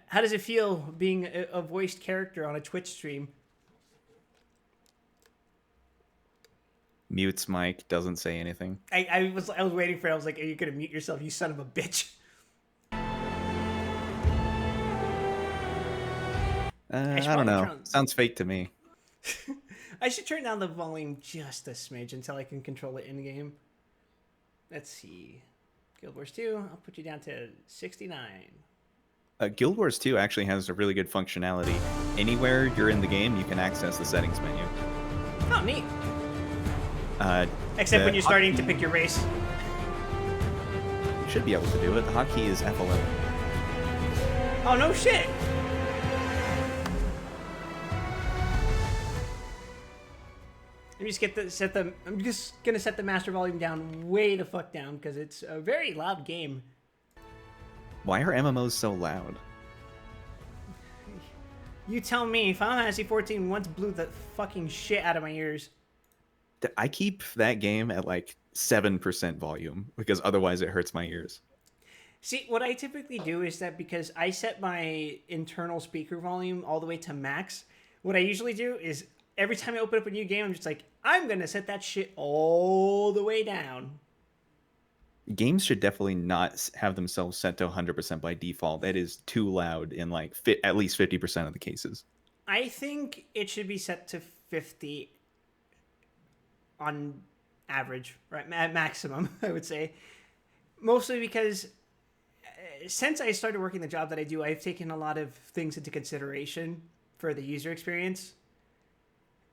How does it feel being a voiced character on a Twitch stream? Mutes mic, doesn't say anything. I was waiting for it. I was like, are you gonna mute yourself, you son of a bitch? I don't know. Sounds fake to me. I should turn down the volume just a smidge until I can control it in game. Let's see. Guild Wars 2, I'll put you down to 69. Guild Wars 2 actually has a really good functionality. Anywhere you're in the game, you can access the settings menu. Oh, neat. Except when you're starting to pick your race. You should be able to do it. The hotkey is F11. Oh, no shit. I'm just gonna set the master volume down way the fuck down because it's a very loud game. Why are MMOs so loud? You tell me. Final Fantasy 14 once blew the fucking shit out of my ears. I keep that game at like 7% volume because otherwise it hurts my ears. See, what I typically do is that because I set my internal speaker volume all the way to max, what I usually do is every time I open up a new game, I'm just like, I'm going to set that shit all the way down. Games should definitely not have themselves set to 100% by default. That is too loud in like at least 50% of the cases. I think it should be set to 50 on average, right? At maximum, I would say. Mostly because since I started working the job that I do, I've taken a lot of things into consideration for the user experience.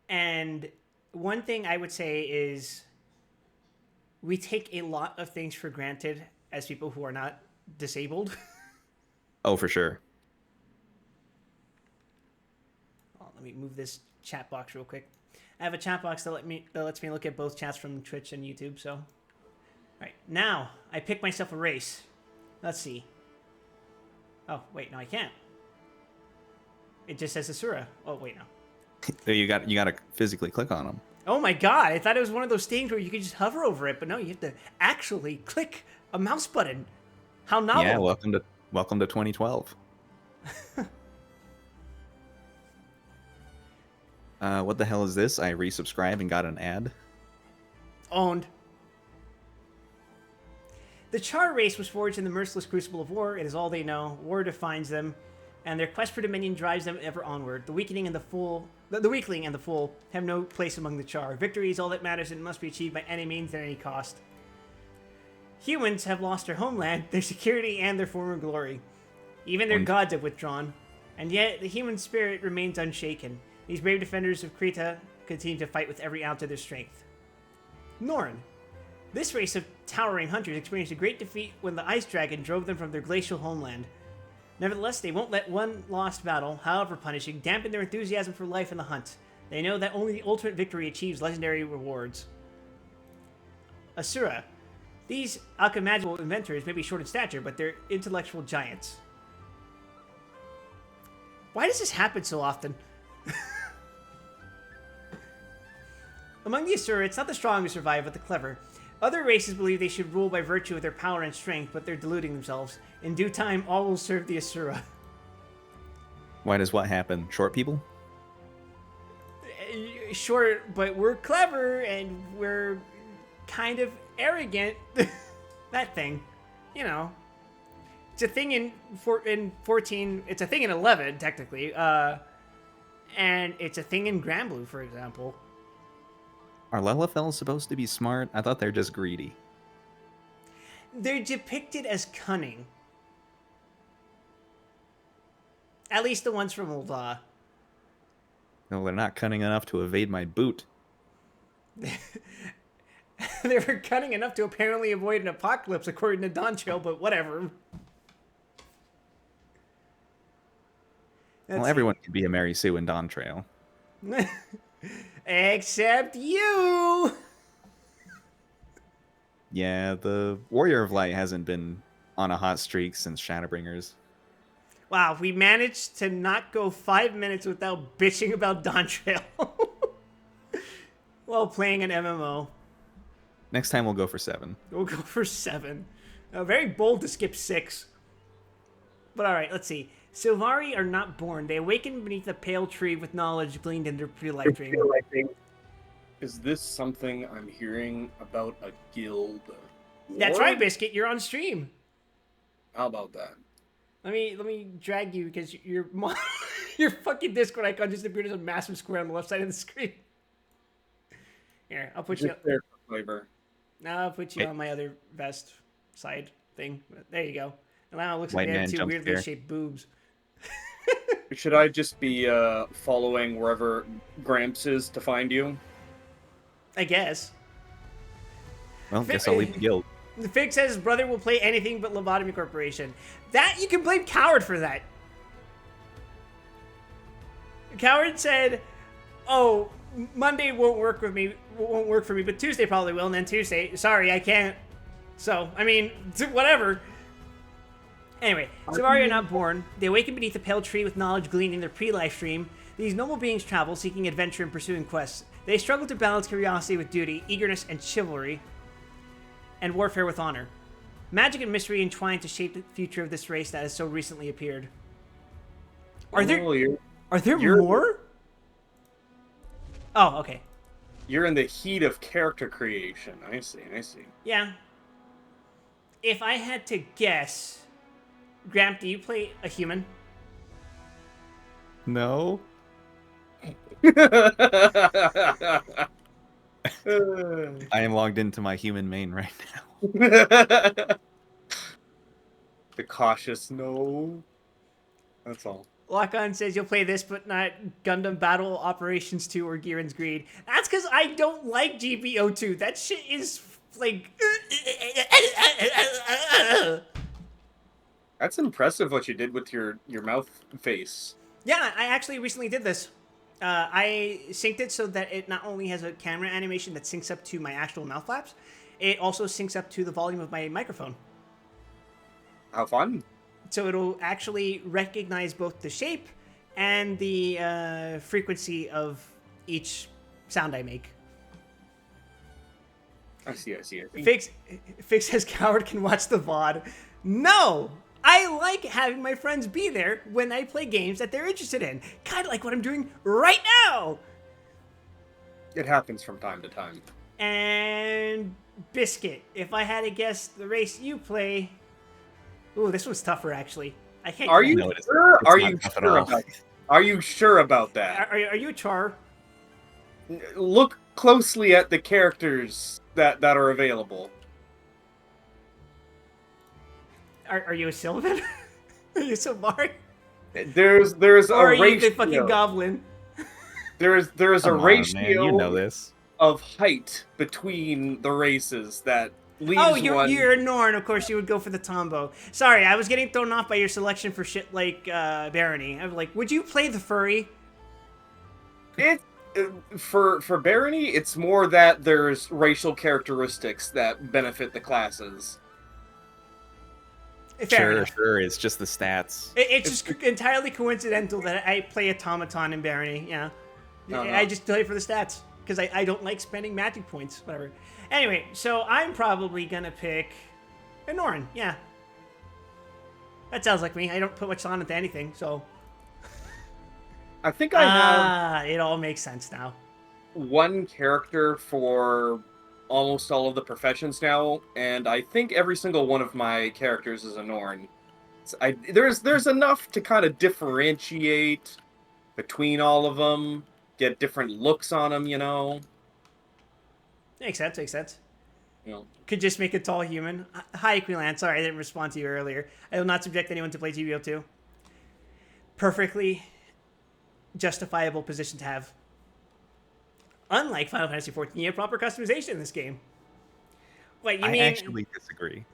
And one thing I would say is we take a lot of things for granted as people who are not disabled. Oh, for sure. Oh, let me move this chat box real quick. I have a chat box that lets me look at both chats from Twitch and YouTube. So, all right, now I pick myself a race. Let's see. Oh wait, no, I can't. It just says Asura. Oh wait, no. You got to physically click on them. Oh my god! I thought it was one of those things where you could just hover over it, but no, you have to actually click a mouse button. How novel! Yeah, welcome to 2012. What the hell is this? I resubscribed and got an ad. Owned. The Char race was forged in the merciless crucible of war. It is all they know. War defines them, and their quest for dominion drives them ever onward. The weakling and the fool have no place among the Char. Victory is all that matters, and it must be achieved by any means at any cost. Humans have lost their homeland, their security, and their former glory. Even their gods have withdrawn, and yet the human spirit remains unshaken. These brave defenders of Krita continue to fight with every ounce of their strength. Norn. This race of towering hunters experienced a great defeat when the Ice Dragon drove them from their glacial homeland. Nevertheless, they won't let one lost battle, however punishing, dampen their enthusiasm for life in the hunt. They know that only the ultimate victory achieves legendary rewards. Asura. These alchemagical inventors may be short in stature, but they're intellectual giants. Why does this happen so often? Among the Asura, it's not the strong who survive, but the clever. Other races believe they should rule by virtue of their power and strength, but they're deluding themselves. In due time, all will serve the Asura. Why does what happen? Short people? Short, but we're clever, and we're kind of arrogant. That thing. You know. It's a thing in 14, it's a thing in 11, technically. And it's a thing in Granblue, for example. Are Lelafels supposed to be smart? I thought they're just greedy. They're depicted as cunning. At least the ones from Ul'dah. No, they're not cunning enough to evade my boot. They were cunning enough to apparently avoid an apocalypse, according to Dawntrail, but whatever. Well, everyone could be a Mary Sue in Dawntrail. Except you! Yeah, the Warrior of Light hasn't been on a hot streak since Shadowbringers. Wow, we managed to not go 5 minutes without bitching about Dawntrail while playing an MMO. Next time we'll go for 7. We'll go for 7. Very bold to skip 6. But all right, let's see. Silvari are not born. They awaken beneath a pale tree with knowledge gleaned in their pre-life dream. Is this something I'm hearing about a guild? That's war? right, Biscuit. You're on stream. How about that? Let me drag you because your your fucking Discord icon just appeared as a massive square on the left side of the screen. Here, I'll put you. Just there for flavor. Now I'll put you on my other vest side thing. There you go. And now it looks like White they have man two jump weirdly scare. shaped boobs. Should I just be following wherever Gramps is to find you? I guess. Well, guess I'll leave the guild. The Fig says his brother will play anything but Lobotomy Corporation. That you can blame Coward for that. Coward said, "Oh, Monday won't work for me, but Tuesday probably will, and then Tuesday, sorry, I can't." So, I mean, whatever. Anyway, Silvari are not born. They awaken beneath a pale tree with knowledge gleaned in their pre-life stream. These noble beings travel, seeking adventure and pursuing quests. They struggle to balance curiosity with duty, eagerness and chivalry, and warfare with honor. Magic and mystery entwine to shape the future of this race that has so recently appeared. Are there you're- more? Oh, okay. You're in the heat of character creation. I see. Yeah. If I had to guess, Gramp, do you play a human? No. I am logged into my human main right now. The cautious no. That's all. Lock-On says you'll play this, but not Gundam Battle Operations 2 or Giran's Greed. That's because I don't like GBO2. That shit is, like... That's impressive what you did with your mouth face. Yeah, I actually recently did this. I synced it so that it not only has a camera animation that syncs up to my actual mouth flaps, it also syncs up to the volume of my microphone. How fun. So it'll actually recognize both the shape and the frequency of each sound I make. I see. Fix says Coward can watch the VOD. No! I like having my friends be there when I play games that they're interested in. Kind of like what I'm doing right now! It happens from time to time. And Biscuit, if I had to guess the race you play... Ooh, this one's tougher, actually. I can't... Are you No, it isn't. sure? It's Are not you tough at sure all. about? Are you sure about that? Are you a Char? Look closely at the characters that are available. Are you a Sylvan? Are you a Sylvari? There's Or a are you ratio. the fucking goblin? There's a Come on, ratio man, you know this. of height between the races that leaves Oh, one. you're a Norn. Of course, you would go for the Tombow. Sorry, I was getting thrown off by your selection for shit like Barony. I was like, would you play the furry? It for Barony, it's more that there's racial characteristics that benefit the classes. Fair enough. Sure. It's just the stats. It's just entirely coincidental that I play Automaton in Barony. Yeah, I just play for the stats because I don't like spending magic points. Whatever. Anyway, so I'm probably gonna pick a Norn. Yeah, that sounds like me. I don't put much thought into anything, so. I think I have It all makes sense now. one character for almost all of the professions now, and I think every single one of my characters is a Norn. There's enough to kind of differentiate between all of them, get different looks on them, you know. Makes sense. You know. Could just make a tall human. Hi, Equilan. Sorry, I didn't respond to you earlier. I will not subject anyone to play GBO2. Perfectly justifiable position to have. Unlike Final Fantasy XIV, you have proper customization in this game. What, you mean... I actually disagree.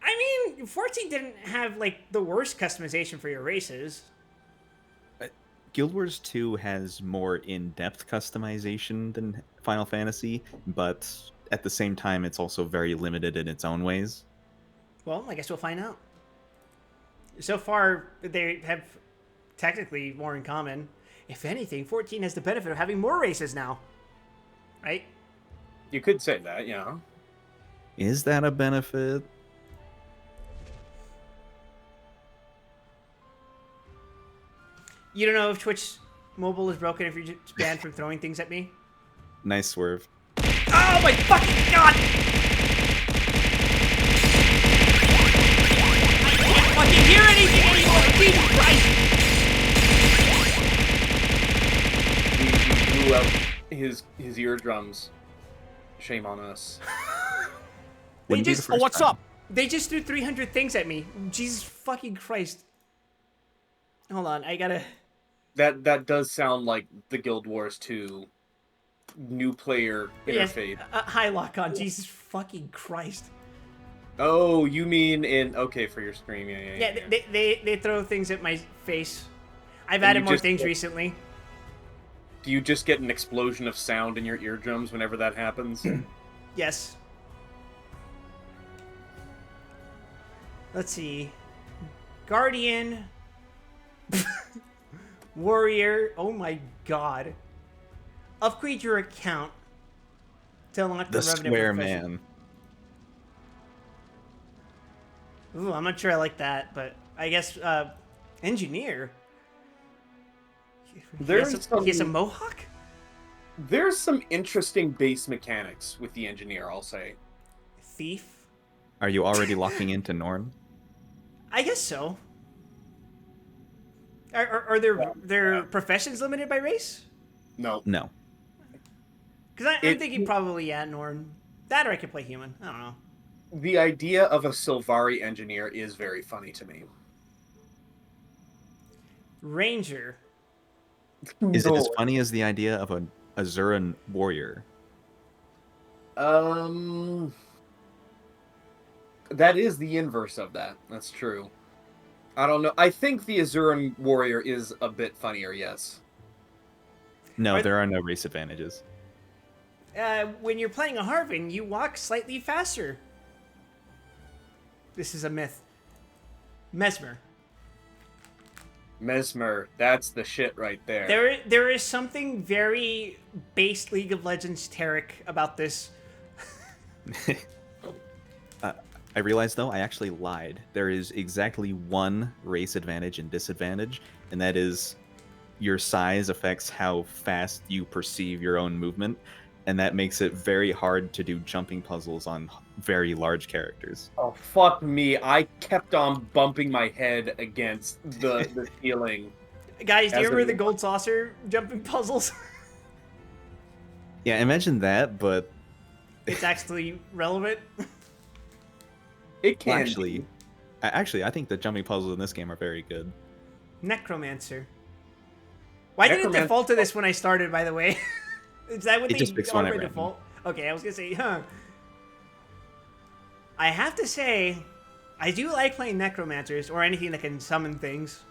I mean, 14 didn't have, like, the worst customization for your races. Guild Wars 2 has more in-depth customization than Final Fantasy, but at the same time, it's also very limited in its own ways. Well, I guess we'll find out. So far, they have technically more in common. If anything, 14 has the benefit of having more races now. Right? You could say that, yeah. Is that a benefit? You don't know if Twitch mobile is broken if you're just banned from throwing things at me? Nice swerve. Oh my fucking god! I can't fucking hear anything anymore! Jesus Christ! He blew out his eardrums. Shame on us. Wouldn't be the just- first what's time. up? They just threw 300 things at me. Jesus fucking Christ. Hold on, I gotta... That does sound like the Guild Wars 2 new player Yes, interface. hi, Lock-On. Jesus fucking Christ. Oh, you mean in for your stream? Yeah. Yeah, they throw things at my face. I've And added you more just- things recently. Do you just get an explosion of sound in your eardrums whenever that happens? Yes. Let's see. Guardian. Warrior. Oh my god. Upgrade your account to unlock The the revenue square profession. man. Ooh, I'm not sure I like that, but I guess engineer. There's He has a some- mohawk? There's some interesting base mechanics with the engineer, I'll say. Thief? Are you already locking into Norn? I guess so. Are their professions limited by race? No. No. Because I'm It- thinking probably, yeah, Norn. That or I could play human. I don't know. The idea of a Sylvari engineer is very funny to me. Ranger. Is it No. as funny as the idea of an Azuran warrior? That is the inverse of that. That's true. I don't know. I think the Azuran warrior is a bit funnier, yes. No, Are- there are no race advantages. When you're playing a Harvin, you walk slightly faster. This is a myth. Mesmer. Mesmer, that's the shit right there. There is something very base League of Legends Tarek about this. I realized though, I actually lied. There is exactly one race advantage and disadvantage, and that is your size affects how fast you perceive your own movement, and that makes it very hard to do jumping puzzles on very large characters. Oh, fuck me. I kept on bumping my head against the ceiling. Guys, do you As remember a- the gold saucer jumping puzzles? Yeah, imagine that, but It's actually relevant. It can actually, I think the jumping puzzles in this game are very good. Necromancer. Why did it Necromancer- default to this when I started, by the way? Is that what It they just picks are one by at random. default? Okay, I was gonna say, huh. I have to say, I do like playing Necromancers, or anything that can summon things.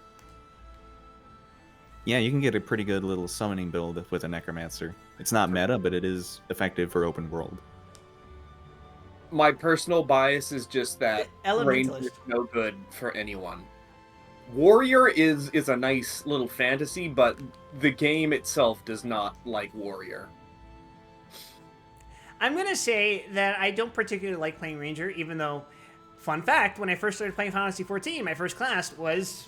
Yeah, you can get a pretty good little summoning build with a Necromancer. It's not meta, but it is effective for open world. My personal bias is just that range Elementalist. is no good for anyone. Warrior is a nice little fantasy, but the game itself does not like Warrior. I'm gonna say that I don't particularly like playing Ranger, even though, fun fact, when I first started playing Final Fantasy XIV, my first class was,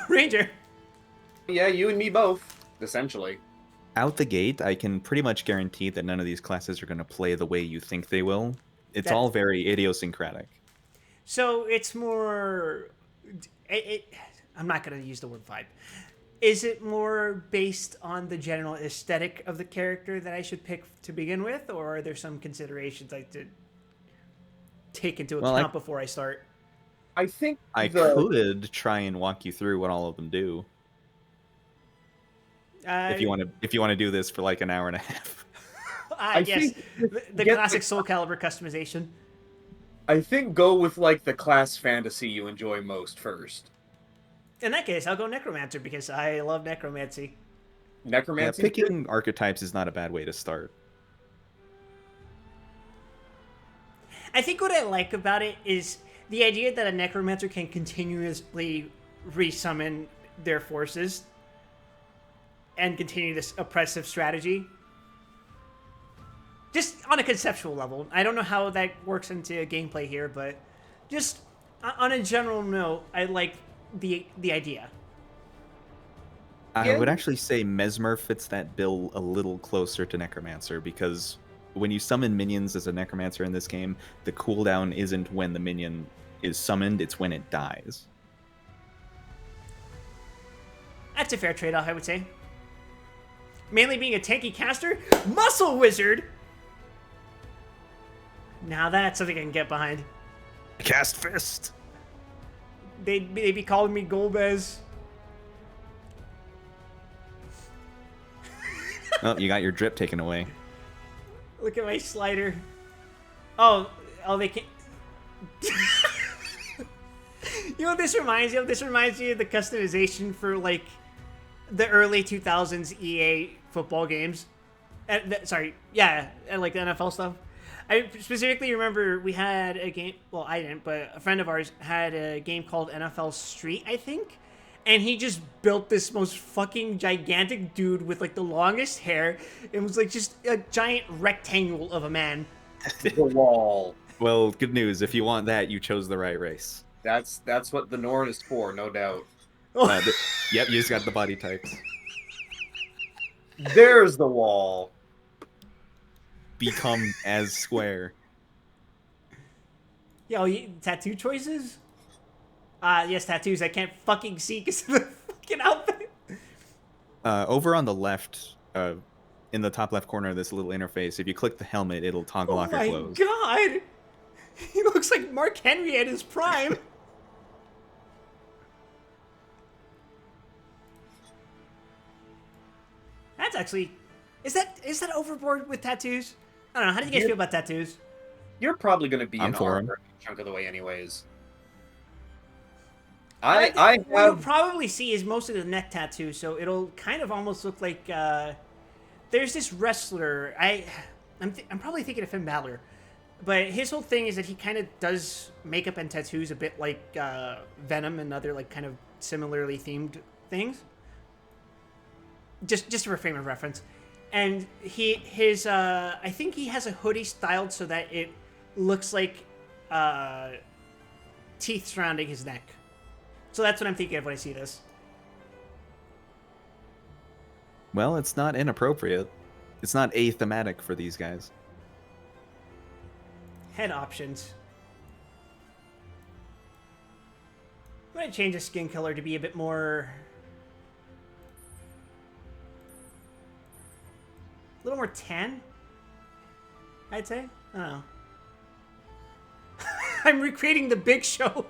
Ranger. Yeah, you and me both, essentially. Out the gate, I can pretty much guarantee that none of these classes are going to play the way you think they will. It's That- all very idiosyncratic. So it's more. I'm not going to use the word vibe. Is it more based on the general aesthetic of the character that I should pick to begin with, or are there some considerations I to take into Well, account before I start? I think I could try and walk you through what all of them do if you want to do this for like an hour and a half. Yes, think the get classic the- Soul Calibur customization. I think go with like the class fantasy you enjoy most first. In that case, I'll go Necromancer because I love Necromancy. Yeah, Necromancy. picking archetypes is not a bad way to start. I think what I like about it is the idea that a Necromancer can continuously resummon their forces and continue this oppressive strategy. Just on a conceptual level. I don't know how that works into gameplay here, but just on a general note, I like the idea. I Yeah. would actually say Mesmer fits that bill a little closer to Necromancer because when you summon minions as a Necromancer in this game, the cooldown isn't when the minion is summoned, it's when it dies. That's a fair trade-off, I would say. Mainly being a tanky caster, Muscle Wizard. Now that's something I can get behind. Cast Fist! They'd be calling me Golbez. Oh, you got your drip taken away. Look at my slider. Oh, they can't. You know what this reminds me of? This reminds me of the customization for like the early 2000s EA football games. And like the NFL stuff. I specifically remember we had a game. Well, I didn't, but a friend of ours had a game called NFL Street, I think. And he just built this most fucking gigantic dude with like the longest hair. It was like just a giant rectangle of a man. The wall. Well, good news. If you want that, you chose the right race. That's what the Norn is for, no doubt. Yep, you just got the body types. There's the wall. Become as square. Yo, tattoo choices? Yes, tattoos. I can't fucking see because of the fucking outfit. Over on the left, in the top left corner of this little interface, if you click the helmet, it'll toggle off your Oh clothes. my god! He looks like Mark Henry at his prime. That's actually... Is that overboard with tattoos? I don't know. How do you guys feel about tattoos? You're probably going to be I'm in for 'em. armor a chunk of the way anyways. What I you'll have... probably see is most of the neck tattoo, so it'll kind of almost look like... there's this wrestler... I'm probably thinking of Finn Balor. But his whole thing is that he kind of does makeup and tattoos a bit like Venom and other like kind of similarly themed things. Just for a frame of reference. And his I think he has a hoodie styled so that it looks like teeth surrounding his neck. So that's what I'm thinking of when I see this. Well, it's not inappropriate. It's not athematic for these guys. Head options. I'm going to change the skin color to be a bit more... a little more tan, I'd say. I don't know. I'm recreating the Big Show.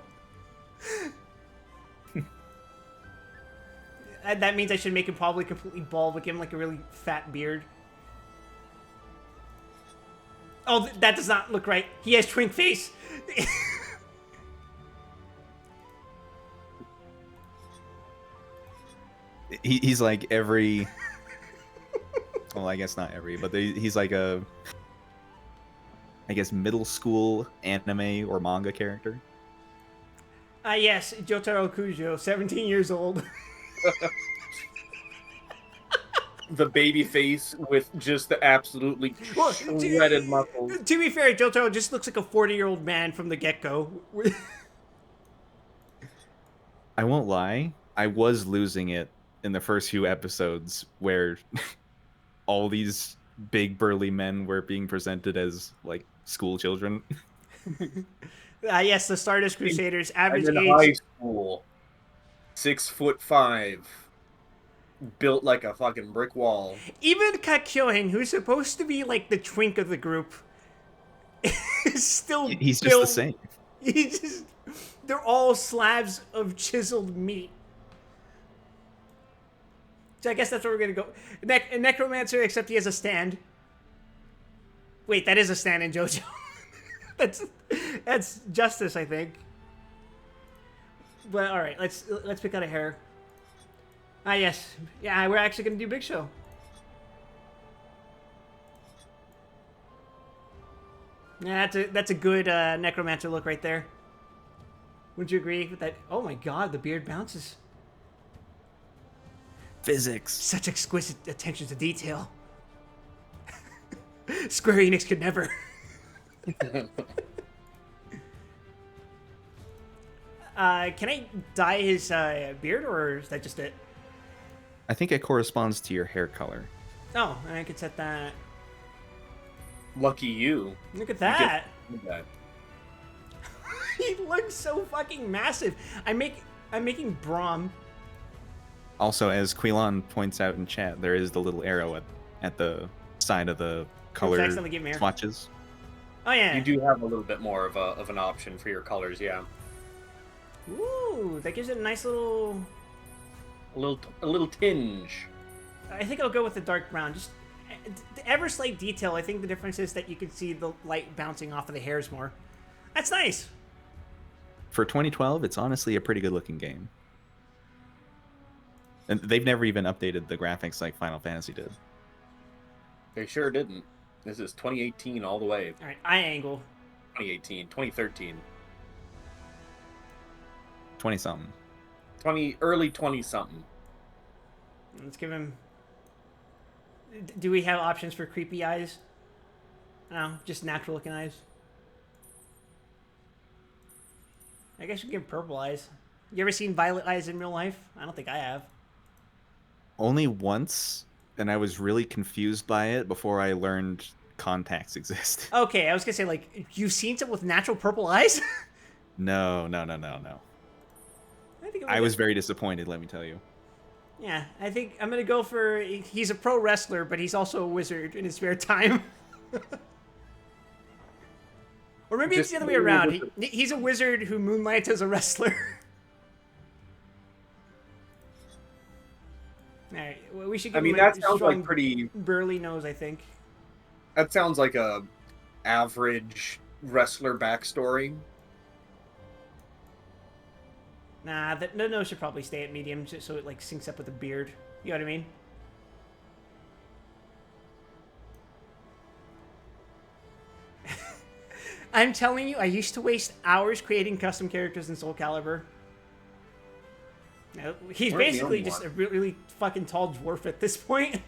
That means I should make him probably completely bald, like give him like a really fat beard. Oh, that does not look right. He has twink face. He's like every... well, I guess not every, but he's like a... I guess middle school anime or manga character. Yes, Jotaro Kujo, 17 years old. The baby face with just the absolutely shredded muscles. To be fair, Jotaro just looks like a 40-year-old man from the get-go. I won't lie, I was losing it in the first few episodes where all these big burly men were being presented as like school children. Yes, the Stardust Crusaders, average I'm in high age... school. 6'5", built like a fucking brick wall. Even Kakyoin, who's supposed to be like the twink of the group, is still He's built... just the same. He's just... They're all slabs of chiseled meat. So I guess that's where we're gonna go. Necromancer, except he has a stand. Wait, that is a stand in JoJo. That's Justice, I think. But all right, let's pick out a hair. Ah, yes, yeah, we're actually gonna do Big Show. Yeah, that's a good Necromancer look right there. Would you agree with that? Oh my God, the beard bounces. Physics. Such exquisite attention to detail. Square Enix could never. Can I dye his beard, or is that just it? I think it corresponds to your hair color. Oh, and I could set that. Lucky you. Look at You that. get that. He looks so fucking massive. I'm making Braum. Also, as Quilon points out in chat, there is the little arrow at the side of the color accidentally give me air. swatches. Oh yeah. You do have a little bit more of an option for your colors, yeah. Ooh, that gives it a nice little. A little tinge. I think I'll go with the dark brown. Just the ever slight detail. I think the difference is that you can see the light bouncing off of the hairs more. That's nice. For 2012, it's honestly a pretty good looking game. And they've never even updated the graphics like Final Fantasy did. They sure didn't. This is 2018 all the way. All right, eye angle. 2018, 2013, 20 something. early 20 something. Let's give him. Do we have options for creepy eyes? No, just natural looking eyes. I guess we give purple eyes. You ever seen violet eyes in real life? I don't think I have. Only once, and I was really confused by it before I learned contacts exist. Okay, I was gonna say, like, you've seen someone with natural purple eyes? No. I think I was very disappointed, let me tell you. Yeah, I think I'm gonna go for. He's a pro wrestler, but he's also a wizard in his spare time. Or maybe it's the other way around. He's a wizard who moonlights as a wrestler. All right, well, we should give him that a sounds strong like pretty. burly nose, I think. That sounds like a average wrestler backstory. Nah, the nose should probably stay at medium, just so it like syncs up with the beard. You know what I mean? I'm telling you, I used to waste hours creating custom characters in Soul Calibur. Now, he's We're the basically only just one. a really fucking tall dwarf at this point.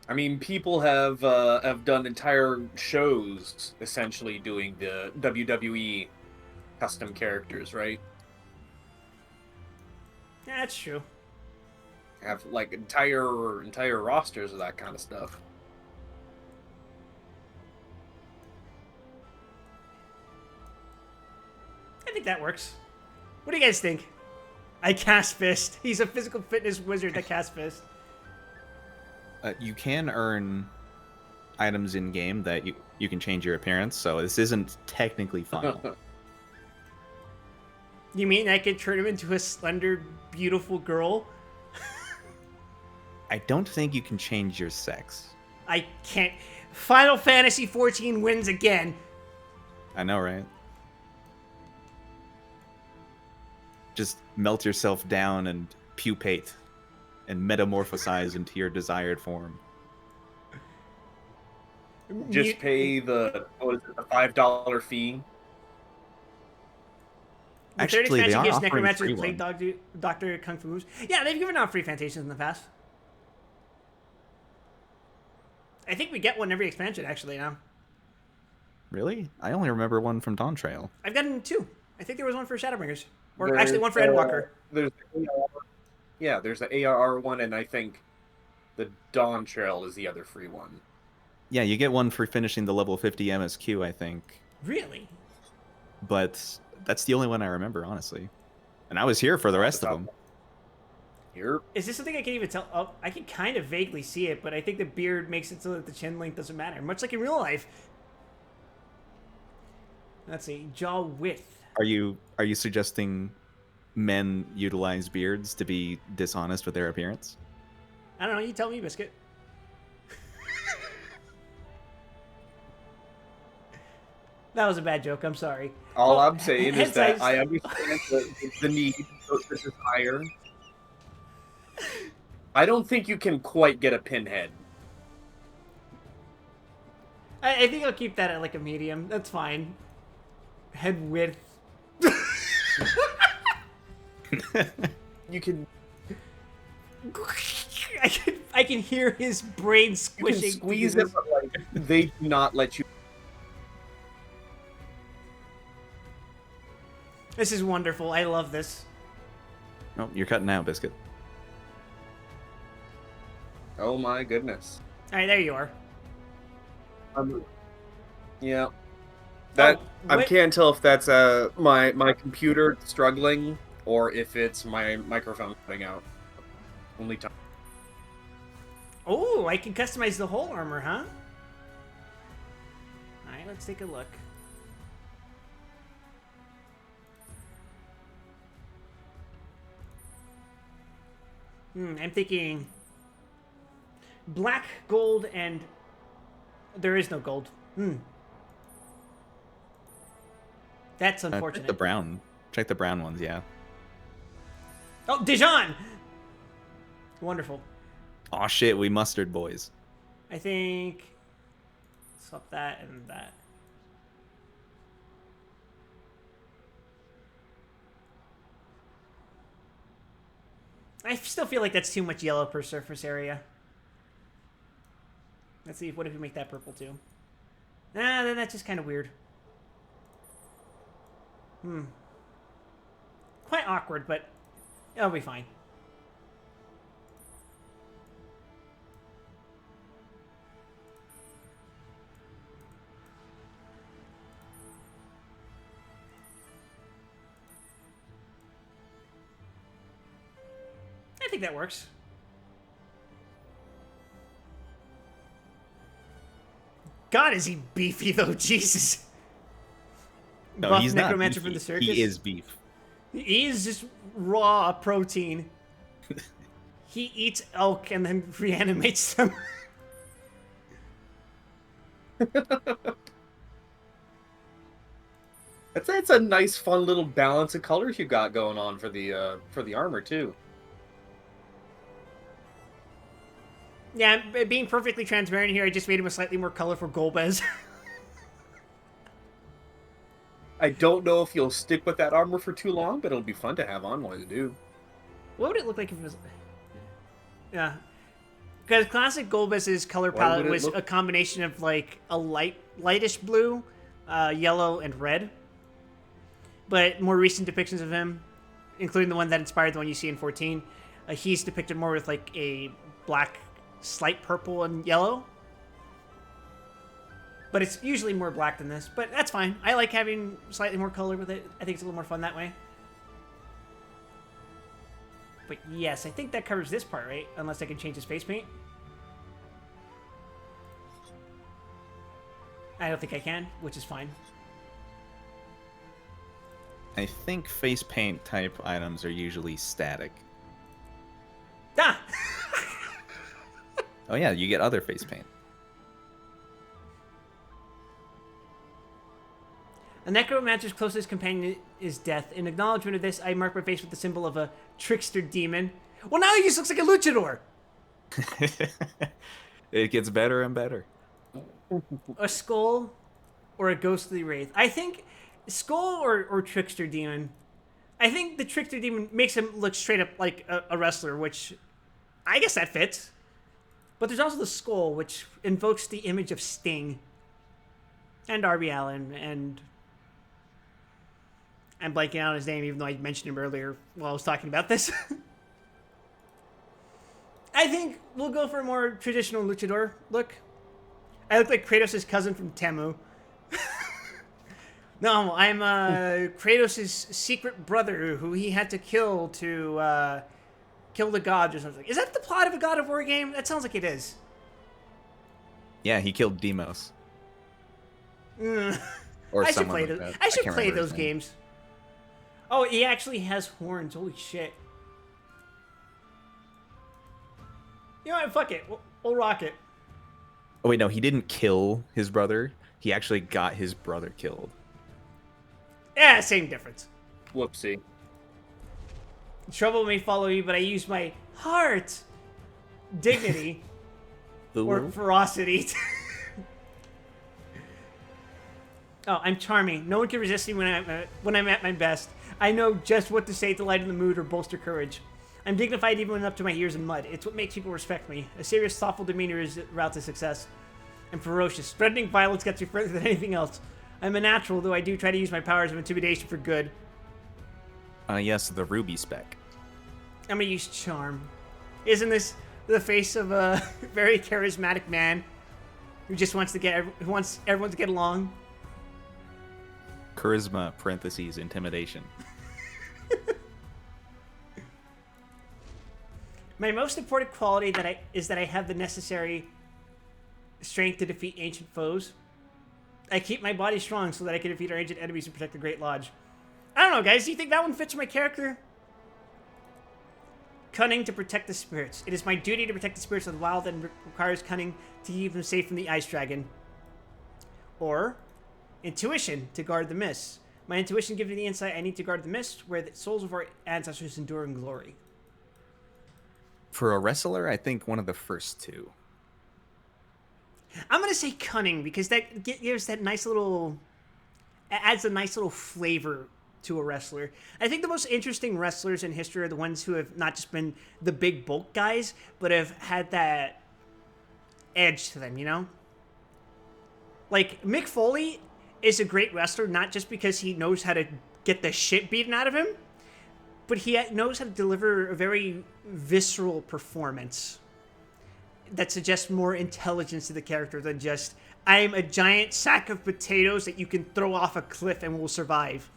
I mean, people have done entire shows essentially doing the WWE custom characters, right? Yeah, that's true. Have like entire rosters of that kind of stuff. I think that works. What do you guys think? I cast Fist. He's a physical fitness wizard that casts Fist. You can earn items in game that you can change your appearance, so this isn't technically final. You mean I could turn him into a slender, beautiful girl? I don't think you can change your sex. I can't. Final Fantasy XIV wins again. I know, right? Just melt yourself down and pupate and metamorphosize into your desired form. Just pay the $5 fee. The Actually, third they expansion are gives offering Necromancer free Plague one. Doctor Kung Fu moves. Yeah, they've given out free Fantations in the past. I think we get one every expansion, actually, now. Really? I only remember one from Dawn Trail. I've gotten two. I think there was one for Shadowbringers. Or actually one for Endwalker. There's the ARR, yeah, there's the ARR one, and I think the Dawn Trail is the other free one. Yeah, you get one for finishing the level 50 MSQ, I think. Really? But that's the only one I remember, honestly. And I was here for the rest of them. Here, Is this something I can even tell? Oh, I can kind of vaguely see it, but I think the beard makes it so that the chin length doesn't matter, much like in real life. Let's see, jaw width. Are you suggesting men utilize beards to be dishonest with their appearance? I don't know. You tell me, Biscuit. That was a bad joke. I'm sorry. all Well, I'm saying is that I understand the need, the desire. I don't think you can quite get a pinhead. I think I'll keep that at like a medium. That's fine. Head width. You can I can hear his brain squishing. squeeze it, but like they do not let you. This is wonderful. I love this. Oh, you're cutting out, Biscuit. Oh my goodness. All right, there you are. Yeah. That I what- can't tell if that's my computer struggling or if it's my microphone cutting out. Only time. Oh, I can customize the whole armor, huh? All right, let's take a look. I'm thinking black, gold, and there is no gold. That's unfortunate. Check the brown. Check the brown ones, yeah. Oh, Dijon! Wonderful. Aw shit, we mustard boys. I think swap that and that. I still feel like that's too much yellow per surface area. Let's see, what if we make that purple too? Then that's just kind of weird. Quite awkward, but it'll be fine. I think that works. God, is he beefy though? Jesus. No, Buff he's not necromancer beefy. from the circus. He is beef. He is just raw protein. He eats elk and then reanimates them. It's a nice, fun little balance of colors you got going on for the armor too. Yeah, being perfectly transparent here, I just made him a slightly more colorful Golbez. I don't know if you'll stick with that armor for too long, but it'll be fun to have on while you do. What would it look like if it was... Yeah. Because classic Golbez's color Why palette would it was look- a combination of like a lightish blue, yellow, and red. But more recent depictions of him, including the one that inspired the one you see in 14, he's depicted more with like a black, slight purple and yellow. But it's usually more black than this. But that's fine. I like having slightly more color with it. I think it's a little more fun that way. But yes, I think that covers this part, right? Unless I can change his face paint. I don't think I can, which is fine. I think face paint type items are usually static. Ah! Oh yeah, you get other face paint. A necromancer's closest companion is death. In acknowledgement of this, I mark my face with the symbol of a trickster demon. Well, now he just looks like a luchador! It gets better and better. A skull or a ghostly wraith. I think skull or trickster demon. I think the trickster demon makes him look straight up like a wrestler, which I guess that fits. But there's also the skull, which invokes the image of Sting. And Darby Allin, and... I'm blanking out on his name, even though I mentioned him earlier while I was talking about this. I think we'll go for a more traditional luchador look. I look like Kratos' cousin from Temu. No, I'm Kratos' secret brother who he had to kill to kill the gods or something. Is that the plot of a God of War game? That sounds like it is. Yeah, he killed Demos. Or I should someone play like those. that. I should can't play remember his those name. games. Oh, he actually has horns. Holy shit. You know what? Fuck it. We'll rock it. Oh wait, no, he didn't kill his brother. He actually got his brother killed. Yeah, same difference. Whoopsie. Trouble may follow you, but I use my heart, dignity, or ferocity. Oh, I'm charming. No one can resist me when I'm at my best. I know just what to say to lighten the mood or bolster courage. I'm dignified even when up to my ears in mud. It's what makes people respect me. A serious, thoughtful demeanor is the route to success. I'm ferocious. Threatening violence gets me further than anything else. I'm a natural, though I do try to use my powers of intimidation for good. Yes, the ruby spec. I'm gonna use charm. Isn't this the face of a very charismatic man who just wants who wants everyone to get along. Charisma, parentheses, intimidation. My most important quality is that I have the necessary strength to defeat ancient foes. I keep my body strong so that I can defeat our ancient enemies and protect the Great Lodge. I don't know, guys. Do you think that one fits my character? Cunning to protect the spirits. It is my duty to protect the spirits of the wild and requires cunning to keep them safe from the ice dragon. Or intuition to guard the mist. My intuition gives me the insight I need to guard the mist, where the souls of our ancestors endure in glory. For a wrestler, I think one of the first two. I'm gonna say cunning because that gives that nice little, adds a nice little flavor to a wrestler. I think the most interesting wrestlers in history are the ones who have not just been the big bulk guys, but have had that edge to them, you know? Like, Mick Foley is a great wrestler, not just because he knows how to get the shit beaten out of him, but he knows how to deliver a very visceral performance that suggests more intelligence to the character than just, I'm a giant sack of potatoes that you can throw off a cliff and will survive.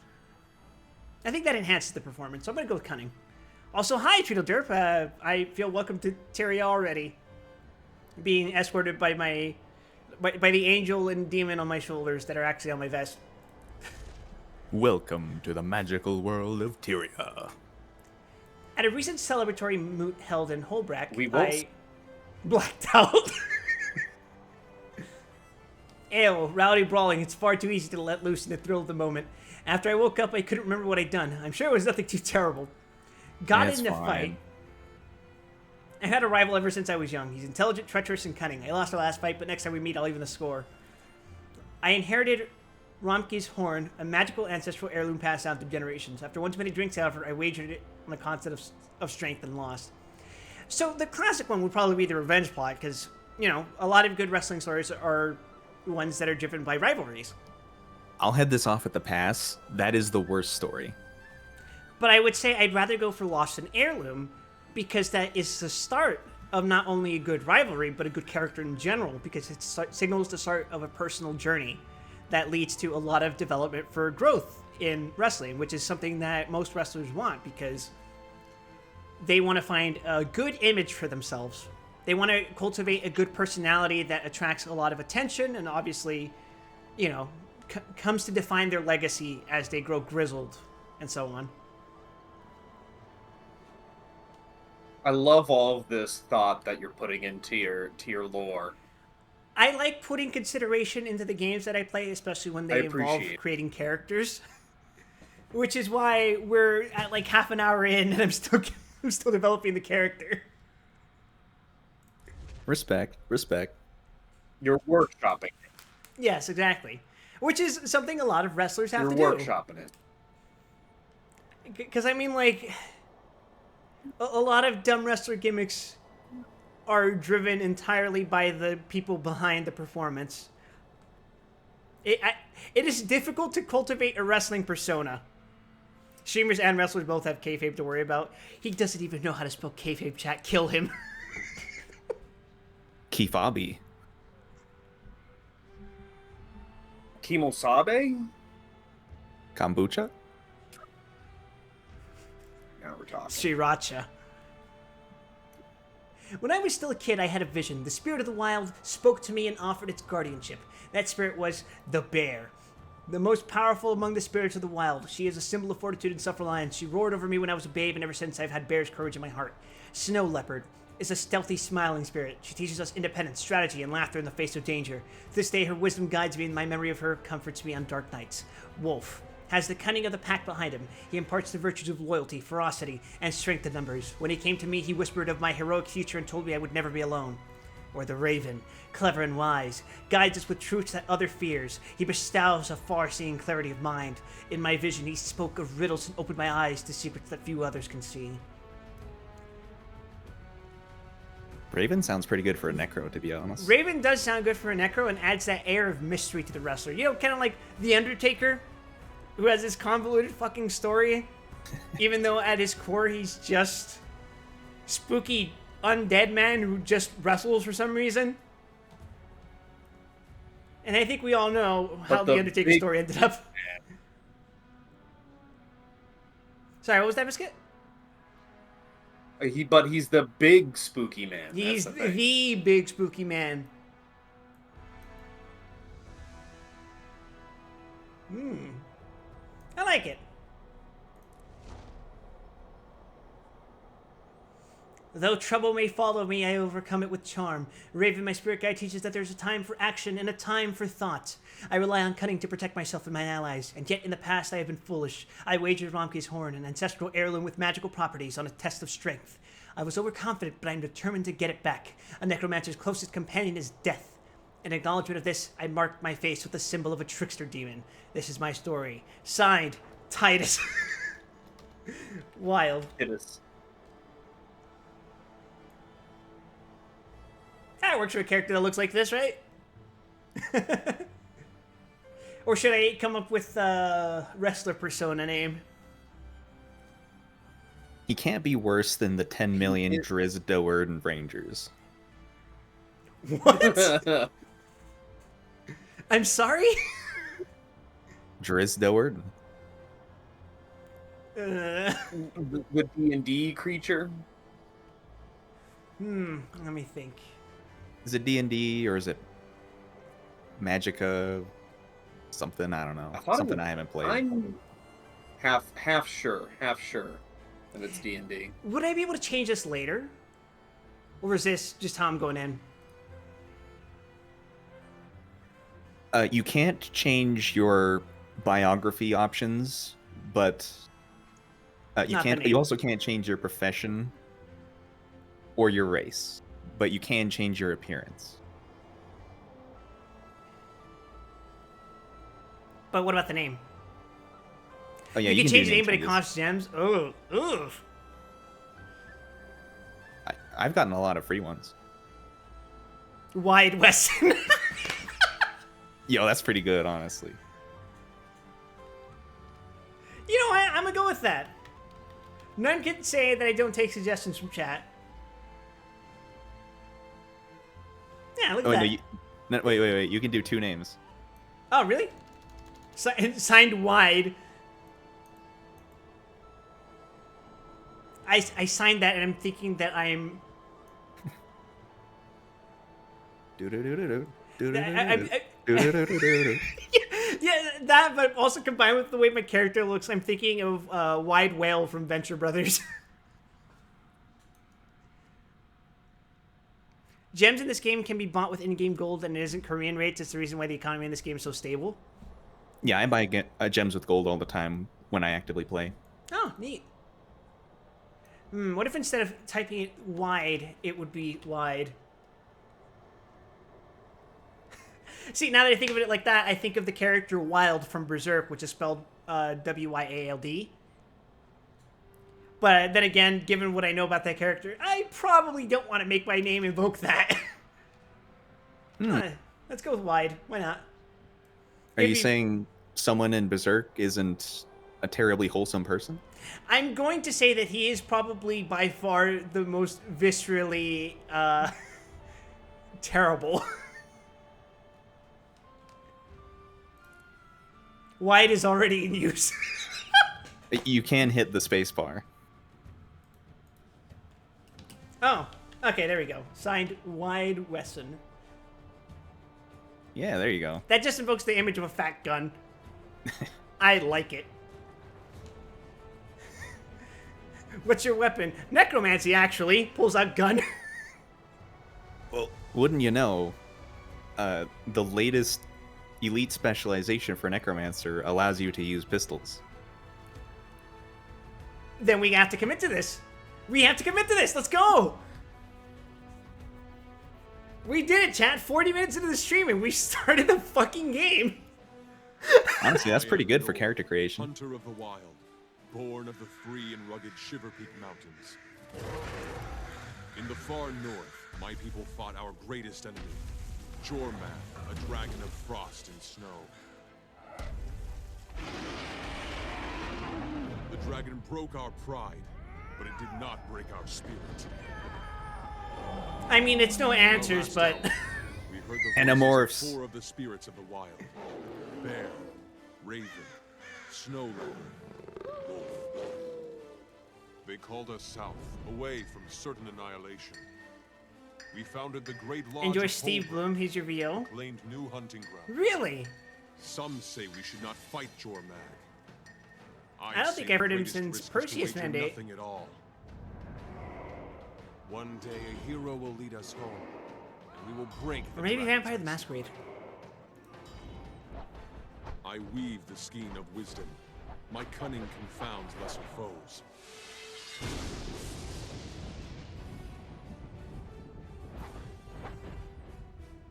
I think that enhances the performance, so I'm going to go with cunning. Also, hi, Tweedledurp. I feel welcome to Tyria already. Being escorted by by the angel and demon on my shoulders that are actually on my vest. Welcome to the magical world of Tyria. At a recent celebratory moot held in Holbrack, I blacked out. Ew, rowdy brawling. It's far too easy to let loose in the thrill of the moment. After I woke up, I couldn't remember what I'd done. I'm sure it was nothing too terrible. Got in the fight. I've had a rival ever since I was young. He's intelligent, treacherous, and cunning. I lost our last fight, but next time we meet, I'll even the score. I inherited Romke's horn, a magical ancestral heirloom passed down through generations. After one too many drinks, however, I wagered it on the concept of strength and lost. So the classic one would probably be the revenge plot, because, you know, a lot of good wrestling stories are ones that are driven by rivalries. I'll head this off at the pass. That is the worst story. But I would say I'd rather go for Lost and Heirloom, because that is the start of not only a good rivalry, but a good character in general, because it signals the start of a personal journey that leads to a lot of development for growth in wrestling, which is something that most wrestlers want, because they want to find a good image for themselves. They want to cultivate a good personality that attracts a lot of attention and obviously, you know, comes to define their legacy as they grow grizzled and so on. I love all of this thought that you're putting into your lore. I like putting consideration into the games that I play, especially when they involve creating characters. Which is why we're at like half an hour in and I'm still developing the character. Respect. You're workshopping it. Yes, exactly. Which is something a lot of wrestlers have to do. You're workshopping it. Because, I mean, like, a lot of dumb wrestler gimmicks are driven entirely by the people behind the performance. It is difficult to cultivate a wrestling persona. Streamers and wrestlers both have kayfabe to worry about. He doesn't even know how to spell kayfabe, chat. Kill him. Kifabi. Kimosabe? Kombucha? Now we're talking. Sriracha. When I was still a kid, I had a vision. The spirit of the wild spoke to me and offered its guardianship. That spirit was the bear. The most powerful among the spirits of the wild. She is a symbol of fortitude and self-reliance. She roared over me when I was a babe, and ever since I've had bear's courage in my heart. Snow Leopard is a stealthy, smiling spirit. She teaches us independence, strategy, and laughter in the face of danger. To this day, her wisdom guides me, and my memory of her comforts me on dark nights. Wolf has the cunning of the pack behind him. He imparts the virtues of loyalty, ferocity, and strength in numbers. When he came to me, he whispered of my heroic future and told me I would never be alone. Or the Raven, clever and wise, guides us with truths that other fears. He bestows a far-seeing clarity of mind. In my vision, he spoke of riddles and opened my eyes to secrets that few others can see. Raven sounds pretty good for a Necro, to be honest. Raven does sound good for a Necro and adds that air of mystery to the wrestler. You know, kind of like The Undertaker, who has this convoluted fucking story, even though at his core he's just spooky undead man who just wrestles for some reason. And I think we all know how the Undertaker story ended up. Sorry, what was that, Biscuit? But he's the big spooky man. He's the big spooky man. I like it. Though trouble may follow me, I overcome it with charm. Raven, my spirit guide, teaches that there's a time for action and a time for thought. I rely on cunning to protect myself and my allies, and yet in the past I have been foolish. I wagered Romke's horn, an ancestral heirloom with magical properties, on a test of strength. I was overconfident, but I am determined to get it back. A necromancer's closest companion is death. In acknowledgement of this, I marked my face with the symbol of a trickster demon. This is my story. Signed, Titus. Wild. Titus. That works for a character that looks like this, right? Or should I come up with a wrestler persona name? He can't be worse than the 10 million Driz Doerden Rangers. What? I'm sorry? Driz Doerden. The D&D creature? Let me think. Is it D&D or is it Magicka? Something, I don't know. Something I haven't played. I'm half sure that it's D&D. Would I be able to change this later? Or is this just how I'm going in? You can't change your biography options, but you also can't change your profession or your race, but you can change your appearance. But what about the name? Oh yeah, you can change the name, but it changes. costs gems. Oh, oof. I've gotten a lot of free ones. Wide Weston. Yo, that's pretty good, honestly. You know what? I'm gonna go with that. None can say that I don't take suggestions from chat. Yeah, look at that. No, wait. You can do two names. Oh, really? Signed wide. I signed that, and I'm thinking that I'm. Yeah, that, but also combined with the way my character looks, I'm thinking of Wide Whale from Venture Brothers. Gems in this game can be bought with in-game gold, and it isn't Korean rates. It's the reason why the economy in this game is so stable. Yeah, I buy gems with gold all the time when I actively play. Oh, neat. What if instead of typing it wide, it would be wide? See, now that I think of it like that, I think of the character Wild from Berserk, which is spelled W-Y-A-L-D. But then again, given what I know about that character, I probably don't want to make my name invoke that. Let's go with wide. Why not? Are you saying someone in Berserk isn't a terribly wholesome person? I'm going to say that he is probably by far the most viscerally terrible. Wide is already in use. You can hit the space bar. Oh, okay, there we go. Signed Wide Wesson. Yeah, there you go. That just invokes the image of a fat gun. I like it. What's your weapon? Necromancy, actually. Pulls out gun. Well, wouldn't you know, the latest elite specialization for Necromancer allows you to use pistols. Then we have to commit to this. We have to commit to this. Let's go. We did it, chat. 40 minutes into the stream and we started the fucking game. Honestly, that's pretty good for character creation. Hunter of the wild, born of the free and rugged Shiver Peak Mountains. In the far north, my people fought our greatest enemy, Jormath, a dragon of frost and snow. The dragon broke our pride, but it did not break our spirit. I mean, it's no answers, but We heard the Animorphs. voices of 4 of the spirits of the wild. Bear, Raven, Snow Leopard, Wolf. They called us south, away from certain annihilation. We founded the Great Lodge enjoy of Steve Holbrook, Bloom. He's your VO. claimed new hunting grounds. Really? Some say we should not fight Jormag. I don't say think I've heard the him greatest since risk is to Perseus wager Mandate. Nothing at all. One day a hero will lead us home, and we will break the Or maybe dragon's Vampire the ice. Masquerade. I weave the skein of wisdom. My cunning confounds lesser foes.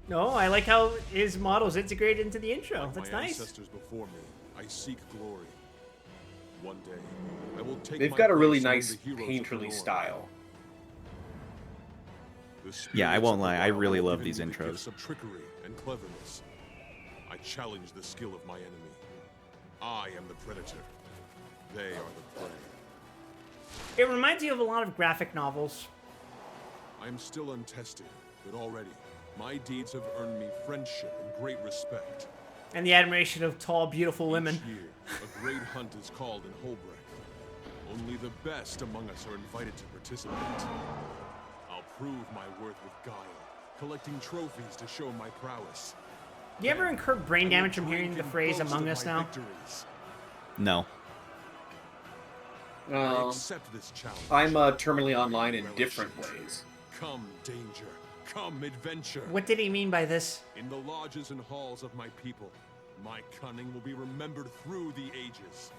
No, I like how his model's integrated into the intro. Like That's my nice. ancestors before me, I seek glory. One day, I will take They've my got a really place among nice the heroes of painterly North. style. The Yeah, I spirits won't of the lie, I wild really have love given these me the intros. gifts of trickery and cleverness. I challenge the skill of my enemy. I am the predator. They are the prey. It reminds you of a lot of graphic novels. I am still untested, but already my deeds have earned me friendship and great respect. And the admiration of tall, beautiful women. Each year, a great hunt is called in Holbrecht. Only the best among us are invited to participate. I'll prove my worth with guile, collecting trophies to show my prowess. Do you ever incur brain I will damage from hearing drink the and phrase boast Among of Us my now? victories. No. I accept this challenge. I'm terminally online in Relish different it. ways. Come danger, come adventure. What did he mean by this? In the lodges and halls of my people, my cunning will be remembered through the ages.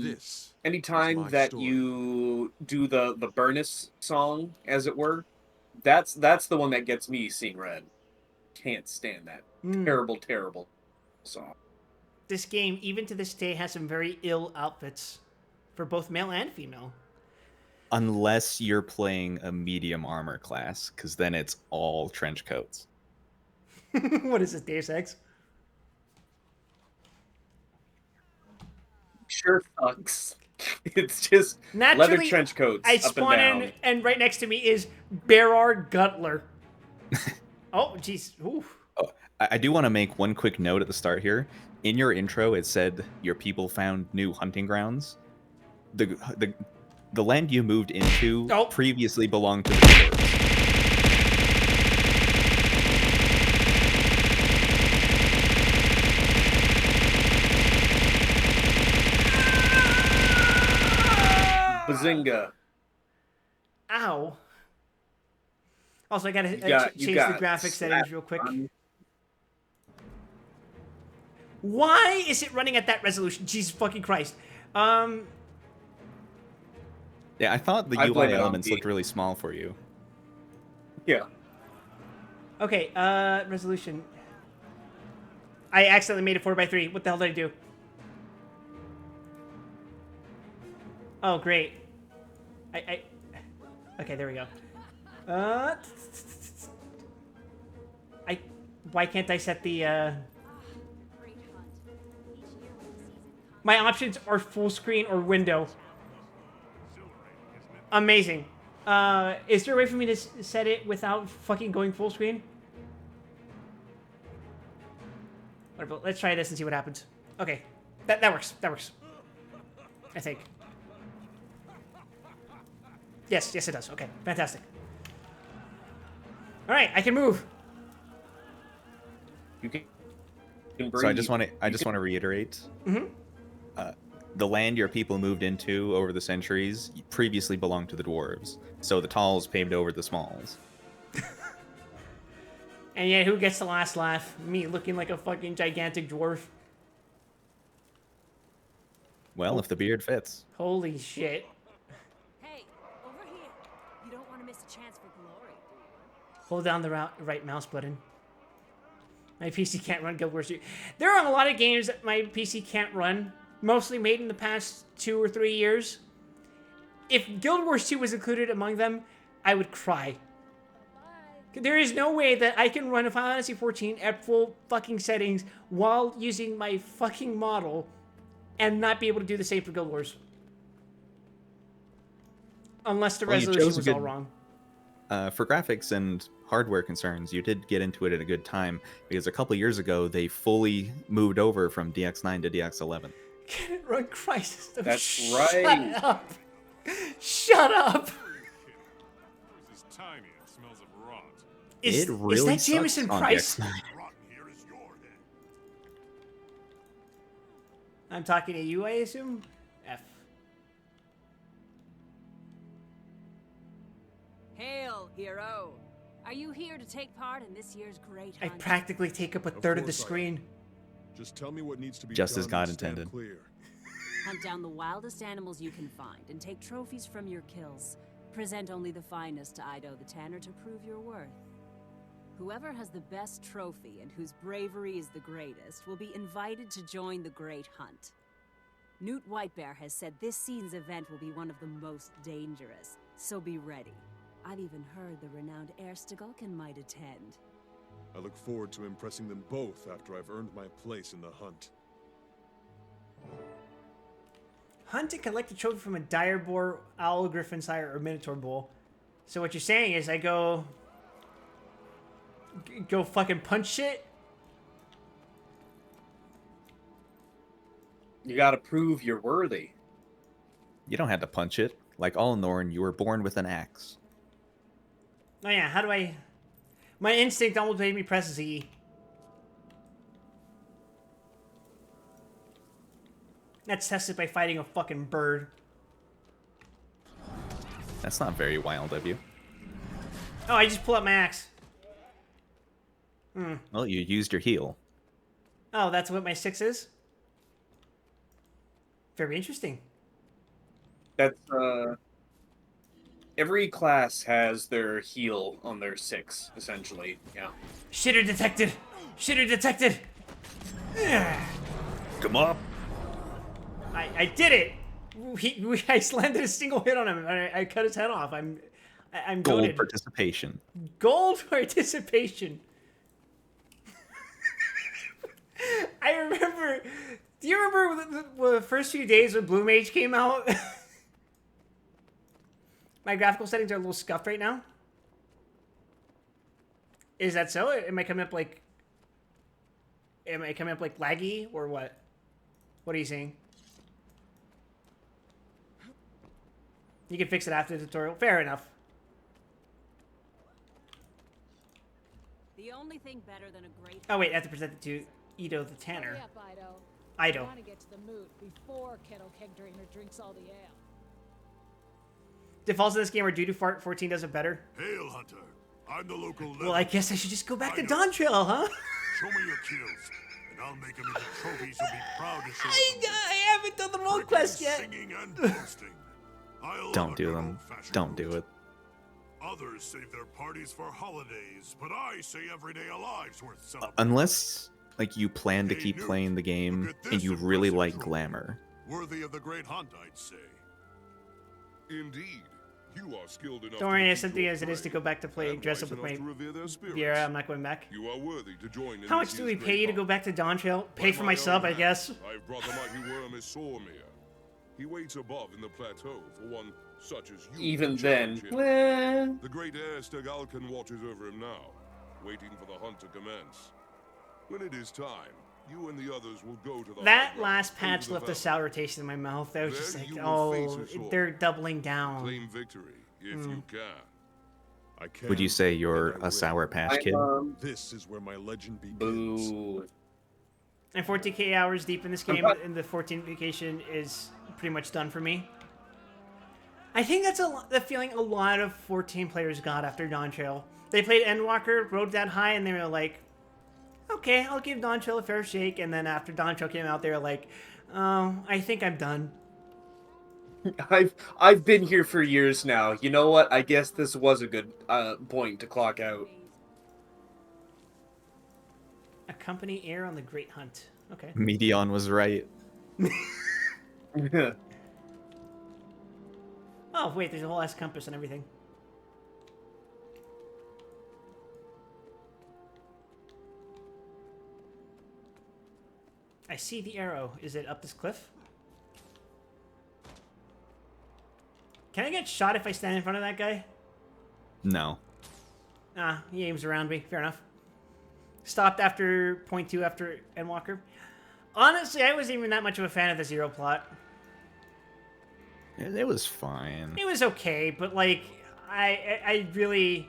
This is Anytime my that story. you do the Burnus song, as it were, that's the one that gets me seeing red. Can't stand that terrible, terrible song. This game, even to this day, has some very ill outfits for both male and female. Unless you're playing a medium armor class, because then it's all trench coats. What is this, Deus Ex? Sure sucks. It's just Naturally, leather trench coats I up and spawn down. in, and right next to me is Berard Gutler. Oh, jeez. Ooh. I do want to make one quick note at the start here. In your intro, it said your people found new hunting grounds. The land you moved into Oh. previously belonged to the dwarves. Bazinga. Ow. Also, I gotta You got change the graphic settings slapped real quick. on- Why is it running at that resolution? Jesus fucking Christ. Yeah, I thought the I blame UI it on elements me. looked really small for you. Yeah. Okay, resolution. I accidentally made it 4:3. What the hell did I do? Oh, great. Okay, there we go. Why can't I set the, My options are full screen or window. Amazing. Is there a way for me to set it without fucking going full screen? Whatever, let's try this and see what happens. Okay, that works. That works. I think. Yes, it does. Okay, fantastic. All right, I can move. You can So I just want to reiterate. The land your people moved into over the centuries previously belonged to the dwarves. So the talls paved over the smalls. And yet, who gets the last laugh? Me, looking like a fucking gigantic dwarf. Well, if the beard fits. Holy shit. Hey, over here. You don't want to miss a chance for glory, do you? Hold down the right mouse button. My PC can't run Guild Wars 2. There are a lot of games that my PC can't run, mostly made in the past 2 or 3 years. If Guild Wars 2 was included among them, I would cry. There is no way that I can run a Final Fantasy 14 at full fucking settings while using my fucking model and not be able to do the same for Guild Wars. Unless the Well, you resolution chose a was all good- wrong. For graphics and hardware concerns, you did get into it at a good time because a couple years ago they fully moved over from DX9 to DX11. Can it run Crisis? That's Shut right. up. Shut up. Yours is tiny and smells of rot. Is, It really is that sucks Jameson on Price? DX9. Rotten here is your head. I'm talking to you, I assume? F. Hail, hero! Are you here to take part in this year's great I hunt? practically take up a Of third of the course I am. screen. Just tell me what needs to be Just done as God and stand intended. Clear. Hunt down the wildest animals you can find and take trophies from your kills. Present only the finest to Ido the Tanner to prove your worth. Whoever has the best trophy and whose bravery is the greatest will be invited to join the Great Hunt. Newt Whitebear has said this season's event will be one of the most dangerous, so be ready. I've even heard the renowned Heir Stegulkin might attend. I look forward to impressing them both after I've earned my place in the hunt. Hunt and collect a trophy from a dire boar, owl, griffin sire, or minotaur bull. So what you're saying is I go fucking punch shit? You gotta prove you're worthy. You don't have to punch it. Like all Norn, you were born with an axe. Oh yeah, how do I... My instinct almost made me press Z. That's tested by fighting a fucking bird. That's not very wild of you. Oh, I just pull up my axe. Well, you used your heal. Oh, that's what my 6 is? Very interesting. That's every class has their heal on their 6, essentially. Yeah. Shitter detected! Shitter detected! Come up. I did it! I landed a single hit on him. I cut his head off. I'm Gold goated. participation. Gold participation. I remember. Do you remember the first few days when Blue Mage came out? My graphical settings are a little scuffed right now. Is that so? Am I coming up like laggy or what? What are you saying? You can fix it after the tutorial. Fair enough. The only thing better than a great Oh wait, I have to present it to Ido the Tanner. Hurry up, Ido. Ido. I want to get to the moot before Kettle Kegdrainer drinks all the ale. Defaults in this game are due to 14 does it better. Hail, Hunter. I'm the local Well, I guess I should just go back to Ido. Dawn Trail, huh? Show me your kills, and I'll make them into trophies you'll be proud to show I haven't done the role quest yet. Singing and boasting. I love Don't a do good them. old-fashioned Don't do root. it. Others save their parties for holidays, but I say every day alive's worth celebrating. Unless, like, you plan to Hey, keep Newt, playing the game look at and this you really impressive like trophy. glamour. Worthy of the great hunt, I'd say. Indeed, you are skilled enough. Don't worry, to as defeat something your as it is to prey, go back to play and dress wise up with enough my to revere their spirits. Viera. I'm not going back. You are worthy to join in How much this do we year's pay you to great go hunt. back to Dawn Trail? Pay By for my my own sub, I hand, guess. I've brought the mighty worm Isormir. He waits above in the plateau for one such as you. to Even then, challenge him. well, The great Heir Stegulkin watches over him now, waiting for the hunt to commence. When it is time, you and the others will go to the That high last ground patch over left the a sour taste in my mouth. I was There just like, you will face oh, a sword. they're doubling valley. down. Claim victory if you can. I can. Would you say you're and I a Sour will. Patch Kid? This is where my legend begins. boo. And 14k hours deep in this game, not- and the 14 vacation is pretty much done for me. I think that's the feeling a lot of 14 players got after Dawn Trail. They played Endwalker, rode that high, and they were like, okay, I'll give Dawn Trail a fair shake. And then after Dawn Trail came out, they were like, oh, I think I'm done. I've been here for years now. You know what? I guess this was a good point to clock out. Accompany Air on the Great Hunt. Okay. Medion was right. Oh, wait, there's a whole ass compass and everything. I see the arrow. Is it up this cliff? Can I get shot if I stand in front of that guy? No. Ah, he aims around me. Fair enough. Stopped after point 2 after Endwalker. Honestly, I wasn't even that much of a fan of the Zero plot. It was fine. It was okay, but like, I really...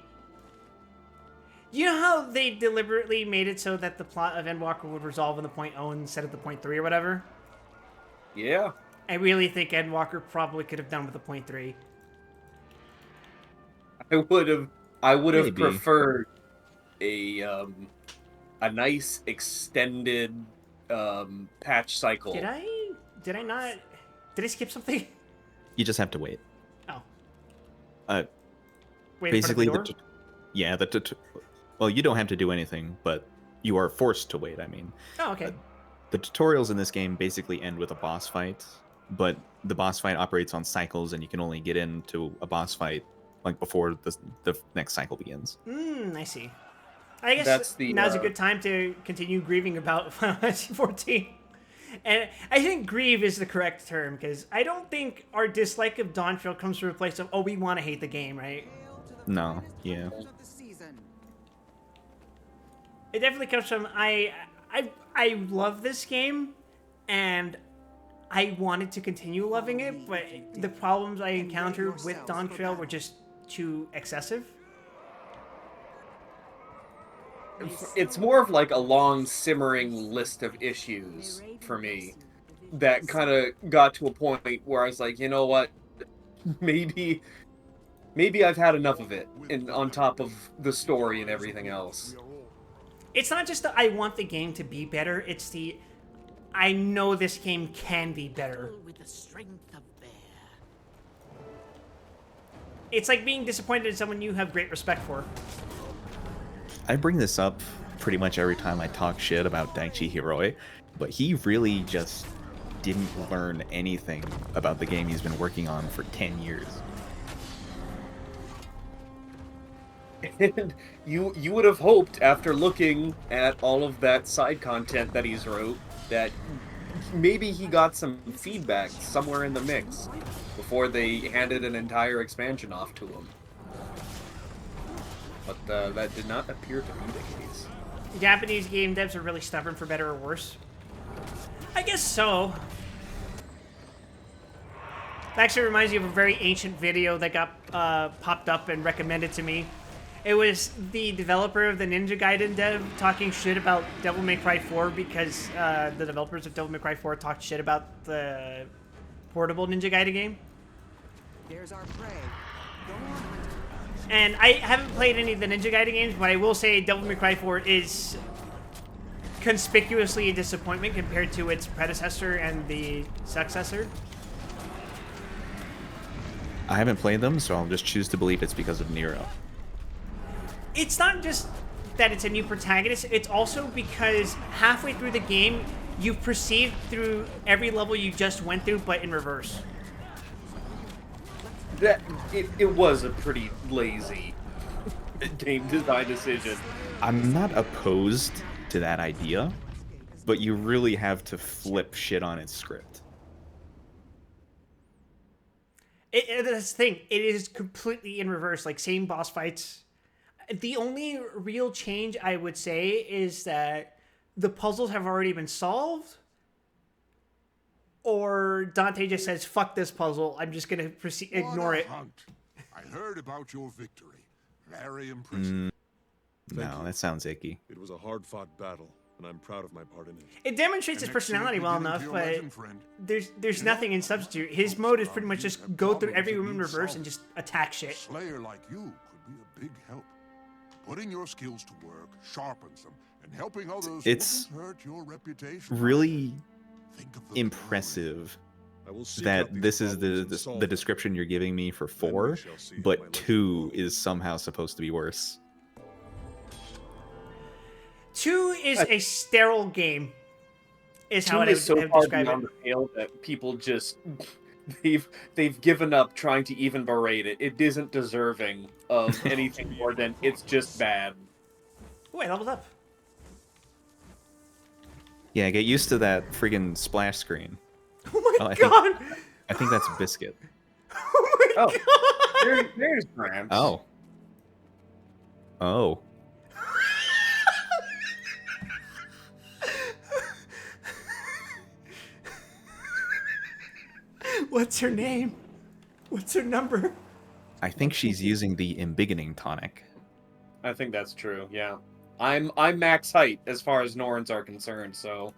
You know how they deliberately made it so that the plot of Endwalker would resolve in the point 0 instead of the point 3 or whatever? Yeah. I really think Endwalker probably could have done with the point 3. I would have Maybe. preferred a nice extended patch cycle. Did I not... Did I skip something? You just have to wait. Oh. Basically, Wait in front of the door? yeah, well, you don't have to do anything, but you are forced to wait, I mean. Oh, okay. The tutorials in this game basically end with a boss fight, but the boss fight operates on cycles, and you can only get into a boss fight like before the next cycle begins. I see. I guess That's the, now's a good time to continue grieving about Final Fantasy 14. And I think grieve is the correct term, because I don't think our dislike of Dawntrail comes from a place of, oh, we want to hate the game, right? No, yeah. It definitely comes from, I love this game, and I wanted to continue loving it, but the problems I encountered with Dawntrail were just too excessive. It's more of like a long simmering list of issues for me that kind of got to a point where I was like, you know what, maybe I've had enough of it, and on top of the story and everything else. It's not just that I want the game to be better, it's the I know this game can be better. With the strength of bear. It's like being disappointed in someone you have great respect for. I bring this up pretty much every time I talk shit about Daichi Hiroi, but he really just didn't learn anything about the game he's been working on for 10 years. And you would have hoped, after looking at all of that side content that he's wrote, that maybe he got some feedback somewhere in the mix before they handed an entire expansion off to him. But that did not appear to be the case. Japanese game devs are really stubborn for better or worse. I guess so. It actually reminds me of a very ancient video that got popped up and recommended to me. It was the developer of the Ninja Gaiden dev talking shit about Devil May Cry 4 because the developers of Devil May Cry 4 talked shit about the portable Ninja Gaiden game. There's our prey. Go on. And I haven't played any of the Ninja Gaiden games, but I will say Devil May Cry 4 is conspicuously a disappointment compared to its predecessor and the successor. I haven't played them, so I'll just choose to believe it's because of Nero. It's not just that it's a new protagonist, it's also because halfway through the game, you perceive through every level you just went through, but in reverse. It was a pretty lazy game design decision. I'm not opposed to that idea, but you really have to flip shit on its script. That's the thing, it is completely in reverse, like same boss fights. The only real change I would say is that the puzzles have already been solved, or Dante just says, fuck this puzzle, I'm just going to ignore it. Hunt. I heard about your victory. Very impressive. No, that sounds icky. It was a hard-fought battle, and I'm proud of my part in it. It demonstrates his personality well enough, but there's nothing in Substitute. His mode is pretty much just go through every room in reverse and just attack shit. Slayer like you could be a big help. Putting your skills to work sharpens them, and helping others It's wouldn't hurt your reputation. really Think of the impressive I will seek that out these this is problems and the solve the them. description you're giving me for Then we 4, shall see how my but life 2 will is somehow supposed to be worse. 2 is a sterile game, is how I Two would is so far describe beyond it. the pale that people just they've given up trying to even berate it. It isn't deserving of anything more than it's just bad. Oh, I leveled up. Yeah, get used to that friggin' splash screen. Oh my Oh, god! I think that's Biscuit. Oh Oh, there's Gramps. Oh. Oh. What's her name? What's her number? I think she's using the embiggening tonic. I think that's true. Yeah, I'm max height as far as Norns are concerned, so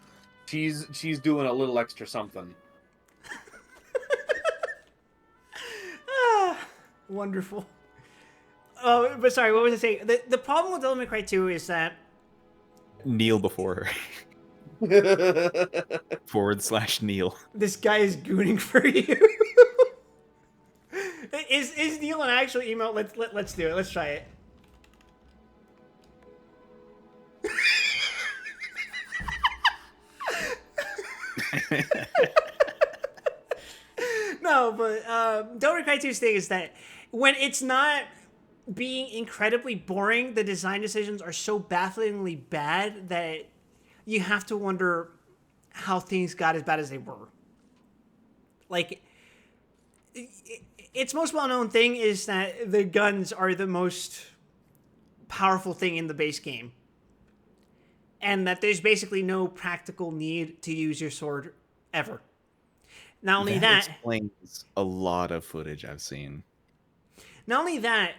she's doing a little extra something. Wonderful. Oh, but sorry, what was I saying? The problem with Devil May Cry 2 is that Kneel before her. /Kneel. this guy is gooning for you. Is Neil an actual email? Let's do it. Let's try it. No, but Devil May Cry 2's thing is that when it's not being incredibly boring, the design decisions are so bafflingly bad that you have to wonder how things got as bad as they were. Like, its most well-known thing is that the guns are the most powerful thing in the base game. And that there's basically no practical need to use your sword ever. Not only that explains a lot of footage I've seen. Not only that,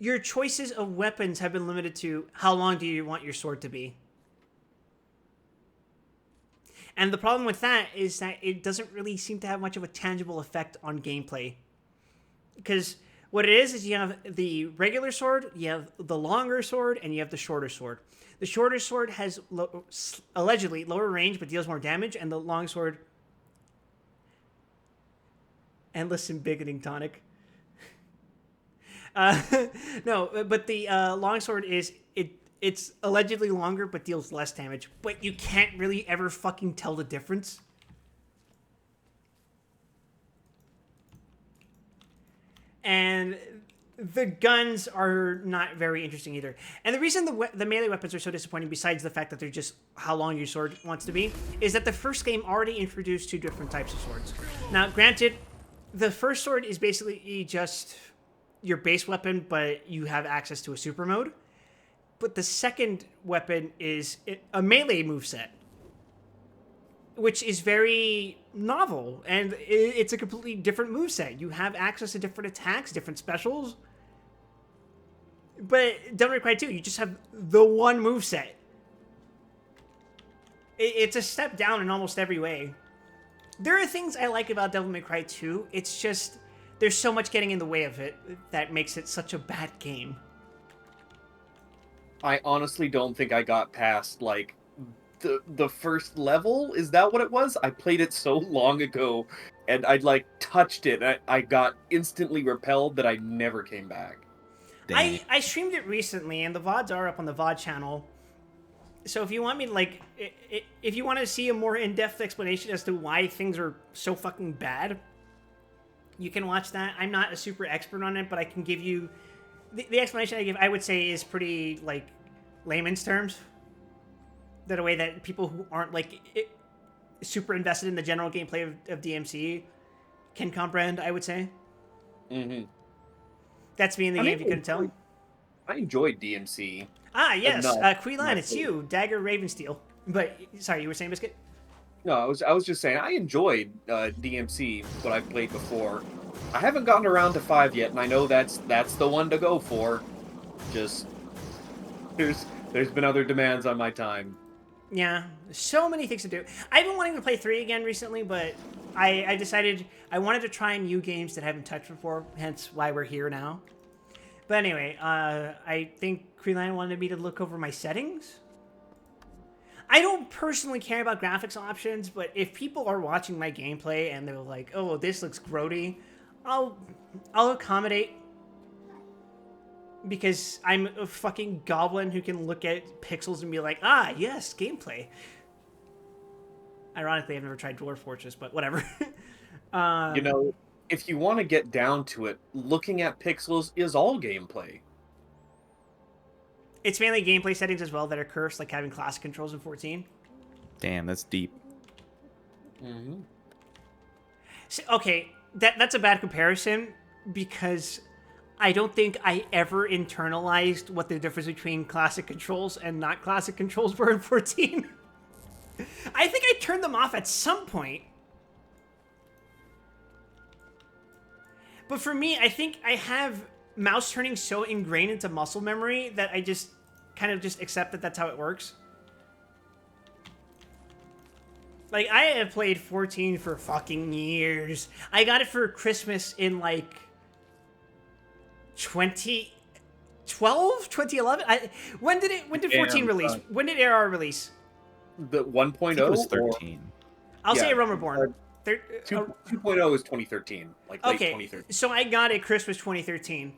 your choices of weapons have been limited to how long do you want your sword to be. And the problem with that is that it doesn't really seem to have much of a tangible effect on gameplay. Because what it is you have the regular sword, you have the longer sword, and you have the shorter sword. The shorter sword has allegedly lower range but deals more damage, and the long sword... Endless embiggening tonic. No, but the longsword is it's allegedly longer but deals less damage, but you can't really ever fucking tell the difference. And the guns are not very interesting either. And the reason the melee weapons are so disappointing, besides the fact that they're just how long your sword wants to be, is that the first game already introduced 2 different types of swords. Now, granted, the first sword is basically just your base weapon, but you have access to a super mode. But the second weapon is a melee moveset, which is very novel, and it's a completely different moveset. You have access to different attacks, different specials. But Devil May Cry 2, you just have the one moveset. It's a step down in almost every way. There are things I like about Devil May Cry 2. It's just there's so much getting in the way of it that makes it such a bad game. I honestly don't think I got past, like, the first level. Is that what it was? I played it so long ago, and I'd, like, touched it, and I got instantly repelled that I never came back. I streamed it recently, and the VODs are up on the VOD channel. So if you want me to, like, if you want to see a more in-depth explanation as to why things are so fucking bad, you can watch that. I'm not a super expert on it, but I can give you... The explanation I give, I would say, is pretty, like, layman's terms. That a way that people who aren't, like, super invested in the general gameplay of DMC can comprehend, I would say. Mm-hmm. That's me in the game, if you couldn't tell. I enjoyed DMC. Ah, yes. Queelan, it's you. Dagger Ravensteel. But, sorry, you were saying, Biscuit? No, I was just saying, I enjoyed DMC, what I've played before. I haven't gotten around to 5 yet, and I know that's the one to go for. Just, there's been other demands on my time. Yeah, so many things to do. I've been wanting to play 3 again recently, but I decided I wanted to try new games that I haven't touched before, hence why we're here now. But anyway, I think Creeline wanted me to look over my settings. I don't personally care about graphics options, but if people are watching my gameplay and they're like, oh, this looks grody, I'll accommodate. Because I'm a fucking goblin who can look at pixels and be like, ah, yes, gameplay. Ironically, I've never tried Dwarf Fortress, but whatever. You know, if you want to get down to it, looking at pixels is all gameplay. It's mainly gameplay settings as well that are cursed, like having classic controls in 14. Damn, that's deep. Mm-hmm. So, okay, that's a bad comparison because I don't think I ever internalized what the difference between classic controls and not classic controls were in 14. I think I turned them off at some point. But for me, I think I have mouse turning so ingrained into muscle memory that I just kind of just accept that that's how it works. Like, I have played 14 for fucking years. I got it for Christmas in, like, 2012? 2011? When did 14 release? When did AR release? The 1.0? It was 13. I'll say yeah, Realm Reborn. 2.0 is 2013. Like, late Okay, 2013. so I got it Christmas 2013.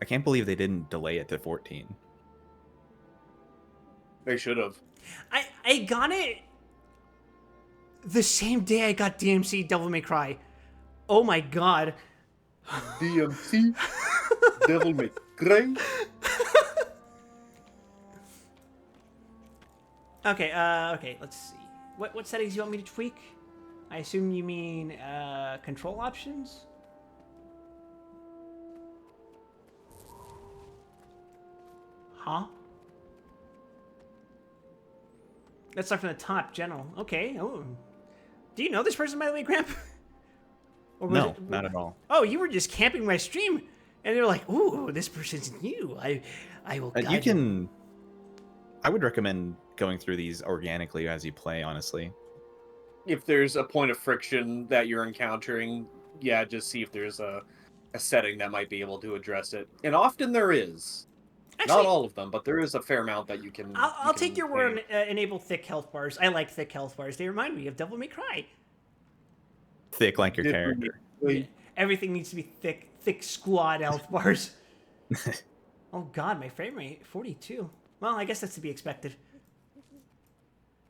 I can't believe they didn't delay it to 14. They should have. I got it the same day I got DMC Devil May Cry. Oh my god. DMC? Devil May Cry? Okay, let's see. What settings do you want me to tweak? I assume you mean control options? Huh? Let's start from the top, general. Okay. Oh. Do you know this person, by the way, Gramp? Or was No, not at all. Oh, you were just camping my stream, and they're like, "Ooh, this person's new. I will." You guide can. I would recommend going through these organically as you play, honestly. If there's a point of friction that you're encountering, yeah, just see if there's a setting that might be able to address it. And often there is. Actually, Not all of them, but there is a fair amount that you can. I'll take your word on enable thick health bars. I like thick health bars. They remind me of Devil May Cry. Thick like your character. Everything needs to be thick squad health bars. Oh god, my frame rate 42. Well, I guess that's to be expected.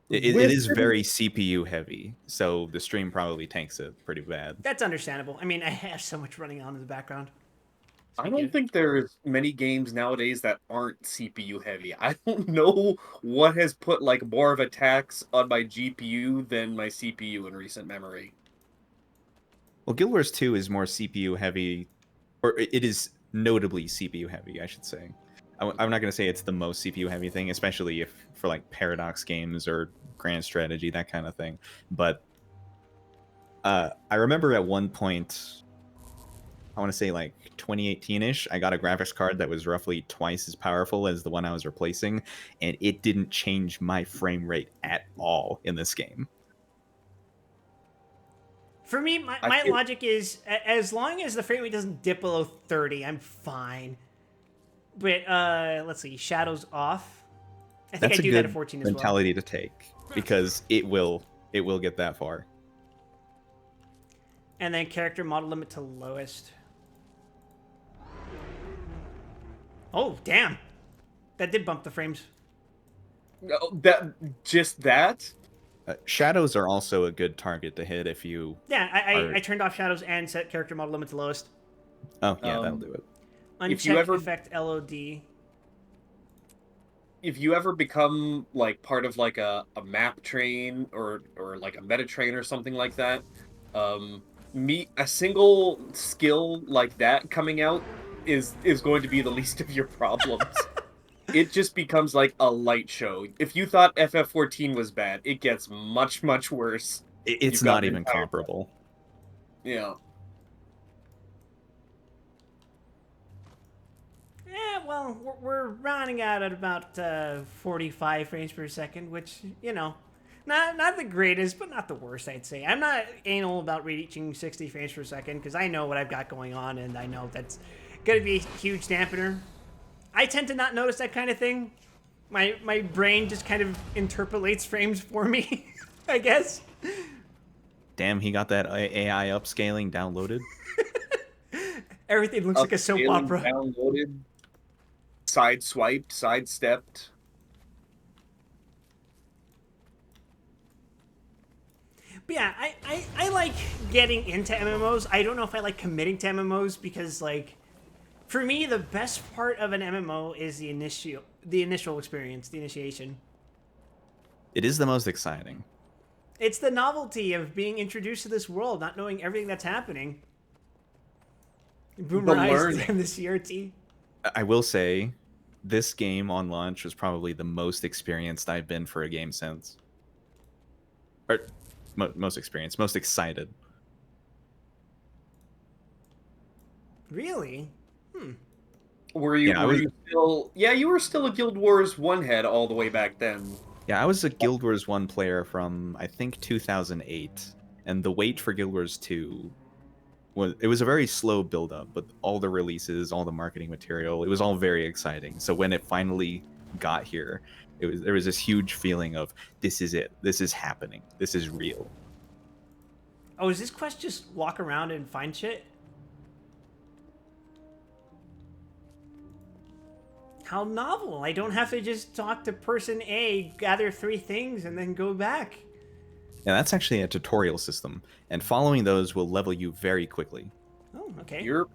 It is very CPU heavy, so the stream probably tanks it pretty bad. That's understandable. I mean, I have so much running on in the background. I don't think there's many games nowadays that aren't CPU heavy. I don't know what has put like more of a tax on my GPU than my CPU in recent memory. Well, Guild Wars 2 is more CPU heavy, or it is notably CPU heavy, I should say. I'm not going to say it's the most CPU heavy thing, especially if for like Paradox games or Grand Strategy, that kind of thing. But I remember at one point, I want to say like 2018-ish, I got a graphics card that was roughly twice as powerful as the one I was replacing, and it didn't change my frame rate at all in this game. For me, my logic is as long as the frame rate doesn't dip below 30, I'm fine. But let's see, shadows off. I think That's I do that at 14 as well. mentality to take, because it will get that far. And then character model limit to lowest. Oh, damn. That did bump the frames. That? Shadows are also a good target to hit if you... Yeah, I turned off shadows and set character model limit to lowest. Oh, yeah, that'll do it. Uncheck effect LOD. If you ever become like part of like a map train or like a meta train or something like that, a single skill like that coming out is going to be the least of your problems. It just becomes like a light show. If you thought FF14 was bad, it gets much, much worse. It's not even comparable. Yeah. Yeah, well, we're rounding out at about 45 frames per second, which, you know, not the greatest, but not the worst, I'd say. I'm not anal about reaching 60 frames per second, because I know what I've got going on, and I know that's going to be a huge dampener. I tend to not notice that kind of thing. My brain just kind of interpolates frames for me, I guess. Damn, he got that AI upscaling downloaded. Everything looks like a soap opera. Downloaded, sideswiped, sidestepped. But yeah, I like getting into MMOs. I don't know if I like committing to MMOs because, like, for me, the best part of an MMO is the initial experience, the initiation. It is the most exciting. It's the novelty of being introduced to this world, not knowing everything that's happening. Boomerized learning. in the CRT. I will say, this game on launch was probably the most experienced I've been for a game since. Or most experienced, most excited. Really? Were you? Yeah, I were was- you still? Yeah, you were still a Guild Wars 1 head all the way back then. Yeah, I was a Guild Wars 1 player from, I think, 2008. And the wait for Guild Wars 2 was a very slow build up, but all the releases, all the marketing material, it was all very exciting. So when it finally got here, there was this huge feeling of, this is it. This is happening. This is real. Oh, is this quest just walk around and find shit? How novel. I don't have to just talk to person A, gather 3 things, and then go back. Yeah, that's actually a tutorial system, and following those will level you very quickly. Oh, okay. You're.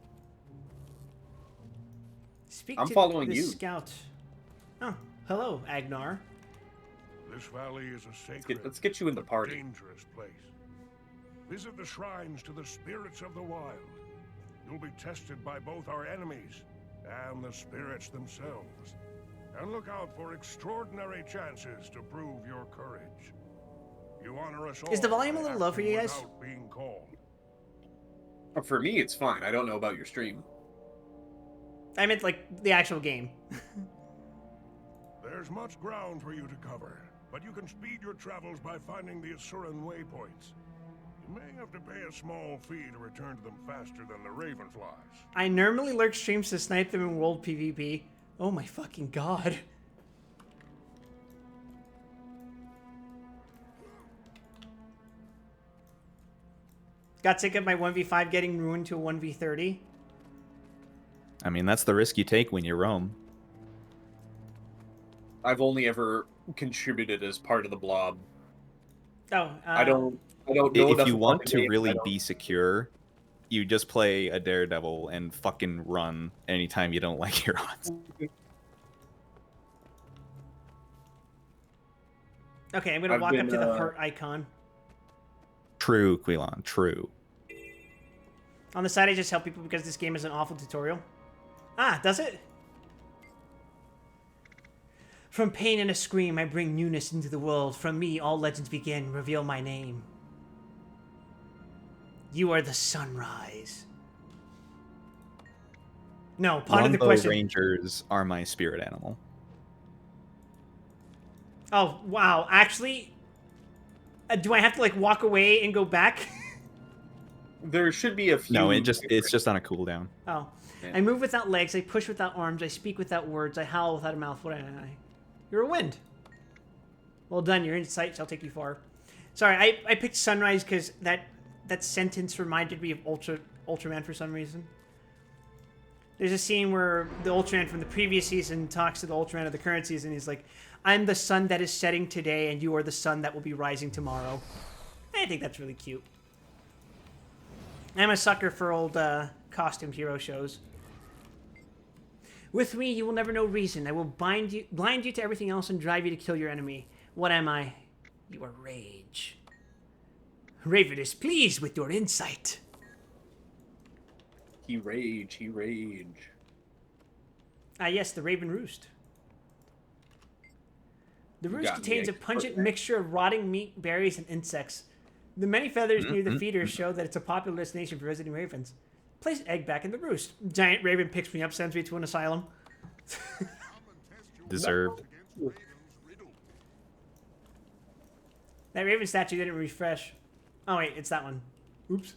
Speak I'm to following the you. scout. Oh, hello, Agnar. This valley is a sacred, Let's get you in the but party. dangerous place. Visit the shrines to the spirits of the wild. You'll be tested by both our enemies and the spirits themselves. And look out for extraordinary chances to prove your courage. You honor us all. Is the volume a by little low for you acting guys? without being called. For me, it's fine. I don't know about your stream. I meant like the actual game. There's much ground for you to cover, but you can speed your travels by finding the Asuran waypoints. You may have to pay a small fee to return to them faster than the Ravenflies. I normally lurk streams to snipe them in world PvP. Oh my fucking god. Got sick of my 1v5 getting ruined to a 1v30. I mean, that's the risk you take when you roam. I've only ever contributed as part of the blob. Oh, I don't know If enough you about want the to game. really I don't- be secure, you just play a daredevil and fucking run anytime you don't like your odds. Okay, I'm gonna I've walk up been, to the heart icon. True, Quilon, true. On the side, I just help people because this game is an awful tutorial. Ah, does it? From pain and a scream, I bring newness into the world. From me, all legends begin. Reveal my name. You are the sunrise. No, part of the Longbow question. Rangers are my spirit animal. Oh, wow. Actually, do I have to, like, walk away and go back? There should be a few. No, it's just on a cooldown. Oh. Yeah. I move without legs, I push without arms, I speak without words, I howl without a mouth. What am I? You're a wind. Well done, your insight shall take you far. Sorry, I picked Sunrise because that sentence reminded me of Ultraman for some reason. There's a scene where the Ultraman from the previous season talks to the Ultraman of the current season. He's like, I'm the sun that is setting today, and you are the sun that will be rising tomorrow. I think that's really cute. I'm a sucker for old costumed hero shows. With me, you will never know reason. I will blind you to everything else and drive you to kill your enemy. What am I? You are rage. Raven is pleased with your insight. He rage. Ah, yes, the Raven Roost. The roost got me contains a expert pungent there. mixture of rotting meat, berries, and insects. The many feathers near the feeders show that it's a popular destination for visiting ravens. Place egg back in the roost. Giant raven picks me up, sends me to an asylum. Deserved. That raven statue didn't refresh. Oh wait, it's that one. Oops.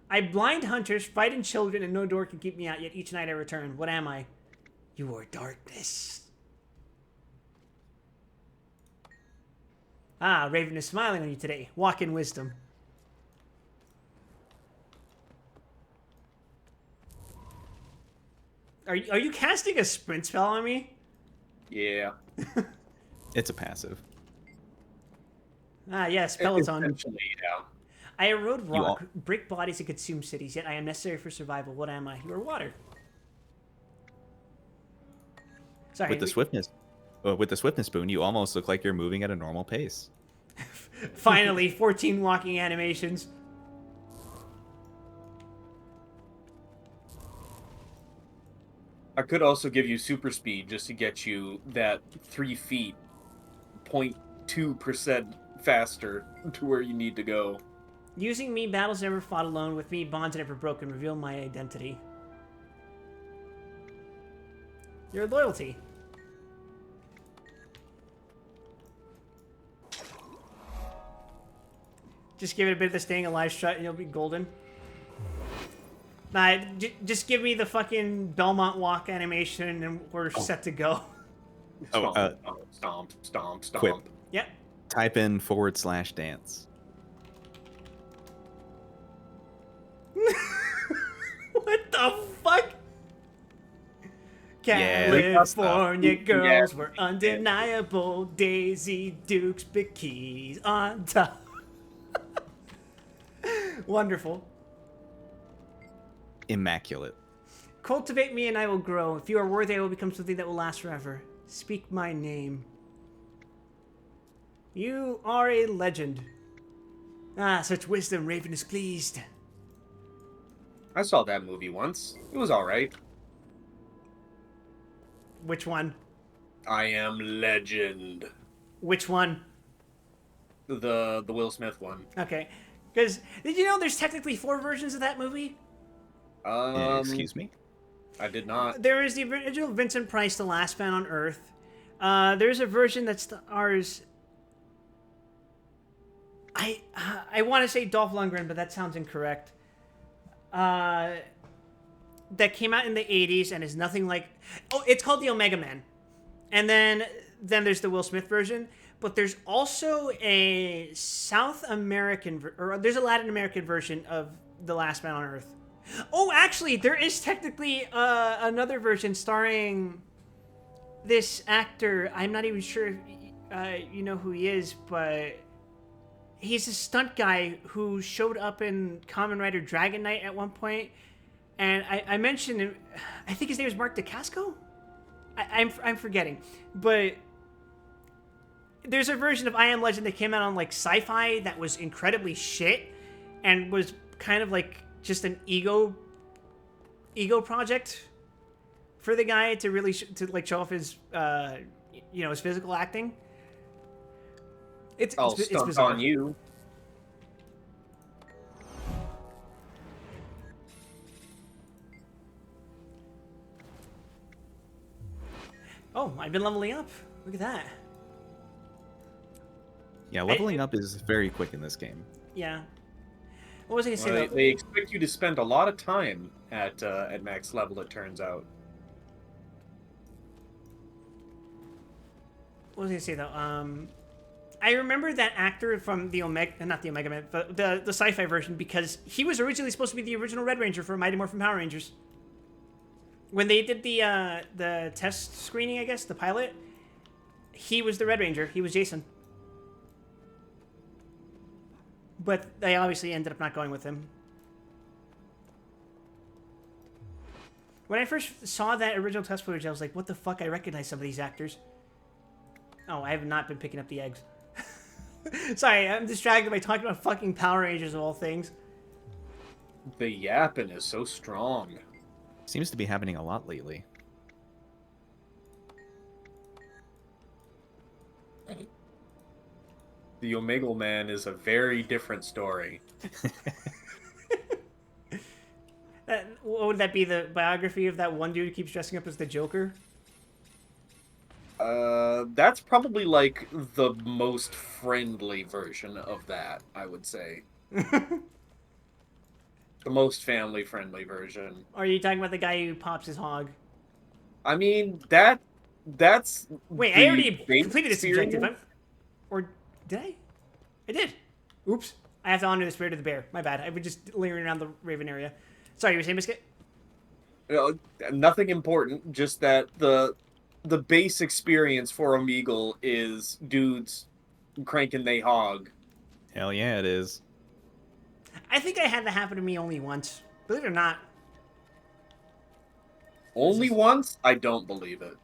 I blind hunters, frighten children, and no door can keep me out, yet each night I return. What am I? You are darkness. Ah, Raven is smiling on you today. Walk in wisdom. Are you casting a sprint spell on me? Yeah. It's a passive. Ah, yes, Peloton. Essentially, yeah. I erode You rock, break bodies, and consume cities, yet I am necessary for survival. What am I? You are water. Sorry. With the swiftness boon, you almost look like you're moving at a normal pace. Finally, 14 walking animations. I could also give you super speed just to get you that 3 feet, 0.2% faster to where you need to go. Using me, battles never fought alone. With me, bonds never broken. Reveal my identity. Your loyalty. Just give it a bit of the staying alive shot and you'll be golden. Nah, just give me the fucking Belmont walk animation and we're set to go. Oh, Stomp, stomp, stomp. Quip. Yep. Type in /dance. What the fuck? Yeah. California girls Yeah. were undeniable. Daisy Dukes bikinis on top. Wonderful. Immaculate. Cultivate me and I will grow. If you are worthy, I will become something that will last forever. Speak my name. You are a legend. Ah, such wisdom, Raven is pleased. I saw that movie once. It was alright. Which one? I Am Legend. Which one? The Will Smith one. Okay. Because, did you know there's technically 4 versions of that movie? Excuse me? I did not. There is the original Vincent Price, The Last Man on Earth. There's a version that stars... I want to say Dolph Lundgren, but that sounds incorrect. That came out in the 80s and is nothing like... Oh, it's called The Omega Man. And then there's the Will Smith version. But there's also a South American... or there's a Latin American version of The Last Man on Earth. Oh, actually, there is technically another version starring this actor. I'm not even sure if you know who he is, but he's a stunt guy who showed up in Kamen Rider Dragon Knight at one point. And I mentioned him, I think his name is Mark DeCasco? I'm forgetting. But there's a version of I Am Legend that came out on like Sci-Fi that was incredibly shit and was kind of like just an ego project for the guy to really like show off his his physical acting. It's bizarre. On you. Oh, I've been leveling up. Look at that. Yeah, leveling up is very quick in this game. Yeah. What was I gonna say? Well, though? they expect you to spend a lot of time at max level, it turns out. What was I gonna say though? I remember that actor from the Omega, not the Omega Man, but the sci-fi version, because he was originally supposed to be the original Red Ranger for Mighty Morphin Power Rangers. When they did the test screening, I guess, the pilot, he was the Red Ranger. He was Jason. But they obviously ended up not going with him. When I first saw that original test footage, I was like, what the fuck? I recognize some of these actors. Oh, I have not been picking up the eggs. Sorry, I'm distracted by talking about fucking Power Rangers of all things. The yapping is so strong. Seems to be happening a lot lately. The Omegle Man is a very different story. What would that be? The biography of that one dude who keeps dressing up as the Joker? That's probably like the most friendly version of that, I would say. The most family-friendly version. Or are you talking about the guy who pops his hog? I mean, that's... Wait, the I already base completed this series. objective. Or did I? I did. Oops. I have to honor the spirit of the bear. My bad. I've been just lingering around the Raven area. Sorry, you were saying, Biscuit? Nothing important, just that the base experience for Omegle is dudes cranking they hog. Hell yeah, it is. I think I had that happen to me only once. Believe it or not. Only once? I don't believe it.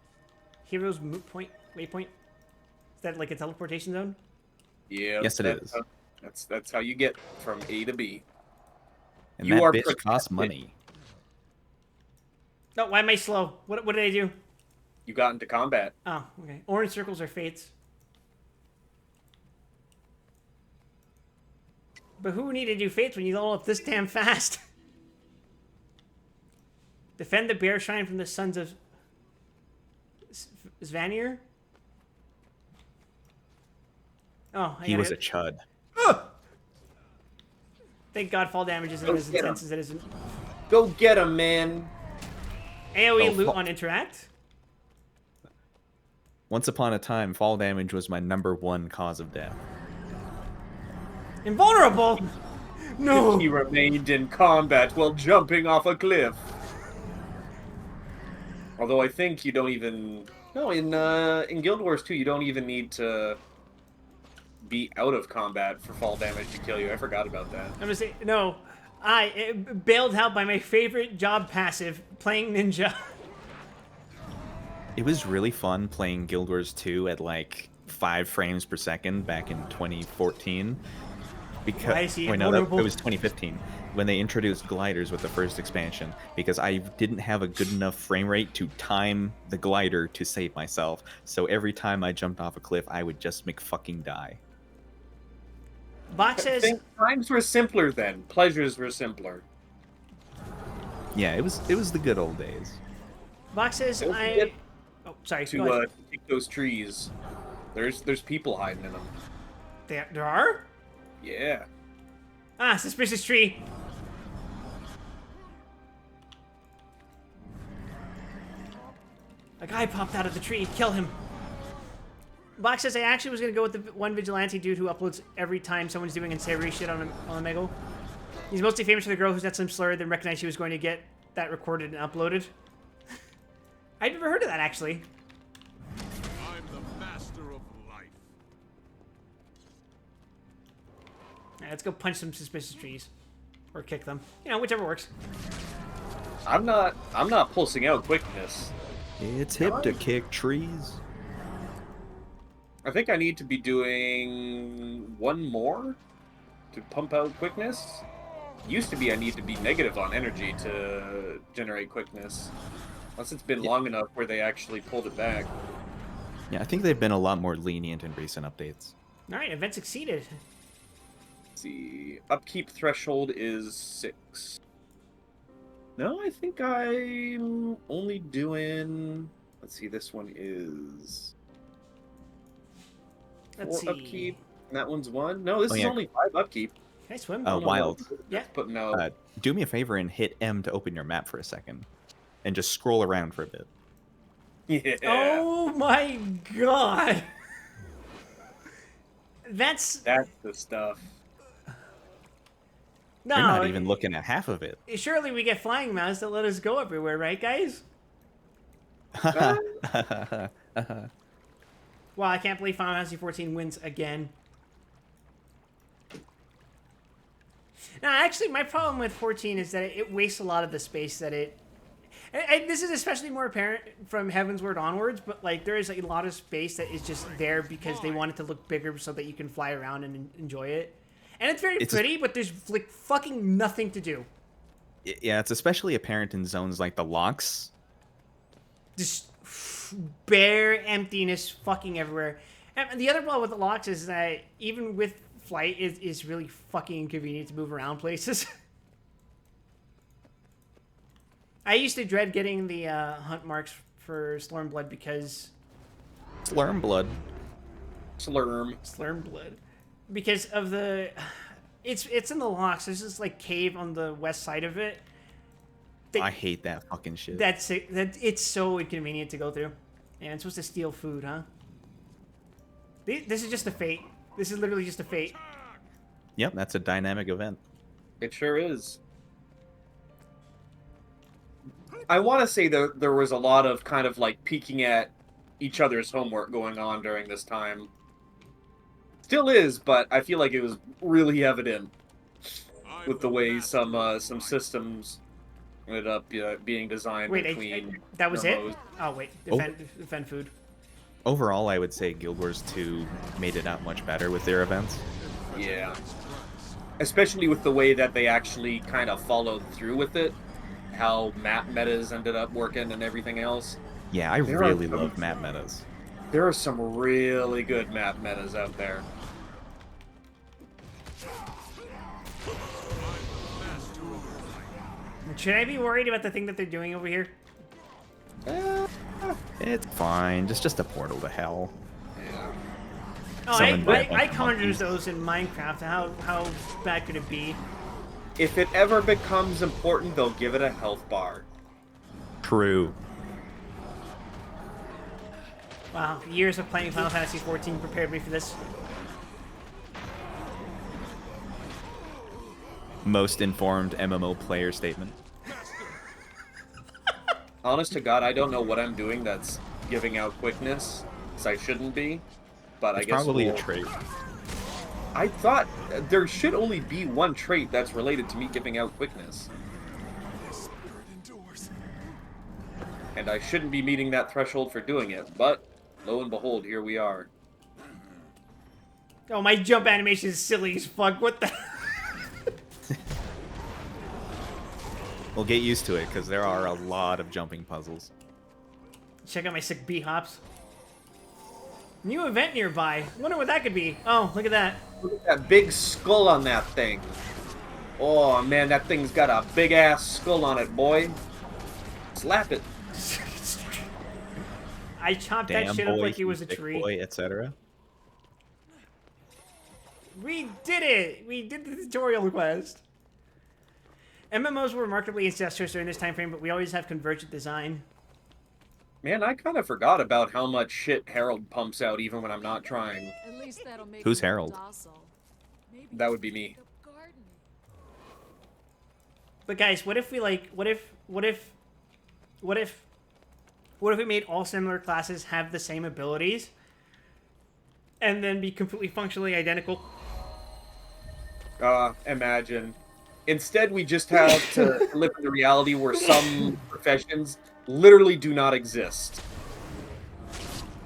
Heroes moot point, waypoint. Is that like a teleportation zone? Yeah. Yes, it is. That's how you get from A to B. And You that are bitch costs protected. money. No, why am I slow? What did I do? You got into combat. Oh, okay. Orange circles are fates. But who needed to do fates when you level up this damn fast? Defend the bear shrine from the sons of Svanir? Oh, He was a chud. Thank God fall damage isn't as get him. intense as it isn't. Go get him, man. AoE Oh, loot fall- on interact? Once upon a time, fall damage was my #1 cause of death. Invulnerable! No! He remained in combat while jumping off a cliff. Although I think you don't even... No, in Guild Wars 2, you don't even need to be out of combat for fall damage to kill you. I forgot about that. I'm gonna say, no. Bailed out by my favorite job passive, playing ninja. It was really fun playing Guild Wars 2 at like 5 frames per second back in 2014. Because Why is he wait, no, invulnerable? it was 2015 when they introduced gliders with the first expansion. Because I didn't have a good enough frame rate to time the glider to save myself. So every time I jumped off a cliff, I would just McFucking die. Box I says, think times were simpler then. Pleasures were simpler. Yeah, it was the good old days. Box says, Don't I... forget Oh, sorry, go To ahead. take those trees. There's people hiding in them. There are? Yeah. Ah, suspicious tree. A guy popped out of the tree. Kill him. Box says I actually was going to go with the one vigilante dude who uploads every time someone's doing unsavory shit on Omegle. He's mostly famous for the girl who's got some slur, then recognized she was going to get that recorded and uploaded. I'd never heard of that, actually. I'm the master of life. Alright, let's go punch some suspicious trees. Or kick them. You know, whichever works. I'm not pulsing out quickness. It's hip to kick trees. I think I need to be doing one more to pump out quickness. Used to be I need to be negative on energy to generate quickness. Unless it's been long enough where they actually pulled it back. Yeah, I think they've been a lot more lenient in recent updates. Alright, event succeeded. Let's see. Upkeep threshold is 6. No, I think I'm only doing... Let's see, this one is... Let's 4 see. upkeep. And that one's 1. No, this Oh, is yeah. only 5 upkeep. Can I swim? Wild. Yeah. But no. Do me a favor and hit M to open your map for a second. And just scroll around for a bit. Yeah. Oh my god! That's That's the stuff. no. You're not even looking at half of it. Surely we get flying mounts that let us go everywhere, right, guys? Wow, I can't believe Final Fantasy 14 wins again. Now, actually, my problem with 14 is that it wastes a lot of the space that it. And this is especially more apparent from Heavensward onwards, but like there is a lot of space that is just there because they want it to look bigger so that you can fly around and enjoy it. And it's very pretty, but there's like fucking nothing to do. Yeah, it's especially apparent in zones like the locks. Just bare emptiness fucking everywhere. And the other problem with the locks is that even with flight, it is really fucking inconvenient to move around places. I used to dread getting the hunt marks for Slurmblood because... Slurmblood. Slurmblood. Because of the... It's in the locks. There's this like cave on the west side of it. I hate that fucking shit. It's so inconvenient to go through. And it's supposed to steal food, huh? This is just a fate. This is literally just a fate. Yep, that's a dynamic event. It sure is. I want to say that there was a lot of kind of like peeking at each other's homework going on during this time. Still is, but I feel like it was really evident with the way some systems ended up being designed Wait, between. that was it? MMOs. Oh wait, Oh. defend food. Overall, I would say Guild Wars 2 made it out much better with their events. Yeah. Especially with the way that they actually kind of followed through with it. how map metas ended up working and everything else. Yeah, I There are really some- love map metas. There are some really good map metas out there. Should I be worried about the thing that they're doing over here? It's fine. Just a portal to hell. Yeah. Oh, Summon by a I bunch of conjured monkeys. those in Minecraft. How bad could it be? If it ever becomes important, they'll give it a health bar. True. Wow, years of playing Final Fantasy XIV prepared me for this. Most informed MMO player statement. Honest to God, I don't know what I'm doing that's giving out quickness, because I shouldn't be. But I It's guess probably a we'll- trait. I thought there should only be one trait that's related to me giving out quickness. And I shouldn't be meeting that threshold for doing it, but lo and behold, here we are. Oh, my jump animation is silly as fuck. What the? We'll get used to it, because there are a lot of jumping puzzles. Check out my sick bee hops. New event nearby. Wonder what that could be. Oh, look at that. Look at that big skull on that thing. Oh man, that thing's got a big ass skull on it, boy. Slap it. I chopped Damn that shit boy, up like it was a thick tree. boy, etc. We did it! We did the tutorial quest. MMOs were remarkably incestuous during this time frame, but we always have convergent design. Man, I kind of forgot about how much shit Harold pumps out even when I'm not trying. At least that'll make Who's him more Harold? docile. Maybe That would be me. the garden. But guys, what if we like? What if we made all similar classes have the same abilities, and then be completely functionally identical? Imagine. Instead, we just have to live in the reality where some professions literally do not exist.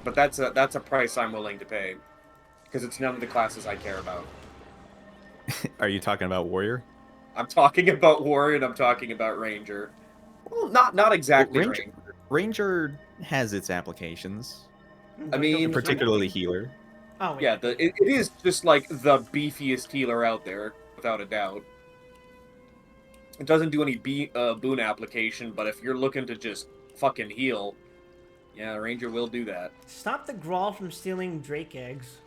But that's a price I'm willing to pay, because it's none of the classes I care about. Are you talking about warrior? I'm talking about warrior and I'm talking about ranger. Well, not exactly Well, ranger. Ranger has its applications, I mean, particularly healer. Oh wait. yeah, it is just like the beefiest healer out there, without a doubt. It doesn't do any boon application, but if you're looking to just fucking heal, yeah, ranger will do that. Stop the Grawl from stealing Drake eggs.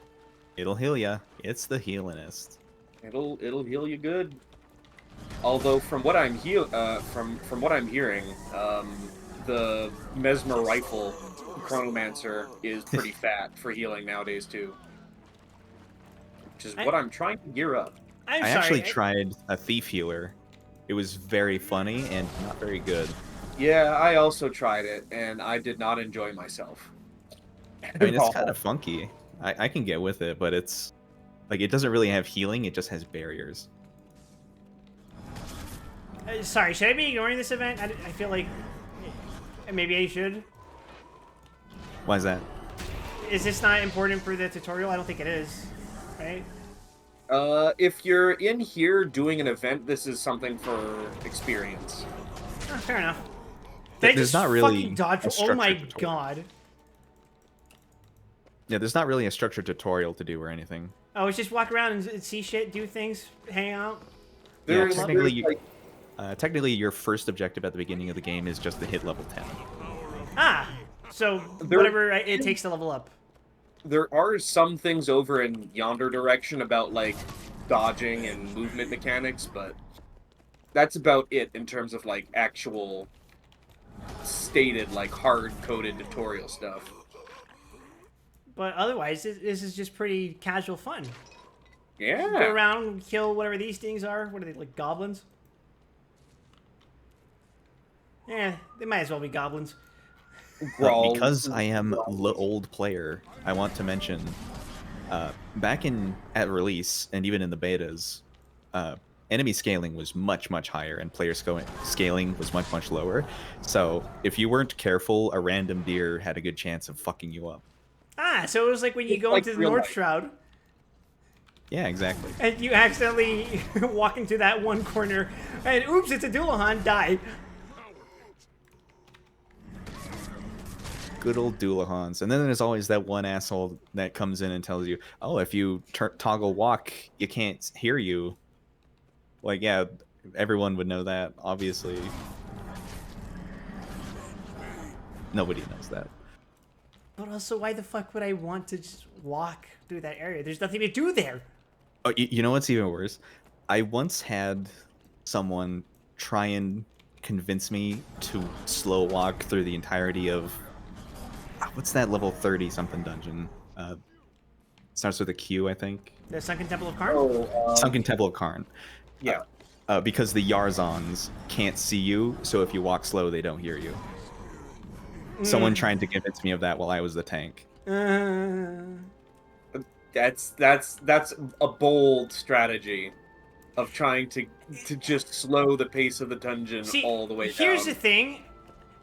It'll heal ya. It's the healinist. It'll heal you good. Although from what I'm from what I'm hearing, the Mesmer rifle Chronomancer is pretty fat for healing nowadays too. Which is what I'm trying to gear up. I'm I sorry. actually tried a thief healer. It was very funny and not very good. Yeah, I also tried it, and I did not enjoy myself. I mean, it's kind of funky. I can get with it, but it's like it doesn't really have healing. It just has barriers. Sorry, should I be ignoring this event? I feel like maybe I should. Why is that? Is this not important for the tutorial? I don't think it is, right? If you're in here doing an event, this is something for experience. Oh, fair enough. Did I There's just not really fucking dodge? a Oh my structured tutorial. god! Yeah, there's not really a structured tutorial to do or anything. Oh, it's just walk around and see shit, do things, hang out. Yeah, There's technically, your first objective at the beginning of the game is just to hit level 10. Ah, so There- whatever it takes to level up. there are some things over in yonder direction about like dodging and movement mechanics, but that's about it in terms of like actual stated like hard-coded tutorial stuff. But otherwise, this is just pretty casual fun. Go Yeah. around, kill whatever these things are. What are they, like goblins? Yeah, they might as well be goblins. Brawl. Because I am old player, I want to mention, back at release and even in the betas, enemy scaling was much higher and player scaling was much lower. So if you weren't careful, a random deer had a good chance of fucking you up. Ah, so it was like when you It's go like into the real North life. Shroud Yeah, exactly. and you accidentally walk into that one corner and oops, it's a Dullahan, die. Good old Doolahans. And then there's always that one asshole that comes in and tells you, oh, if you toggle walk, you can't hear you. Like, yeah, everyone would know that, obviously. Nobody knows that. But also, why the fuck would I want to just walk through that area? There's nothing to do there. Oh, you know what's even worse? I once had someone try and convince me to slow walk through the entirety of what's that level 30 something dungeon? Starts with a Q, I think. The Sunken Temple of Karn? Sunken Temple of Karn. Yeah. Because the Yarzons can't see you, so if you walk slow, they don't hear you. Someone trying to convince me of that while I was the tank. That's a bold strategy of trying to just slow the pace of the dungeon all the way down. Here's the thing.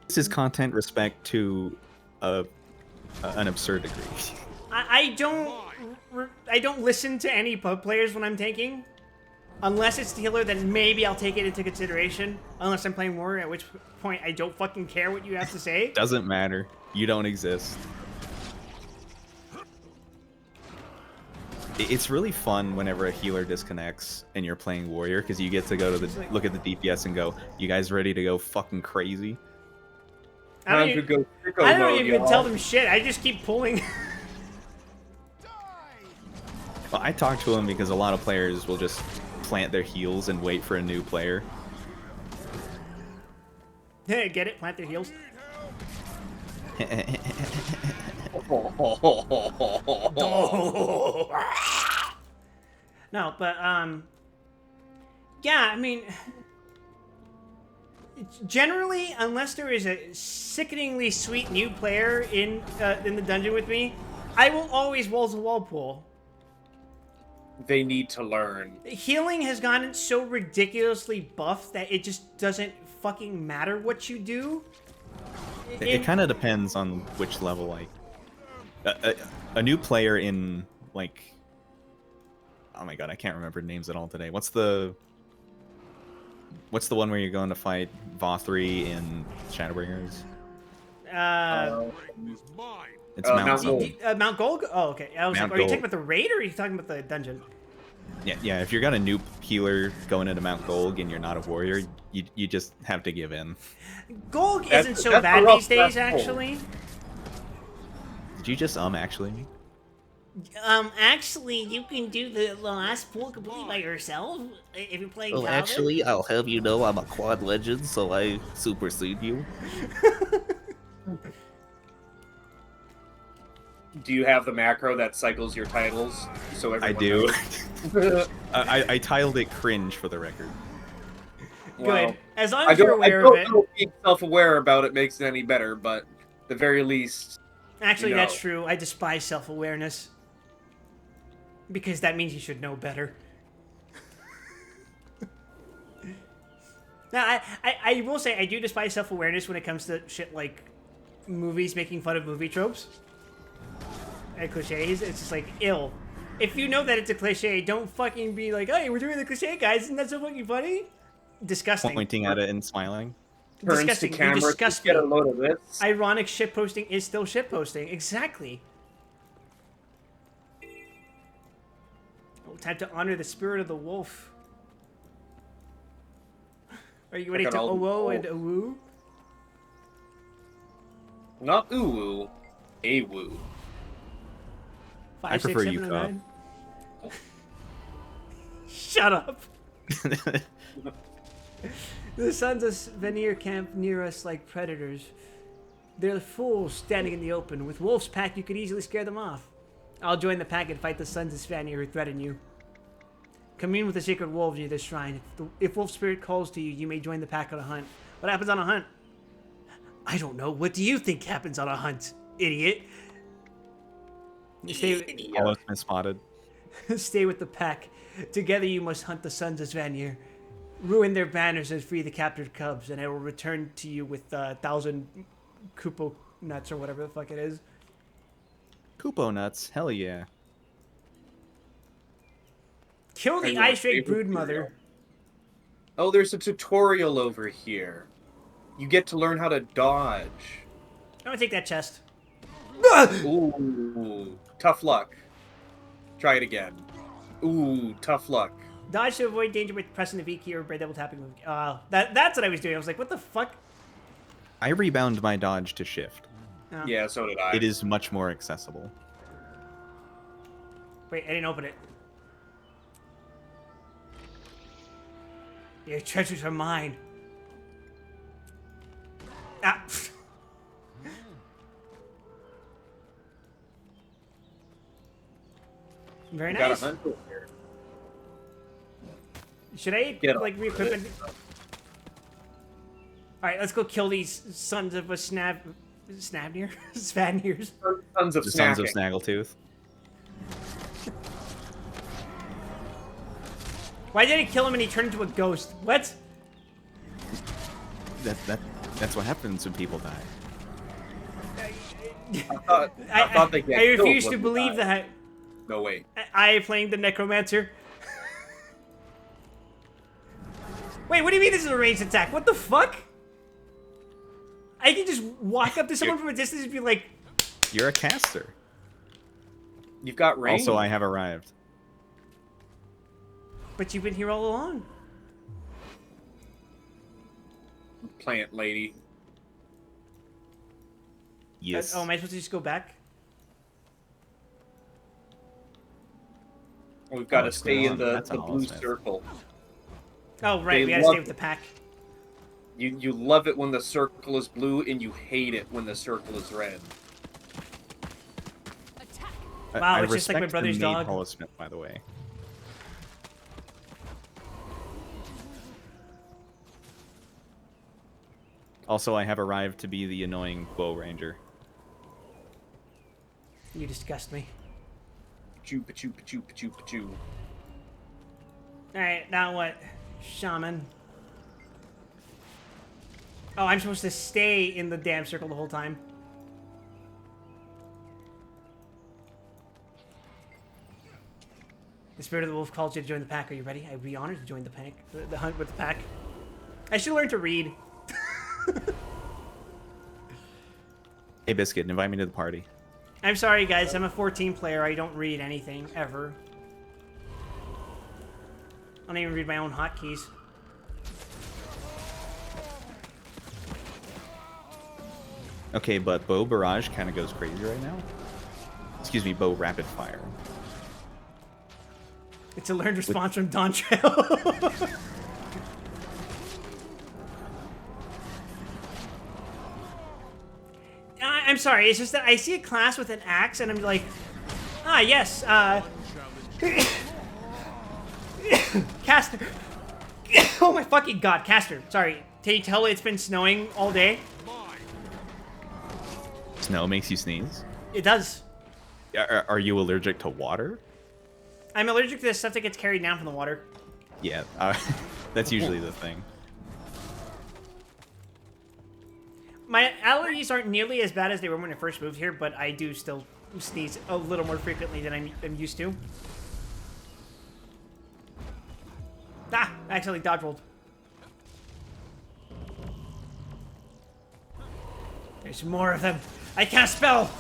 This is content respect to an absurd degree. I don't listen to any pub players when I'm tanking. Unless it's the healer, then maybe I'll take it into consideration. Unless I'm playing Warrior, at which point I don't fucking care what you have to say. Doesn't matter. You don't exist. It's really fun whenever a healer disconnects and you're playing Warrior, because you get to go to look at the DPS and go, you guys ready to go fucking crazy? I don't even tell them shit. I just keep pulling. Well, I talk to them because a lot of players will just plant their heels and wait for a new player. Get it? Plant their heels. No, but yeah, I mean, generally, unless there is a sickeningly sweet new player in the dungeon with me, I will always wall-to-wall pull. They need to learn. Healing has gotten so ridiculously buffed that it just doesn't fucking matter what you do. It kind of depends on which level. Like a new player in like, oh my god, I can't remember names at all today. What's the one where you're going to fight Vothri in Shadowbringers? It's Mount Gold. Mount Gold? Oh, okay. I was Mount like, are you talking Gold. about the raid or are you talking about the dungeon? Yeah. If you got a new healer going into Mount Golg and you're not a warrior, you just have to give in. Golg isn't so bad these days, actually. Did you just actually? Actually, you can do the last pool completely by yourself if you're playing Well, Paladin. actually, I'll have you know I'm a quad legend, so I supersede you. Do you have the macro that cycles your titles? So I everyone do. knows? I tiled it cringe for the record. Good. As long as you're aware I don't of it. know if being self-aware about it makes it any better, but at the very least... Actually, you know. that's true. I despise self-awareness. Because that means you should know better. Now, I will say, I do despise self-awareness when it comes to shit like movies making fun of movie tropes. And cliches. It's just like, ill. If you know that it's a cliche, don't fucking be like, hey, we're doing the cliche, guys. Isn't that so fucking funny? Disgusting. Pointing at it and smiling. Turns to Disgusting. You camera, disgust get me. a load of this. Ironic shitposting is still shitposting. Exactly. Oh, time to honor the spirit of the wolf. Are you ready Look to at all the owo and wolf. awoo? Not ooh-woo, a-woo. I prefer you, 9? Shut up. The Sons of Vanir camp near us like predators. They're fools standing in the open. With Wolf's pack, you could easily scare them off. I'll join the pack and fight the Sons of Svanir who threaten you. Commune with the sacred wolves near this shrine. If Wolf Spirit calls to you, you may join the pack on a hunt. What happens on a hunt? I don't know. What do you think happens on a hunt, idiot? Almost been spotted. Stay with the pack. Together you must hunt the Sons of Svanir. Ruin their banners and free the captured cubs, and I will return to you with 1,000 Kupo nuts or whatever the fuck it is. Kupo nuts, hell yeah. Kill the Hey, what Ice Drake favorite Broodmother. hero? Oh, there's a tutorial over here. You get to learn how to dodge. I'm gonna take that chest. Ooh, tough luck. Try it again. Ooh, tough luck. Dodge to avoid danger with pressing the V key or by double tapping. That's what I was doing. I was like, what the fuck? I rebound my dodge to shift. Oh. Yeah, so did I. It is much more accessible. Wait, I didn't open it. Your treasures are mine. Ah. Very Got a nice. hunt over here. Should I Get like up. re-equip it? All right, let's go kill these sons of a Snavnir, Svanhirs. Tons of The Sons of snacking. Snaggletooth. Why did I kill him and he turned into a ghost? What? That's what happens when people die. I thought they get I killed refuse when to they believe died. that. No, wait. I playing the Necromancer. Wait, what do you mean this is a ranged attack? What the fuck? I can just walk up to someone from a distance and be like, You're a caster. You've got range. Also, I have arrived. but you've been here all along. Plant lady. Yes. Oh, am I supposed to just go back? We've got to what's stay going in on? the That's an blue all-smith. circle. Oh, right, They we gotta love stay with the pack. You love it when the circle is blue, and you hate it when the circle is red. Wow, I it's just like my respect brother's the maid dog. Holosmith, by the way. Also, I have arrived to be the annoying bow ranger. You disgust me. Choo pa choo pa choo pa choo pa choo. Alright, now what? Shaman. Oh, I'm supposed to stay in the damn circle the whole time. The spirit of the wolf calls you to join the pack. Are you ready? I'd be honored to join the pack. The hunt with the pack. I should learn to read. Hey, Biscuit, invite me to the party. I'm sorry, guys. I'm a 14 player. I don't read anything, ever. I don't even read my own hotkeys. Okay, but bow barrage kind of goes crazy right now. Excuse me, bow rapid fire. It's a learned response from Don Trail. I'm sorry, it's just that I see a class with an axe and I'm like, ah, yes, Caster. Oh my fucking god, Caster. Sorry, can you tell it's been snowing all day? Snow makes you sneeze? It does. Are you allergic to water? I'm allergic to the stuff that gets carried down from the water. Yeah, that's usually the thing. My allergies aren't nearly as bad as they were when I first moved here, but I do still sneeze a little more frequently than I'm used to. Ah! I accidentally dodge rolled. There's more of them. I cast spell!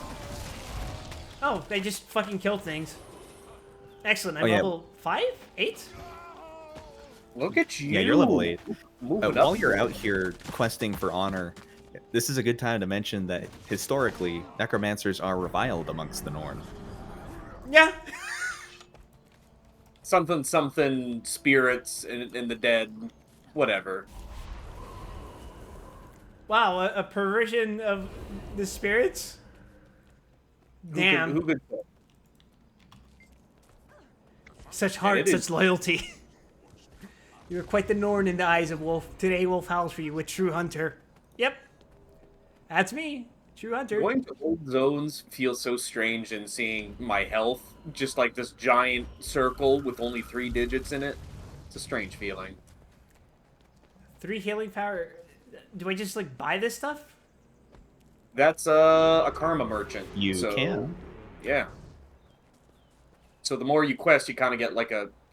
Oh, they just fucking killed things. Excellent. I'm Oh, yeah. level 5? 8? Look at you. Yeah, you're level 8. Moving While up. you're out here questing for honor, this is a good time to mention that historically, necromancers are reviled amongst the Norn. Yeah. Something spirits in the dead, whatever. Wow, a perversion of the spirits? Damn. Who could Such heart, it such is- loyalty. You're quite the Norn in the eyes of Wolf. Today, Wolf howls for you with True Hunter. Yep. That's me. True Hunter. Going to old zones feels so strange, and seeing my health just like this giant circle with only 3 digits in it. It's a strange feeling. 3 healing power. Do I just, like, buy this stuff? That's a karma merchant. You so, can. Yeah. So the more you quest, you kind of get like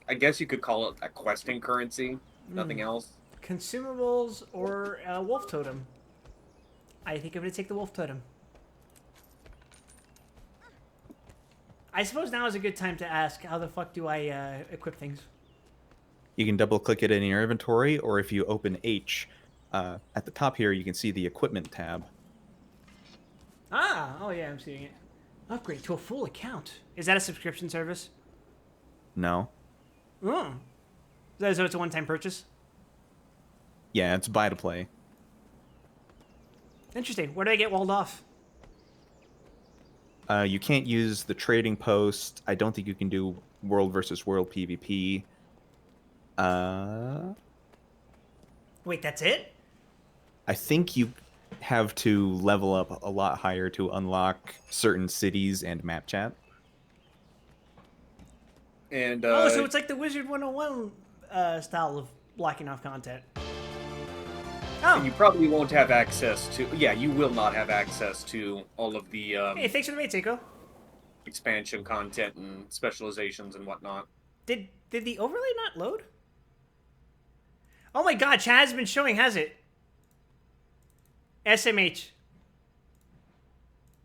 I guess you could call it a questing currency. Nothing else. Consumables or a Wolf Totem? I think I'm going to take the Wolf Totem. I suppose now is a good time to ask, how the fuck do I equip things? You can double click it in your inventory, or if you open H, at the top here, you can see the equipment tab. Ah, oh yeah, I'm seeing it. Upgrade to a full account. Is that a subscription service? No. Oh. So it's a one-time purchase? Yeah, it's buy to play. Interesting. Where do I get walled off? You can't use the trading post. I don't think you can do world versus world PvP. Wait, that's it? I think you have to level up a lot higher to unlock certain cities and map chat. And Oh, so it's like the Wizard 101 style of blocking off content. and Oh, you probably won't have access to. Yeah, you will not have access to all of the hey, thanks for the raid, Seiko. expansion content and specializations and whatnot. Did the overlay not load? Oh my god, chat has been showing, has it? SMH.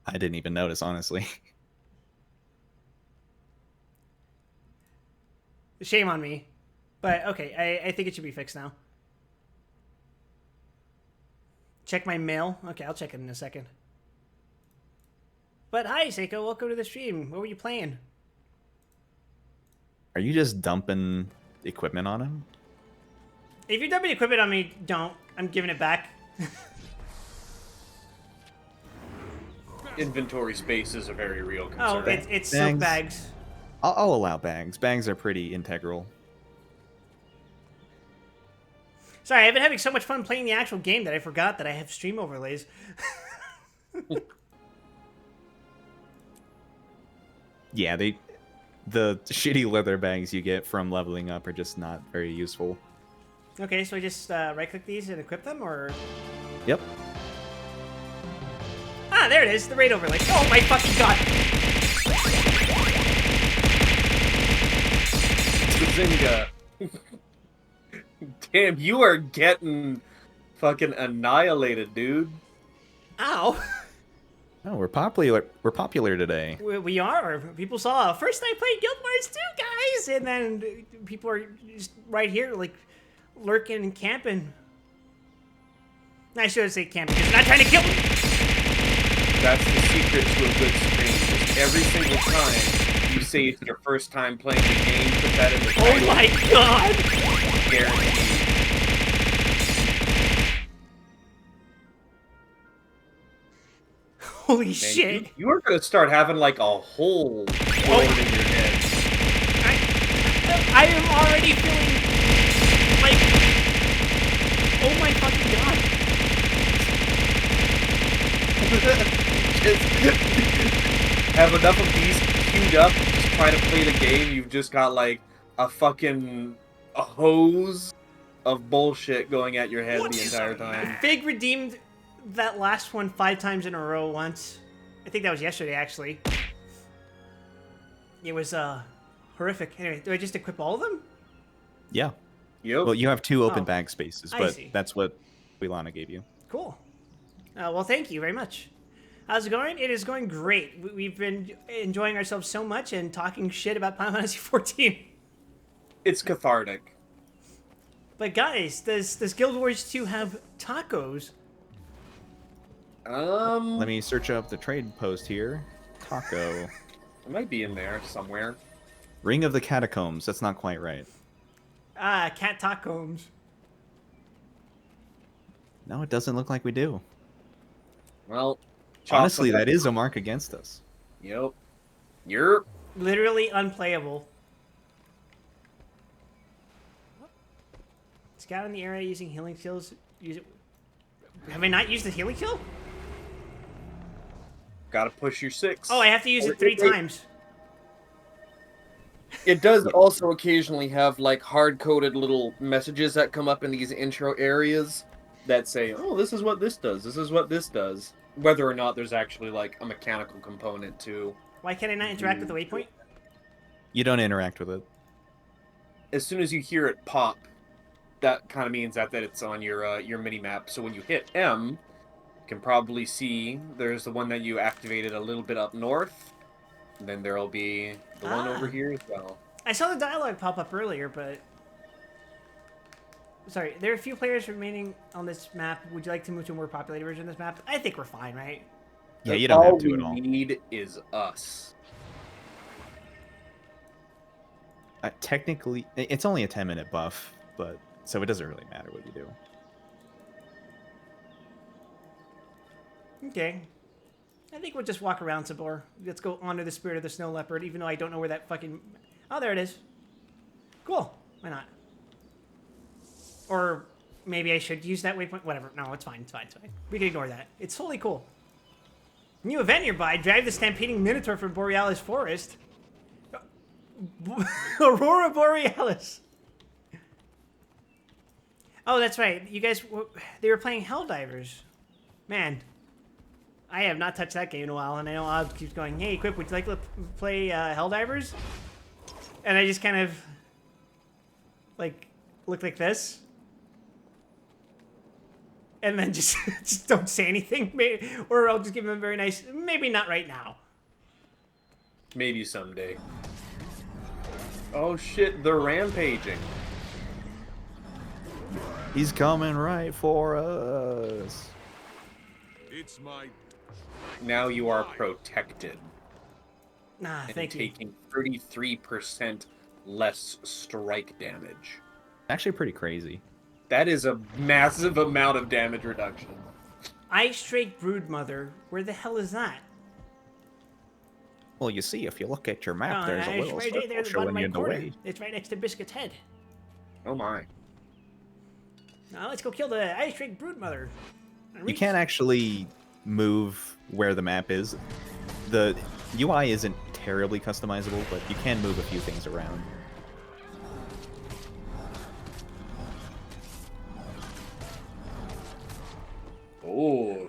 I didn't even notice, honestly. Shame on me. But okay, I think it should be fixed now. Check my mail. Okay, I'll check it in a second. But hi, Seiko. Welcome to the stream. What were you playing? Are you just dumping equipment on him? If you're dumping equipment on me, don't. I'm giving it back. Inventory space is a very real concern. Oh, it's silk Bags. bags. I'll allow bags. Bags are pretty integral. Sorry, I've been having so much fun playing the actual game that I forgot that I have stream overlays. Yeah, the shitty leather bags you get from leveling up are just not very useful. Okay, so I just right-click these and equip them, or... Yep. Ah, there it is, the raid overlay. Oh my fucking god! Bazinga. Damn, you are getting fucking annihilated, dude. Ow! Oh, we're popular. We're popular today. We are. People saw first I played Guild Wars 2, guys, and then people are just right here, like lurking and camping. I should say camping because they're not trying to kill me. That's the secret to a good stream. Just every single time you say it's your first time playing the game, put that in the title. Oh my god! Guaranteed. Holy Man, shit! You are gonna start having like a whole world in your head. I am already feeling like, oh my fucking god! Just have enough of these queued up, just try to play the game, you've just got like a hose of bullshit going at your head the entire time. Fig redeemed that last one 5 times in a row once. I think that was yesterday, actually. It was horrific. Anyway, do I just equip all of them? Yeah. Yep. Well, you have 2 open Oh, bag spaces, I but see. that's what Quilana gave you. Cool. Well, thank you very much. How's it going? It is going great. We've been enjoying ourselves so much and talking shit about Final Fantasy 14. It's cathartic. But guys, does Guild Wars 2 have tacos? Let me search up the trade post here. Taco. It might be in there somewhere. Ring of the Catacombs. That's not quite right. Ah, cat tacos. No, it doesn't look like we do. Well, Honestly, that is a mark against us. Yep. You're Literally unplayable. Scout in the area using healing skills. Use it. Have I not used the healing skill? gotta push your 6. Oh, I have to use it 3 times. It does also occasionally have like hard-coded little messages that come up in these intro areas that say, "Oh, this is what this does. This is what this does." Whether or not there's actually like a mechanical component to. Why can't I not interact with the waypoint? You don't interact with it. As soon as you hear it pop, that kind of means that it's on your mini map. So when you hit M, you can probably see there's the one that you activated a little bit up north. And then there'll be the one over Ah. here as well. I saw the dialogue pop up earlier, but... Sorry, there are a few players remaining on this map. Would you like to move to a more populated version of this map? I think we're fine, right? Yeah, you don't have to at all. All we need is us. Technically, it's only a 10-minute buff, but so it doesn't really matter what you do. Okay. I think we'll just walk around some more. Let's go honor the spirit of the snow leopard, even though I don't know where that fucking... Oh, there it is. Cool. Why not? Or maybe I should use that waypoint. Whatever. No, it's fine. It's fine. It's fine. We can ignore that. It's totally cool. New event nearby. Drive the stampeding minotaur from Borealis Forest. Aurora Borealis. Oh, that's right. You guys, they were playing Helldivers. Man, I have not touched that game in a while, and I know Odd keeps going, hey, Quip, would you like to play Helldivers? And I just kind of, like, look like this. And then just, just don't say anything. Maybe, or I'll just give him a very nice, maybe not right now. Maybe someday. Oh shit, they're rampaging. He's coming right for us. It's my Now you are protected. Nah, And thank you. taking 33% less strike damage. Actually, pretty crazy. That is a massive amount of damage reduction. Ice Drake Broodmother, where the hell is that? Well, you see, if you look at your map, Oh, there's a it's little right circle there at the bottom showing right you the corner. way. It's right next to Biscuit's head. Oh my. Now let's go kill the Ice Drake Broodmother. You can't actually move where the map is. The UI isn't terribly customizable, but you can move a few things around. Oh,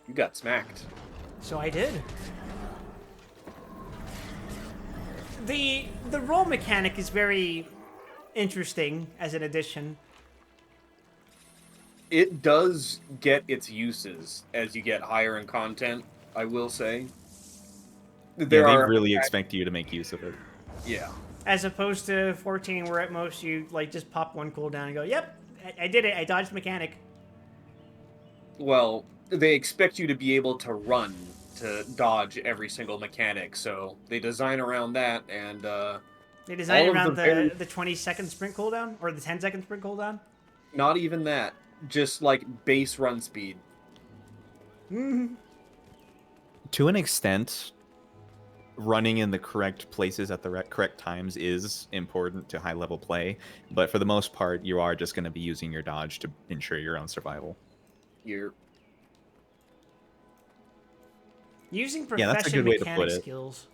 you got smacked. So I did. The roll mechanic is very interesting as an addition. It does get its uses as you get higher in content, I will say. Yeah, they really expect you to make use of it. Yeah. As opposed to 14, where at most you like just pop one cooldown and go, yep, I did it. I dodged the mechanic. Well, they expect you to be able to run to dodge every single mechanic, so they design around that, and They designed all of around the the 20-second sprint cooldown, or the 10-second sprint cooldown. not even that, just like base run speed. Mm-hmm. To an extent, running in the correct places at the correct times is important to high-level play, but for the most part, you are just going to be using your dodge to ensure your own survival. You're Using Yeah, that's a profession good way to put mechanic it. skills.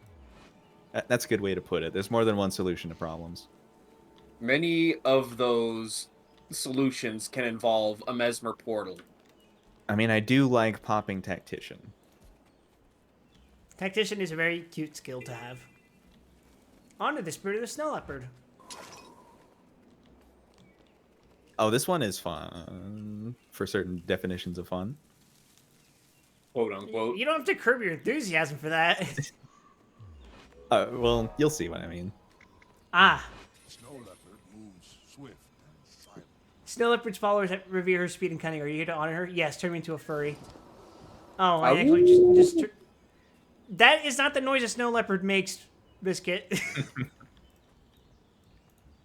That's a good way to put it. There's more than one solution to problems. many of those solutions can involve a mesmer portal. I mean, I do like popping Tactician. Tactician is a very cute skill to have. Honor the spirit of the snow leopard. Oh, this one is fun for certain definitions of fun. Quote unquote. You don't have to curb your enthusiasm for that. Well, you'll see what I mean. Ah, Snow leopard moves swift and silent. Snow Leopard's followers revere her speed and cunning. Are you here to honor her? Yes, turn me into a furry. Oh, I actually just that is not the noise a Snow Leopard makes, Biscuit.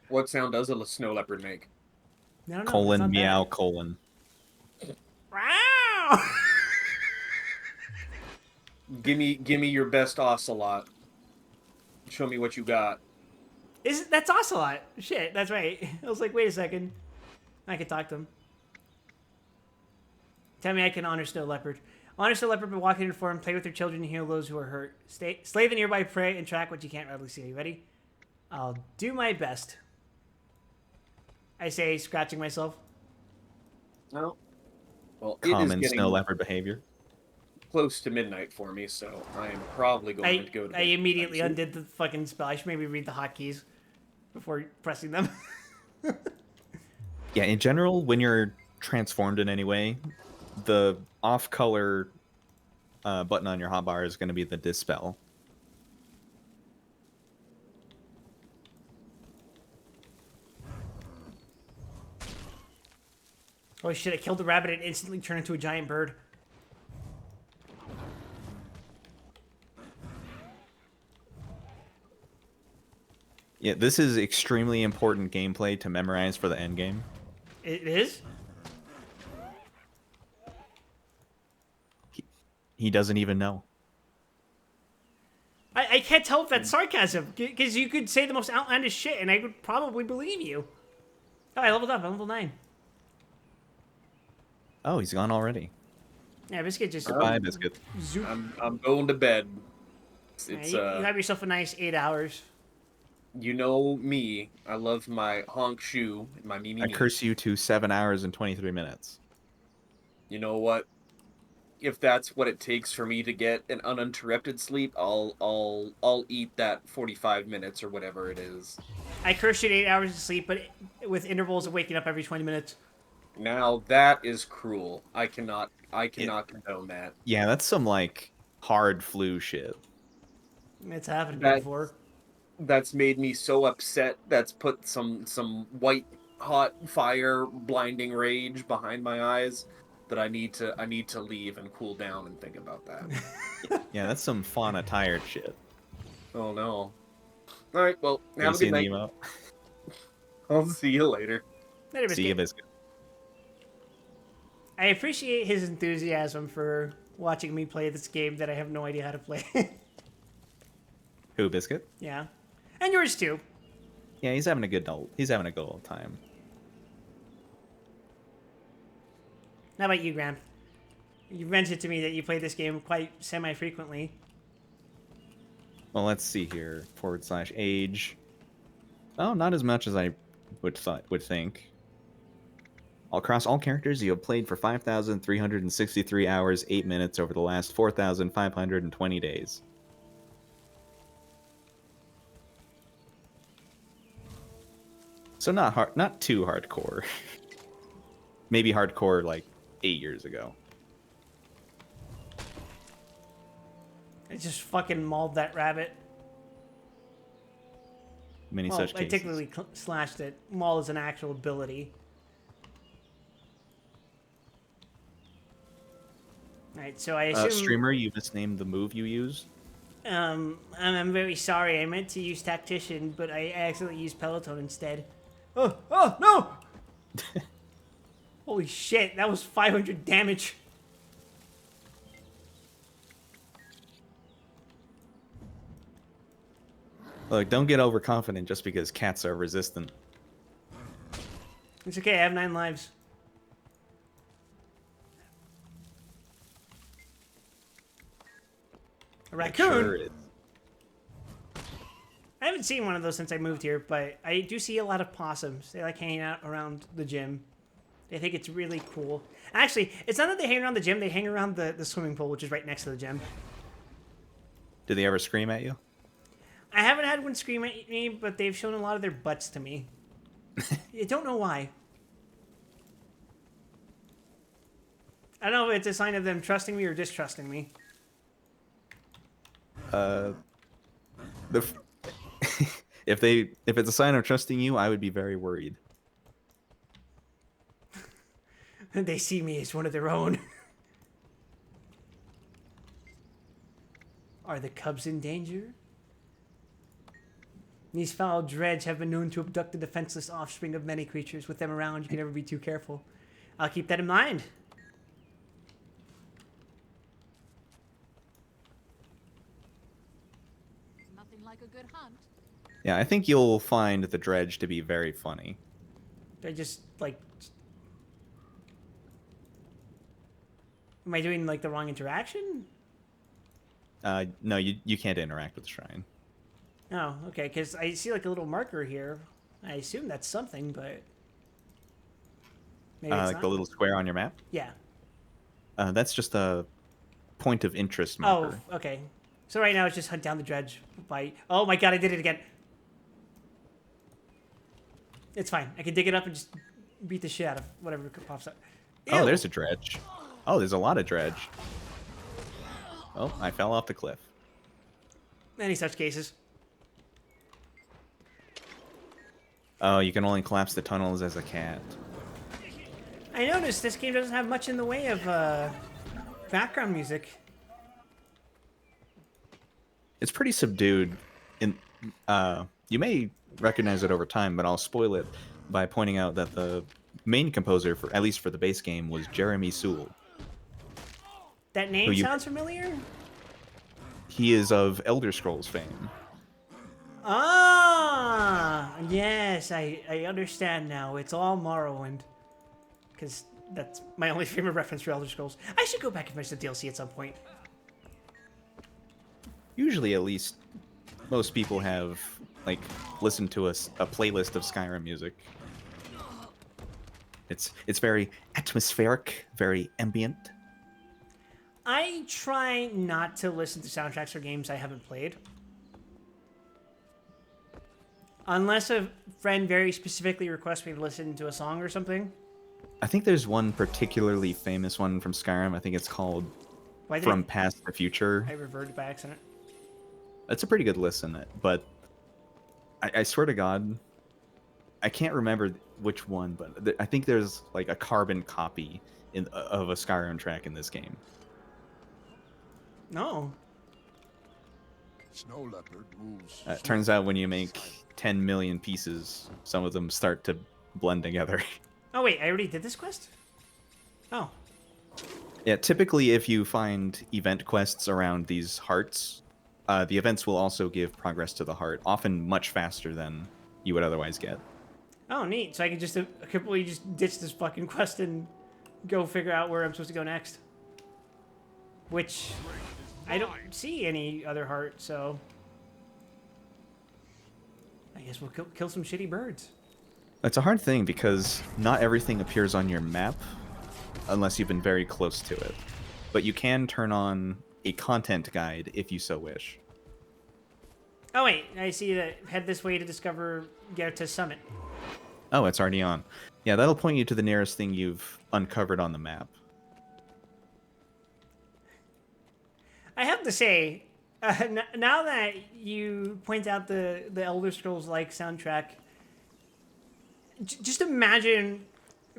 What sound does a snow leopard make? No, it's Colon, not that. meow, colon. Wow! Give me your best ocelot. Show me what you got. That's Ocelot. Shit, that's right. I was like, wait a second. I can talk to him. Tell me I can honor Snow Leopard. Honor Snow Leopard by walking in form, play with your children, and heal those who are hurt. Slay the nearby prey and track what you can't readily see. Are you ready? I'll do my best. I say, scratching myself. No. Well, it is Common getting snow leopard behavior. close to midnight for me, so I am probably going to go to bed. I immediately undid the fucking spell. I should maybe read the hotkeys before pressing them. Yeah, in general, when you're transformed in any way, the off-color button on your hotbar is going to be the dispel. Holy shit, I killed the rabbit and instantly turned into a giant bird. Yeah, this is extremely important gameplay to memorize for the end game. It is? He doesn't even know. I can't tell if that's sarcasm, because you could say the most outlandish shit and I would probably believe you. Oh, I leveled up. I'm level 9. Oh, he's gone already. Yeah, Biscuit just... Goodbye, Biscuit. Zoop. I'm going to bed. Yeah, you have yourself a nice 8 hours. You know me. I love my honk shoe and my Mimi. I curse you to 7 hours and 23 minutes. You know what? If that's what it takes for me to get an uninterrupted sleep, I'll eat that 45 minutes or whatever it is. I curse you to 8 hours of sleep, but with intervals of waking up every 20 minutes. Now that is cruel. I cannot condone that. Yeah, that's some like hard flu shit. It's happened That- before. That's made me so upset. That's put some white hot fire blinding rage behind my eyes that I need to leave and cool down and think about that. Yeah, that's some fauna tired shit. Oh no. All right, well, You have a see good night. Nemo? I'll see you later. Later, See you, Biscuit. Biscuit. I appreciate his enthusiasm for watching me play this game that I have no idea how to play. Who, Biscuit? Yeah. And yours too. Yeah, he's having a good old time. How about you, Graham? You mentioned to me that you play this game quite semi-frequently. Well, let's see here. / age. Oh, not as much as I would think. Across all characters, you have played for 5,363 hours, 8 minutes over the last 4,520 days. So not too hardcore. Maybe hardcore like 8 years ago. I just fucking mauled that rabbit. Many Well, such I cases. technically slashed it. Maul is an actual ability. Alright, so I assume... Streamer, you misnamed the move you use. I'm very sorry. I meant to use Tactician, but I accidentally used Peloton instead. Oh, no! Holy shit, that was 500 damage. Look, don't get overconfident just because cats are resistant. It's okay, I have 9 lives. A raccoon? Sure is. I haven't seen one of those since I moved here, but I do see a lot of possums. They like hanging out around the gym. They think it's really cool. Actually, it's not that they hang around the gym, they hang around the swimming pool, which is right next to the gym. Do they ever scream at you? I haven't had one scream at me, but they've shown a lot of their butts to me. I don't know why. I don't know if it's a sign of them trusting me or distrusting me. If it's a sign of trusting you, I would be very worried. They see me as one of their own. Are the cubs in danger? These foul dreads have been known to abduct the defenseless offspring of many creatures. With them around, you can never be too careful. I'll keep that in mind. Nothing like a good hunt. Yeah, I think you'll find the dredge to be very funny. They're just, like... Am I doing, like, the wrong interaction? No, you can't interact with the shrine. Oh, okay, because I see, like, a little marker here. I assume that's something, but... Maybe it's Like not? the little square on your map. Yeah. That's just a point of interest marker. Oh, okay. So right now it's just hunt down the dredge by... Oh my god, I did it again. It's fine. I can dig it up and just beat the shit out of whatever pops up. Oh, Ew! there's a dredge. Oh, there's a lot of dredge. Oh, I fell off the cliff. Any such cases. Oh, you can only collapse the tunnels as a cat. I noticed this game doesn't have much in the way of background music. It's pretty subdued. You may recognize it over time, but I'll spoil it by pointing out that the main composer, for at least for the base game, was Jeremy Soule. That name sounds familiar? He is of Elder Scrolls fame. Ah, yes, I understand now. It's all Morrowind. Because that's my only favorite reference for Elder Scrolls. I should go back and finish the DLC at some point. Usually, at least, most people have, like, listened to a playlist of Skyrim music. It's very atmospheric, very ambient. I try not to listen to soundtracks for games I haven't played. Unless a friend very specifically requests me to listen to a song or something. I think there's one particularly famous one from Skyrim. I think it's called From Past to Future. I reverted by accident. It's a pretty good listen, but I swear to God, I can't remember which one, but I think there's like a carbon copy of a Skyrim track in this game. No. Snow leopard moves. It turns out when you make 10 million pieces, some of them start to blend together. Oh wait, I already did this quest? Oh. Yeah, typically if you find event quests around these hearts, the events will also give progress to the heart, often much faster than you would otherwise get. Oh, neat. So I can just completely just ditch this fucking quest and go figure out where I'm supposed to go next. Which, I don't see any other heart, so... I guess we'll kill some shitty birds. It's a hard thing because not everything appears on your map unless you've been very close to it. But you can turn on a content guide if you so wish. Oh wait, I see that head this way to discover Gerta's summit. Oh, it's already on. Yeah, that'll point you to the nearest thing you've uncovered on the map. I have to say, now that you point out the Elder Scrolls-like soundtrack, just imagine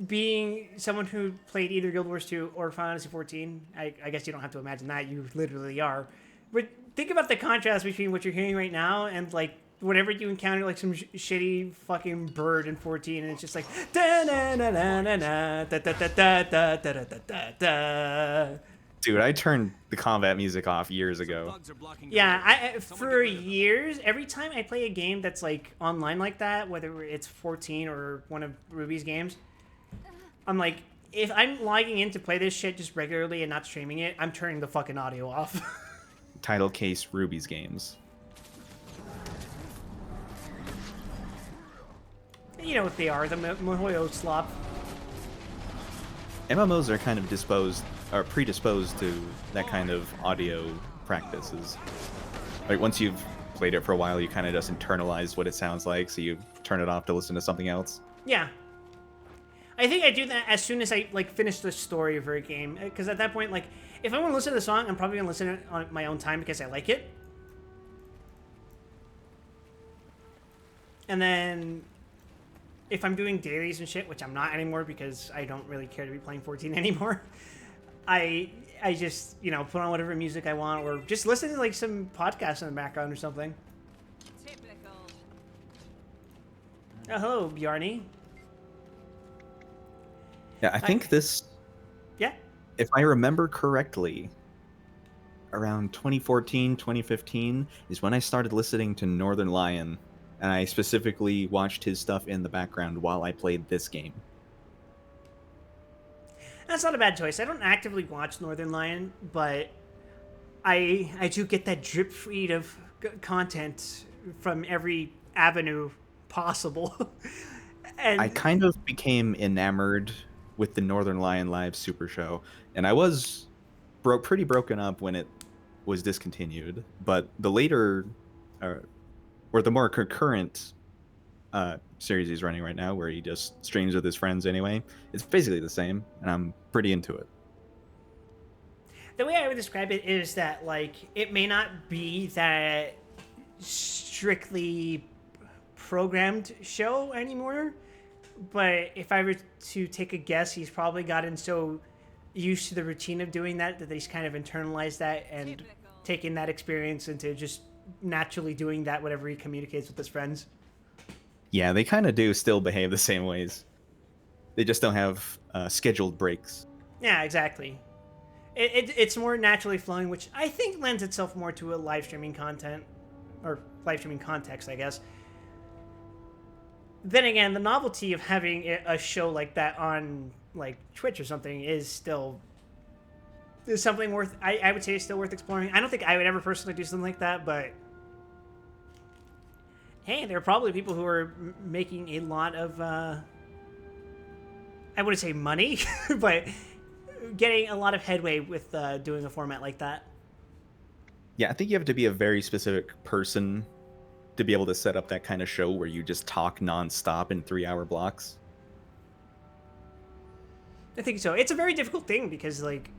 being someone who played either Guild Wars 2 or Final Fantasy 14. I guess you don't have to imagine that, you literally are. But think about the contrast between what you're hearing right now and, like, whenever you encounter, like, some shitty fucking bird in 14, and it's just like, da-na-na-na-na-na, da-da-da-da-da-da-da-da-da. Dude, I turned the combat music off years ago. Yeah, for years, every time I play a game that's, like, online like that, whether it's 14 or one of Ruby's games, I'm like, if I'm logging in to play this shit just regularly and not streaming it, I'm turning the fucking audio off. Title case Ruby's games. You know what they are, the Mihoyo slop. MMOs are kind of predisposed to that kind of audio practices. Like, once you've played it for a while, you kind of just internalize what it sounds like, so you turn it off to listen to something else. Yeah. I think I do that as soon as I, like, finish the story of a game. Because at that point, like, if I want to listen to the song, I'm probably going to listen to it on my own time because I like it. And then, if I'm doing dailies and shit, which I'm not anymore because I don't really care to be playing 14 anymore, I just, you know, put on whatever music I want or just listen to, like, some podcasts in the background or something. Typical. Oh, hello, Bjarni. Yeah, I think this... Yeah? If I remember correctly, around 2014, 2015 is when I started listening to Northern Lion, and I specifically watched his stuff in the background while I played this game. That's not a bad choice. I don't actively watch Northern Lion, but I do get that drip feed of content from every avenue possible. And I kind of became enamored with the Northern Lion Live Super Show, and I was pretty broken up when it was discontinued, but the later, or the more concurrent series he's running right now, where he just streams with his friends anyway, it's basically the same, and I'm pretty into it. The way I would describe it is that, like, it may not be that strictly programmed show anymore, But if I were to take a guess, he's probably gotten so used to the routine of doing that he's kind of internalized that and taken that experience into just naturally doing that whenever he communicates with his friends. Yeah, they kind of do still behave the same ways. They just don't have scheduled breaks. Yeah, exactly. It's more naturally flowing, which I think lends itself more to a live streaming content, or live streaming context, I guess. Then again, the novelty of having a show like that on like Twitch or something is something worth. I would say it's still worth exploring. I don't think I would ever personally do something like that, but hey, there are probably people who are making a lot of. I wouldn't say money, but getting a lot of headway with doing a format like that. Yeah, I think you have to be a very specific person to be able to set up that kind of show where you just talk nonstop in 3-hour blocks. I think so. It's a very difficult thing because, like,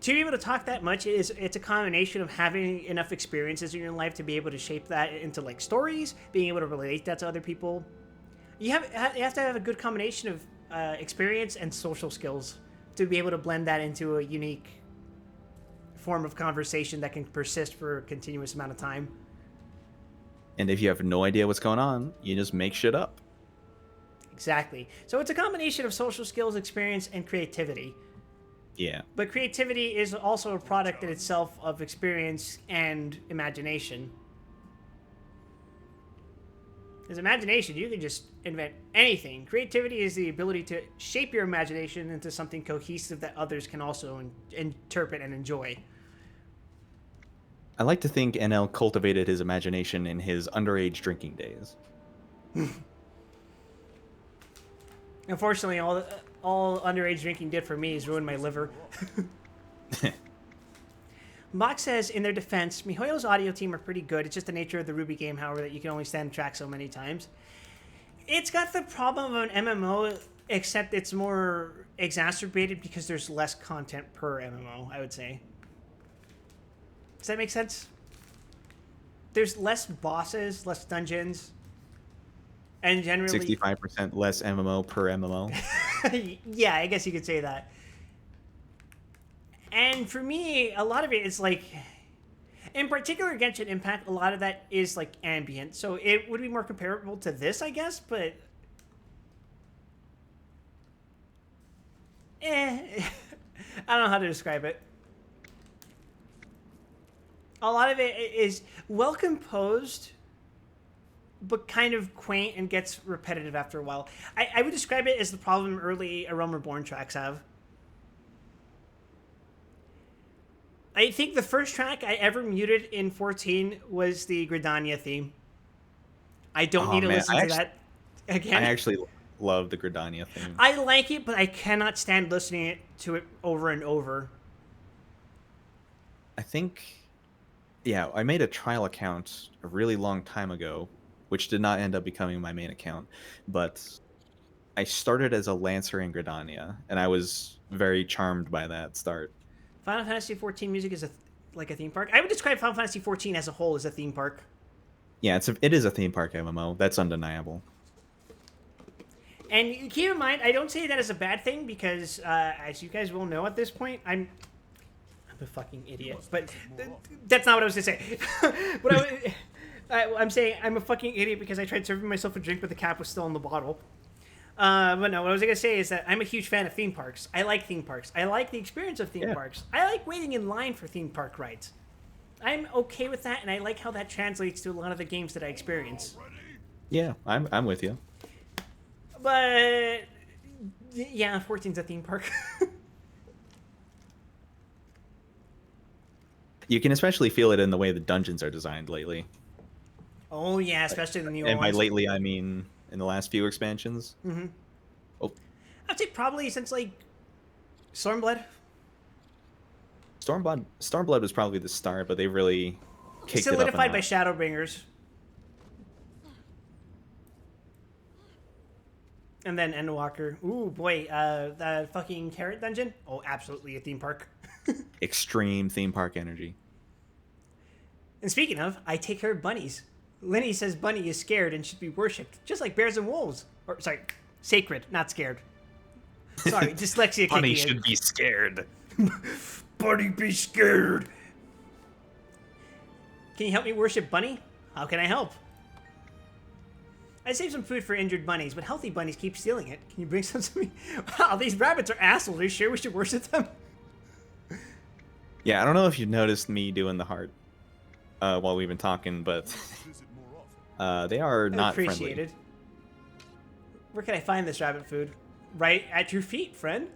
to be able to talk that much it's a combination of having enough experiences in your life to be able to shape that into like stories, being able to relate that to other people. You have to have a good combination of experience and social skills to be able to blend that into a unique form of conversation that can persist for a continuous amount of time. And if you have no idea what's going on, you just make shit up. Exactly. So it's a combination of social skills, experience, and creativity. Yeah. But creativity is also a product in itself of experience and imagination. As imagination, you can just invent anything. Creativity is the ability to shape your imagination into something cohesive that others can also interpret and enjoy. I like to think NL cultivated his imagination in his underage drinking days. Unfortunately, all underage drinking did for me is ruin my liver. Mock says, in their defense, MiHoYo's audio team are pretty good. It's just the nature of the Ruby game, however, that you can only stand track so many times. It's got the problem of an MMO, except it's more exacerbated because there's less content per MMO, I would say. Does that make sense? There's less bosses, less dungeons, and generally 65% less MMO per MMO. Yeah, I guess you could say that. And for me, a lot of it is like, in particular Genshin Impact, a lot of that is like ambient. So it would be more comparable to this, I guess, but I don't know how to describe it. A lot of it is well composed, but kind of quaint and gets repetitive after a while. I would describe it as the problem early A Realm Reborn tracks have. I think the first track I ever muted in 14 was the Gridania theme. I don't need to listen to that again. I actually love the Gridania theme. I like it, but I cannot stand listening to it over and over. I think, yeah, I made a trial account a really long time ago, which did not end up becoming my main account, but I started as a Lancer in Gridania, and I was very charmed by that start. Final Fantasy XIV music is like a theme park. I would describe Final Fantasy XIV as a whole as a theme park. Yeah, it is a theme park MMO. That's undeniable. And keep in mind, I don't say that as a bad thing because, as you guys will know at this point, I'm a fucking idiot. But that's not what I was going to say. I'm saying I'm a fucking idiot because I tried serving myself a drink, but the cap was still in the bottle. But no, what I was going to say is that I'm a huge fan of theme parks. I like theme parks. I like the experience of theme parks. I like waiting in line for theme park rides. I'm okay with that, and I like how that translates to a lot of the games that I experience. Yeah, I'm with you. But yeah, 14's a theme park. You can especially feel it in the way the dungeons are designed lately. Oh yeah, especially the new ones. And by lately, I mean in the last few expansions. Mm-hmm. Oh, I'd say probably since like Stormblood. Stormblood was probably the start, but they really kicked it up. Solidified by Shadowbringers. And then Endwalker. Ooh, boy. The fucking Carrot Dungeon? Oh, absolutely a theme park. Extreme theme park energy. And speaking of, I take care of bunnies. Lenny says Bunny is scared and should be worshipped, just like bears and wolves. Or, sorry, Sacred, not scared. Sorry, dyslexia Bunny kicking in. should be scared. Bunny, be scared. Can you help me worship Bunny? How can I help? I saved some food for injured bunnies, but healthy bunnies keep stealing it. Can you bring some to me? Wow, these rabbits are assholes. Are you sure we should worship them? Yeah, I don't know if you noticed me doing the heart while we've been talking, but they are not Appreciated. friendly. Where can I find this rabbit food? Right at your feet, friend.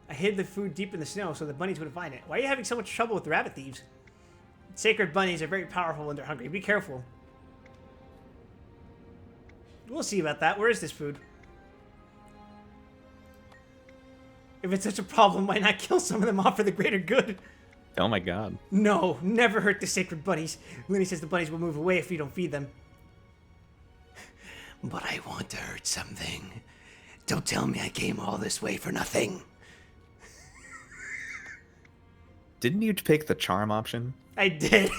I hid the food deep in the snow so the bunnies wouldn't find it. Why are you having so much trouble with rabbit thieves? Sacred bunnies are very powerful when they're hungry. Be careful. We'll see about that. Where is this food? If it's such a problem, why not kill some of them off for the greater good? Oh my god. No, never hurt the sacred bunnies. Lenny says the bunnies will move away if you don't feed them. But I want to hurt something. Don't tell me I came all this way for nothing. Didn't you pick the charm option? I did.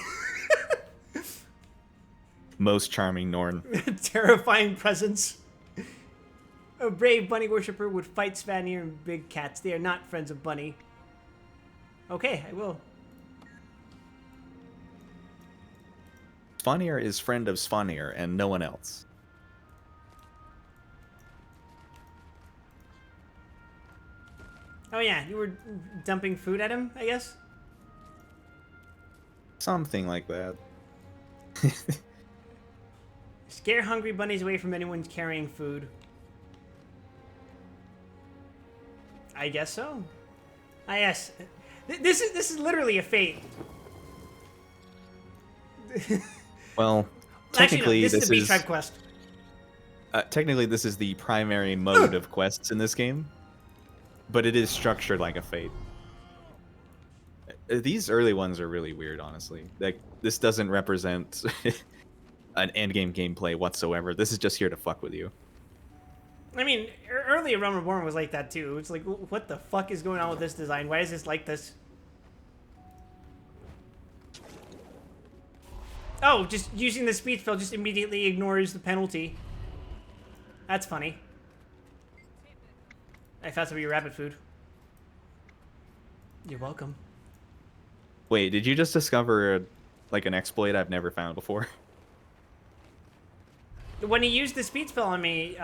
Most charming Norn. Terrifying presence. A brave bunny worshiper would fight Svanir and big cats. They are not friends of Bunny. Okay, I will. Svanir is friend of Svanir and no one else. Oh yeah, you were dumping food at him, I guess? Something like that. Scare hungry bunnies away from anyone carrying food. I guess so. Ah yes. This is literally a fate. Well, Actually, no, technically this is a this Beast is Tribe quest. technically this is the primary mode of quests in this game, but it is structured like a fate. These early ones are really weird, honestly. Like, this doesn't represent an endgame gameplay whatsoever. This is just here to fuck with you. I mean, early Realm Reborn was like that too. It's like, what the fuck is going on with this design? Why is this like this? Oh, just using the speed spell just immediately ignores the penalty. That's funny. I found some of your rabbit food. You're welcome. Wait, did you just discover like an exploit I've never found before? When he used the speed spell on me,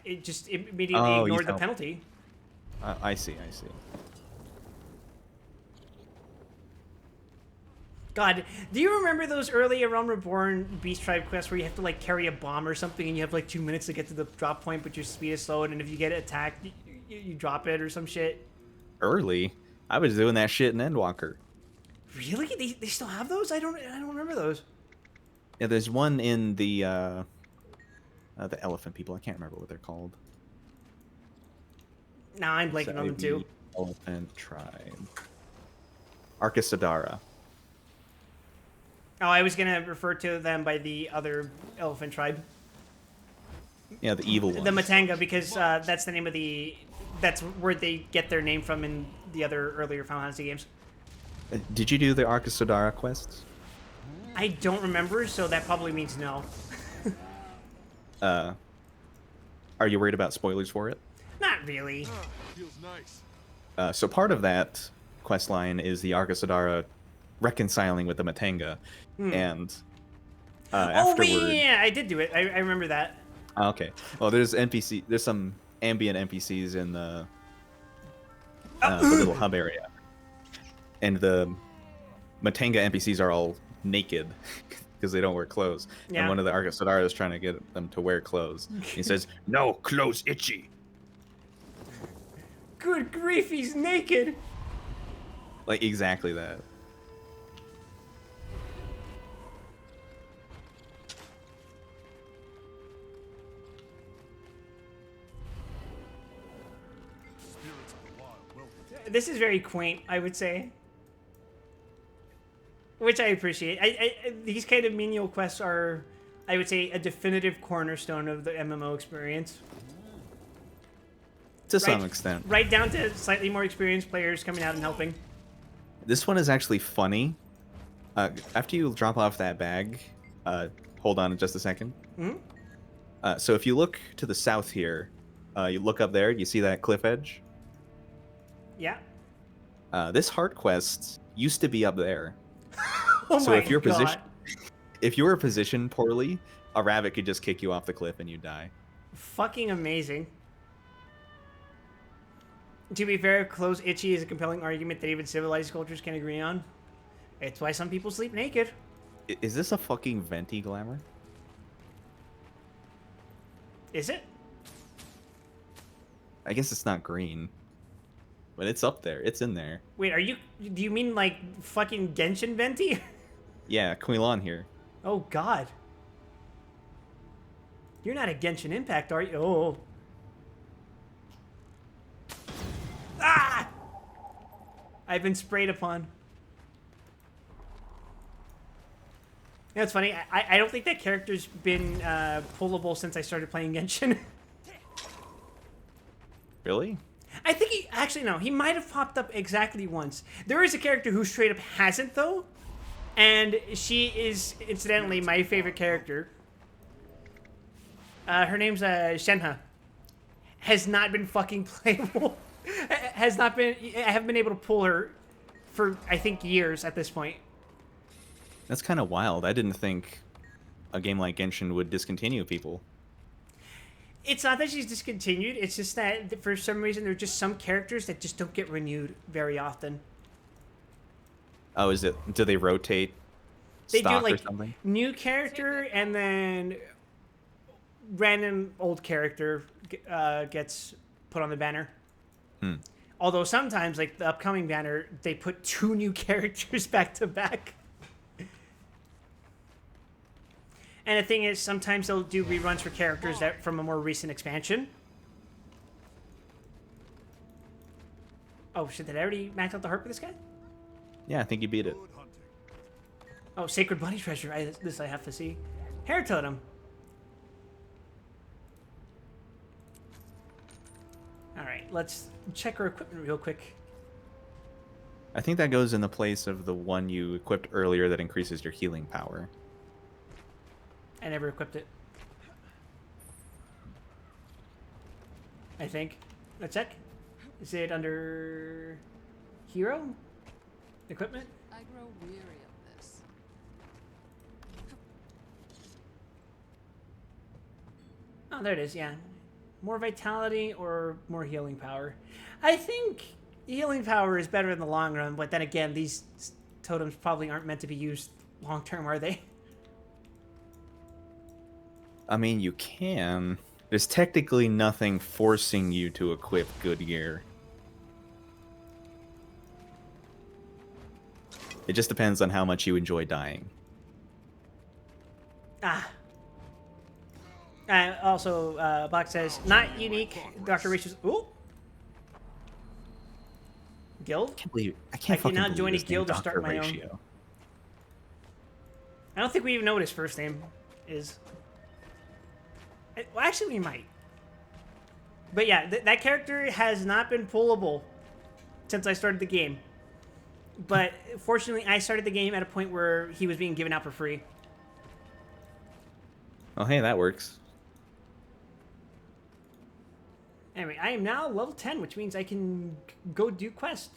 it just immediately Oh, you ignored the fell. penalty. I see, I see. God, do you remember those early Realm Reborn Beast Tribe quests where you have to like carry a bomb or something and you have like 2 minutes to get to the drop point, but your speed is slowed, and if you get attacked, you drop it or some shit? Early? I was doing that shit in Endwalker. Really? They still have those? I don't remember those. Yeah, there's one in the elephant people. I can't remember what they're called. Nah, I'm blanking on them too. Elephant tribe. Arcasadara. Oh, I was gonna refer to them by the other elephant tribe. Yeah, the evil one. The Matanga, because that's the name of the... That's where they get their name from in the other earlier Final Fantasy games. Did you do the Arcasadara quests? I don't remember, so that probably means no. Are you worried about spoilers for it? Not really. Feels nice. So part of that quest line is the Arcasadara reconciling with the Matanga, and Oh, afterward... yeah, I did do it. I remember that. Okay. Well, there's some ambient NPCs in the little hub area, and the Matanga NPCs are all naked because they don't wear clothes. Yeah. And one of the Arcasadara is trying to get them to wear clothes. He says, "No, clothes itchy." Good grief, he's naked! Like exactly that. Spirits of the wild will This is very quaint, I would say. Which I appreciate. These kind of menial quests are, I would say, a definitive cornerstone of the MMO experience. To some extent. Right down to slightly more experienced players coming out and helping. This one is actually funny. After you drop off that bag, hold on just a second. Hmm? So if you look to the south here, you look up there, you see that cliff edge? Yeah. This heart quest used to be up there. Oh So my if you're god. if you were positioned poorly, a rabbit could just kick you off the cliff and you die. Fucking amazing. To be fair, clothes itchy is a compelling argument that even civilized cultures can agree on. It's why some people sleep naked. Is this a fucking venti glamour? Is it? I guess it's not green. But it's up there. It's in there. Wait, do you mean like fucking Genshin Venti? Yeah, Quilon here. Oh god. You're not a Genshin Impact, are you? Oh. Ah! I've been sprayed upon. You know, it's funny. I don't think that character's been pullable since I started playing Genshin. Really? I think he... Actually, no. He might have popped up exactly once. There is a character who straight up hasn't, though. And she is, incidentally, my favorite character. Her name's Shenhe. Has not been fucking playable. Has not been... I haven't been able to pull her for, I think, years at this point. That's kind of wild. I didn't think a game like Genshin would discontinue people. It's not that she's discontinued. It's just that for some reason there are just some characters that just don't get renewed very often. Oh, is it? Do they rotate They stock do like or something? new character and then random old character gets put on the banner. Although sometimes, like the upcoming banner, they put 2 new characters back to back. And the thing is, sometimes they'll do reruns for characters that from a more recent expansion. Oh shit, did I already max out the heart for this guy? Yeah, I think you beat it. Oh, Sacred Bunny Treasure. This I have to see. Hair Totem. Alright, let's check her equipment real quick. I think that goes in the place of the one you equipped earlier that increases your healing power. I never equipped it. I think. Let's check. Is it under hero? Equipment? I grow weary of this. Oh, there it is, yeah. More vitality or more healing power? I think healing power is better in the long run, but then again, these totems probably aren't meant to be used long term, are they? I mean, you can. There's technically nothing forcing you to equip good gear. It just depends on how much you enjoy dying. Also, Box says, not unique. Dr. Rachel's... Ooh! Guild? I can't fucking cannot believe join a his name, guild or start Dr. my own. Ratio. I don't think we even know what his first name is. Well, actually, we might. But yeah, that character has not been pullable since I started the game. But fortunately, I started the game at a point where he was being given out for free. Oh, hey, that works. Anyway, I am now level 10, which means I can go do quests.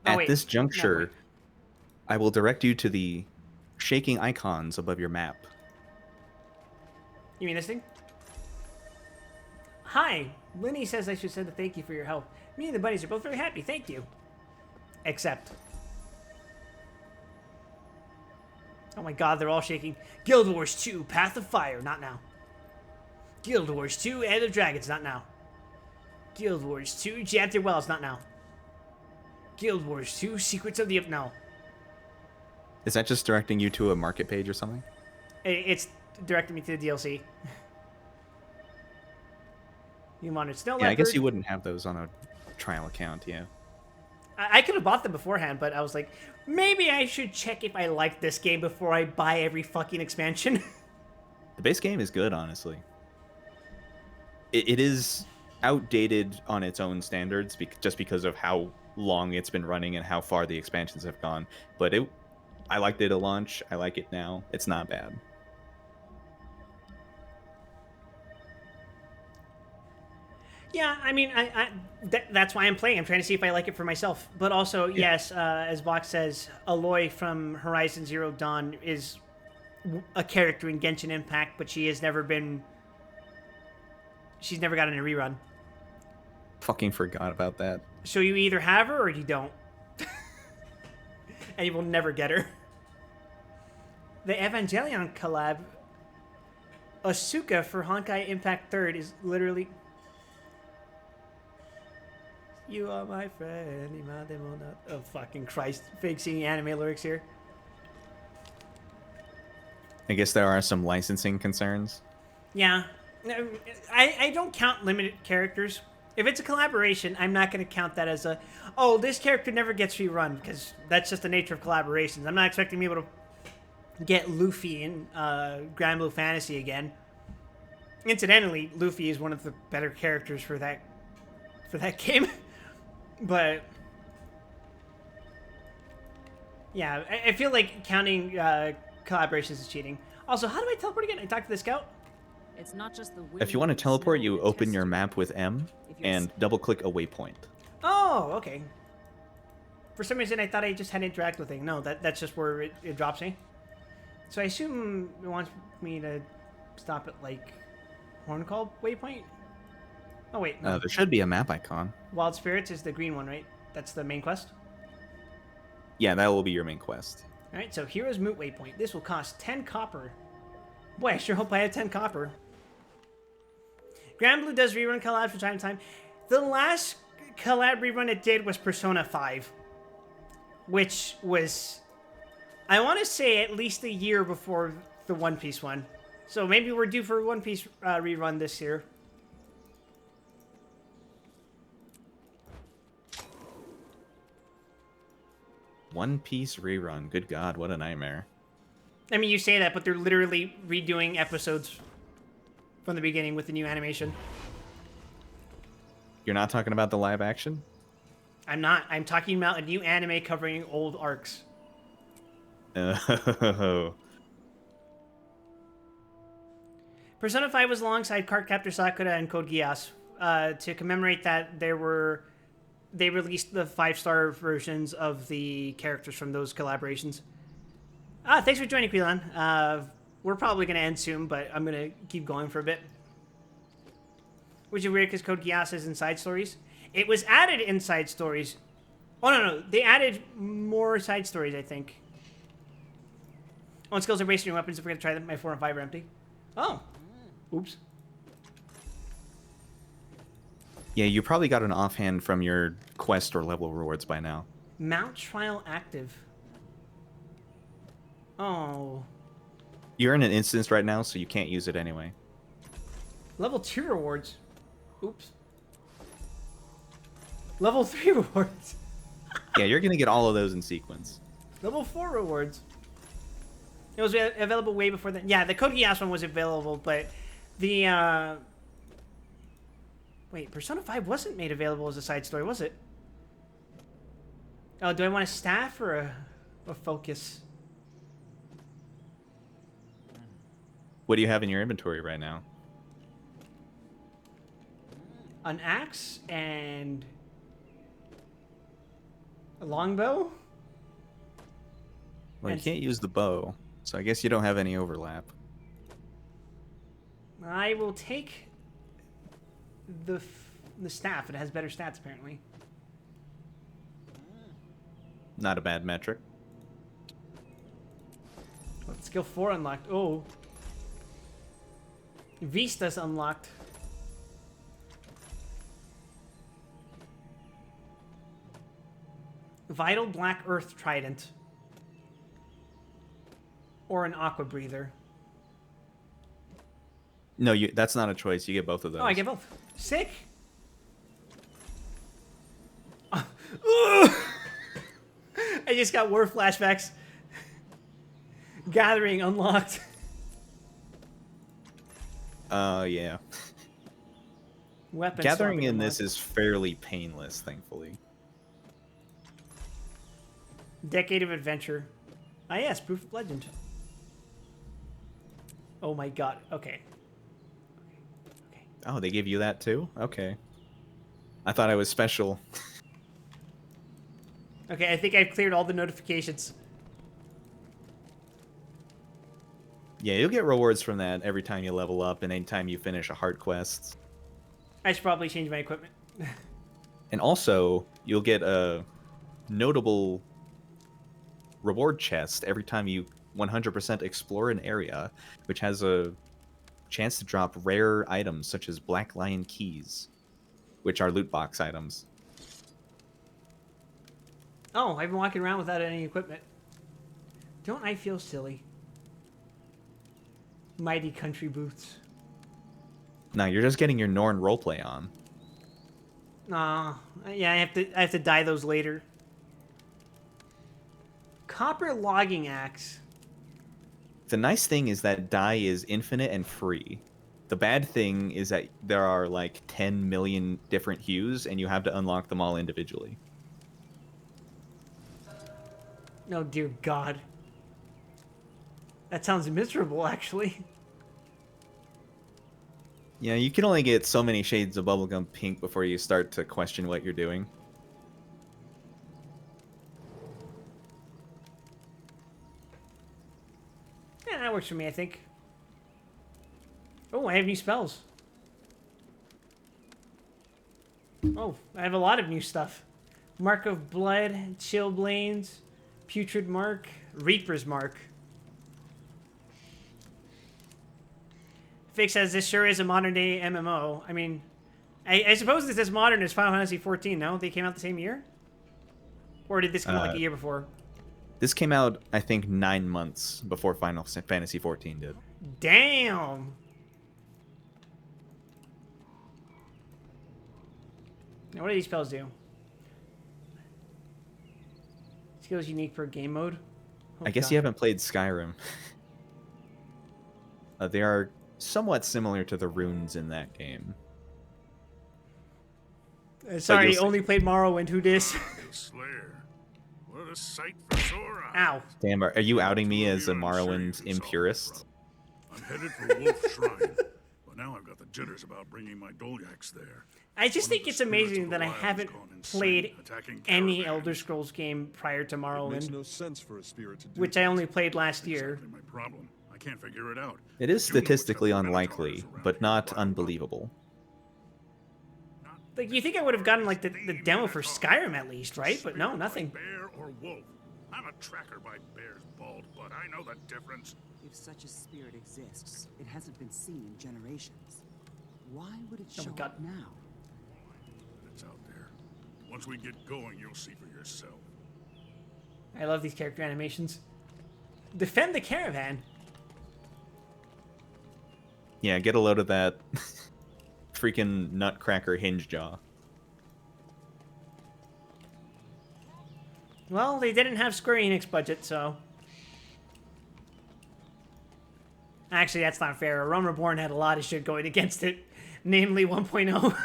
Oh, At wait. this No, juncture, wait. I will direct you to the shaking icons above your map. You mean this thing? Hi, Lenny says I should send a thank you for your help. Me and the bunnies are both very happy, thank you. Except. Oh my god, they're all shaking. Guild Wars 2, Path of Fire, not now. Guild Wars 2, End of Dragons, not now. Guild Wars 2, Enchanted Wells, not now. Guild Wars 2, Secrets of the... No. Is that just directing you to a market page or something? It's directing me to the DLC. You wanted Snow Yeah, I guess Leopard. you wouldn't have those on a trial account, yeah. I could have bought them beforehand, but I was like, maybe I should check if I like this game before I buy every fucking expansion. The base game is good, honestly. It is outdated on its own standards just because of how long it's been running and how far the expansions have gone. But I liked it at launch. I like it now. It's not bad. Yeah, I mean, that's why I'm playing. I'm trying to see if I like it for myself. But also, yes, as Box says, Aloy from Horizon Zero Dawn is a character in Genshin Impact, but she has never been... She's never gotten a rerun. Fucking forgot about that. So you either have her or you don't. And you will never get her. The Evangelion collab, Asuka for Honkai Impact 3rd is literally... You are my friend. Oh, fucking Christ. Fake singing anime lyrics here. I guess there are some licensing concerns. Yeah. I don't count limited characters. If it's a collaboration, I'm not going to count that as a, oh, this character never gets rerun, because that's just the nature of collaborations. I'm not expecting to be able to get Luffy in Grand Blue Fantasy again. Incidentally, Luffy is one of the better characters for that game. But yeah, I feel like counting collaborations is cheating. Also, how do I teleport again? I talked to the scout. It's not just the If you want to teleport, you open your map with M and double-click a waypoint. Oh, okay. For some reason, I thought I just had to interact with it. No, that's just where it drops me. So I assume it wants me to stop at, like, Horncall waypoint? Oh, wait. No. There should be a map icon. Wild Spirits is the green one, right? That's the main quest? Yeah, that will be your main quest. Alright, so Heroes Moot waypoint. This will cost 10 copper. Boy, I sure hope I have 10 copper. Grand Blue does rerun collabs from time to time. The last collab rerun it did was Persona 5. Which was, I want to say, at least a year before the One Piece one. So maybe we're due for a One Piece rerun this year. One Piece rerun. Good God, what a nightmare. I mean, you say that, but they're literally redoing episodes from the beginning with the new animation. You're not talking about the live action? I'm not. I'm talking about a new anime covering old arcs. Oh. Persona 5 was alongside Cardcaptor Sakura and Code Geass. To commemorate that, they released the 5-star versions of the characters from those collaborations. Thanks for joining, Quilon. We're probably going to end soon, but I'm going to keep going for a bit. Which is weird because Code Geass is in side stories. It was added in side stories. Oh, no. They added more side stories, I think. Oh, and skills are wasting your weapons if we're going to try them. My 4 and 5 are empty. Oh. Oops. Yeah, you probably got an offhand from your quest or level rewards by now. Mount Trial active. Oh. You're in an instance right now, so you can't use it anyway. Level 2 rewards. Oops. Level 3 rewards. Yeah, you're going to get all of those in sequence. Level 4 rewards. It was available way before that. Yeah, the Code Geass one was available, but the... Wait, Persona 5 wasn't made available as a side story, was it? Oh, do I want a staff or a focus? What do you have in your inventory right now? An axe and a longbow? Well, you can't use the bow, so I guess you don't have any overlap. I will take the staff. It has better stats, apparently. Not a bad metric. What, skill 4 unlocked. Oh. Vista's unlocked. Vital Black Earth Trident. Or an Aqua Breather. No, that's not a choice. You get both of those. Oh, I get both. Sick. I just got war flashbacks. Gathering unlocked. Yeah. Weapon Gathering swapping in unlocked. this is fairly painless, thankfully. Decade of Adventure. Ah, yes, Proof of Legend. Oh my god. Okay. Oh, they give you that too? Okay. I thought I was special. Okay, I think I've cleared all the notifications. Yeah, you'll get rewards from that every time you level up and anytime you finish a heart quest. I should probably change my equipment. And also, you'll get a notable reward chest every time you 100% explore an area, which has a chance to drop rare items such as Black Lion keys, which are loot box items. Oh, I've been walking around without any equipment. Don't I feel silly? Mighty country boots. No, you're just getting your Norn roleplay on. Aw, yeah, I have to dye those later. Copper logging axe. The nice thing is that dye is infinite and free. The bad thing is that there are like 10 million different hues and you have to unlock them all individually. Oh, dear God. That sounds miserable, actually. Yeah, you can only get so many shades of bubblegum pink before you start to question what you're doing. Yeah, that works for me, I think. Oh, I have new spells. Oh, I have a lot of new stuff. Mark of Blood, Chillblains, Putrid Mark, Reaper's Mark. Fake says this sure is a modern day MMO. I mean, I suppose it's as modern as Final Fantasy XIV, no? They came out the same year? Or did this come out like a year before? This came out, I think, 9 months before Final Fantasy XIV did. Damn! Now, what do these spells do? Skills unique per game mode? Oh, I guess God. you haven't played Skyrim. They are somewhat similar to the runes in that game. Sorry, you'll see- only played Morrowind. Who dis? Slayer. What a sight for sore eyes. Ow. Damn, are you outing me as a Morrowind impurist? I'm headed for Wolf Shrine, but now I've got the jitters about bringing my Dolyaks there. I just One of think the it's spirits amazing of the that I wild has haven't gone insane, played attacking any caravans. Elder Scrolls game prior to It makes Morrowind, no sense for a spirit to do which I only played last That's year. exactly my problem. I can't figure it out. It is You know what's statistically got the unlikely, Minotaurs around but here, not wild unbelievable. Like, you think I would have gotten, like, the demo for Skyrim at least, right? But no, Spirit nothing. by bear or wolf. I'm a tracker by bear's bald butt. I know the difference. If such a spirit exists, it hasn't been seen in generations. Why would it Oh my show God. up now? It's out there. Once we get going, you'll see for yourself. I love these character animations. Defend the caravan. Yeah, get a load of that freaking nutcracker hinge jaw. Well, they didn't have Square Enix budget, so... Actually, that's not fair. Realm Reborn had a lot of shit going against it. Namely 1.0.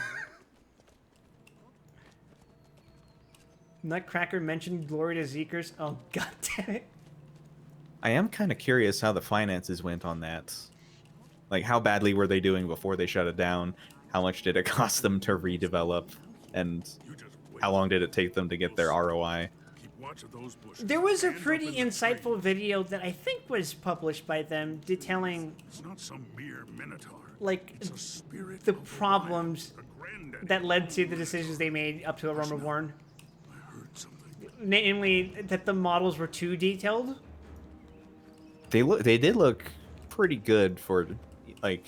Nutcracker mentioned Glory to Zeekers. Oh, god damn it. I am kind of curious how the finances went on that. Like, how badly were they doing before they shut it down? How much did it cost them to redevelop? And You just wait. how long did it take them to get their ROI? Keep watch of those bushes. There was a Hands up pretty in the insightful trees. video that I think was published by them detailing, It's not some mere minotaur. like, It's a spirit the of wild, problems a granddaddy. that led to the decisions they made up to a Realm Reborn. I heard something. Namely, that the models were too detailed. They did look pretty good for, like,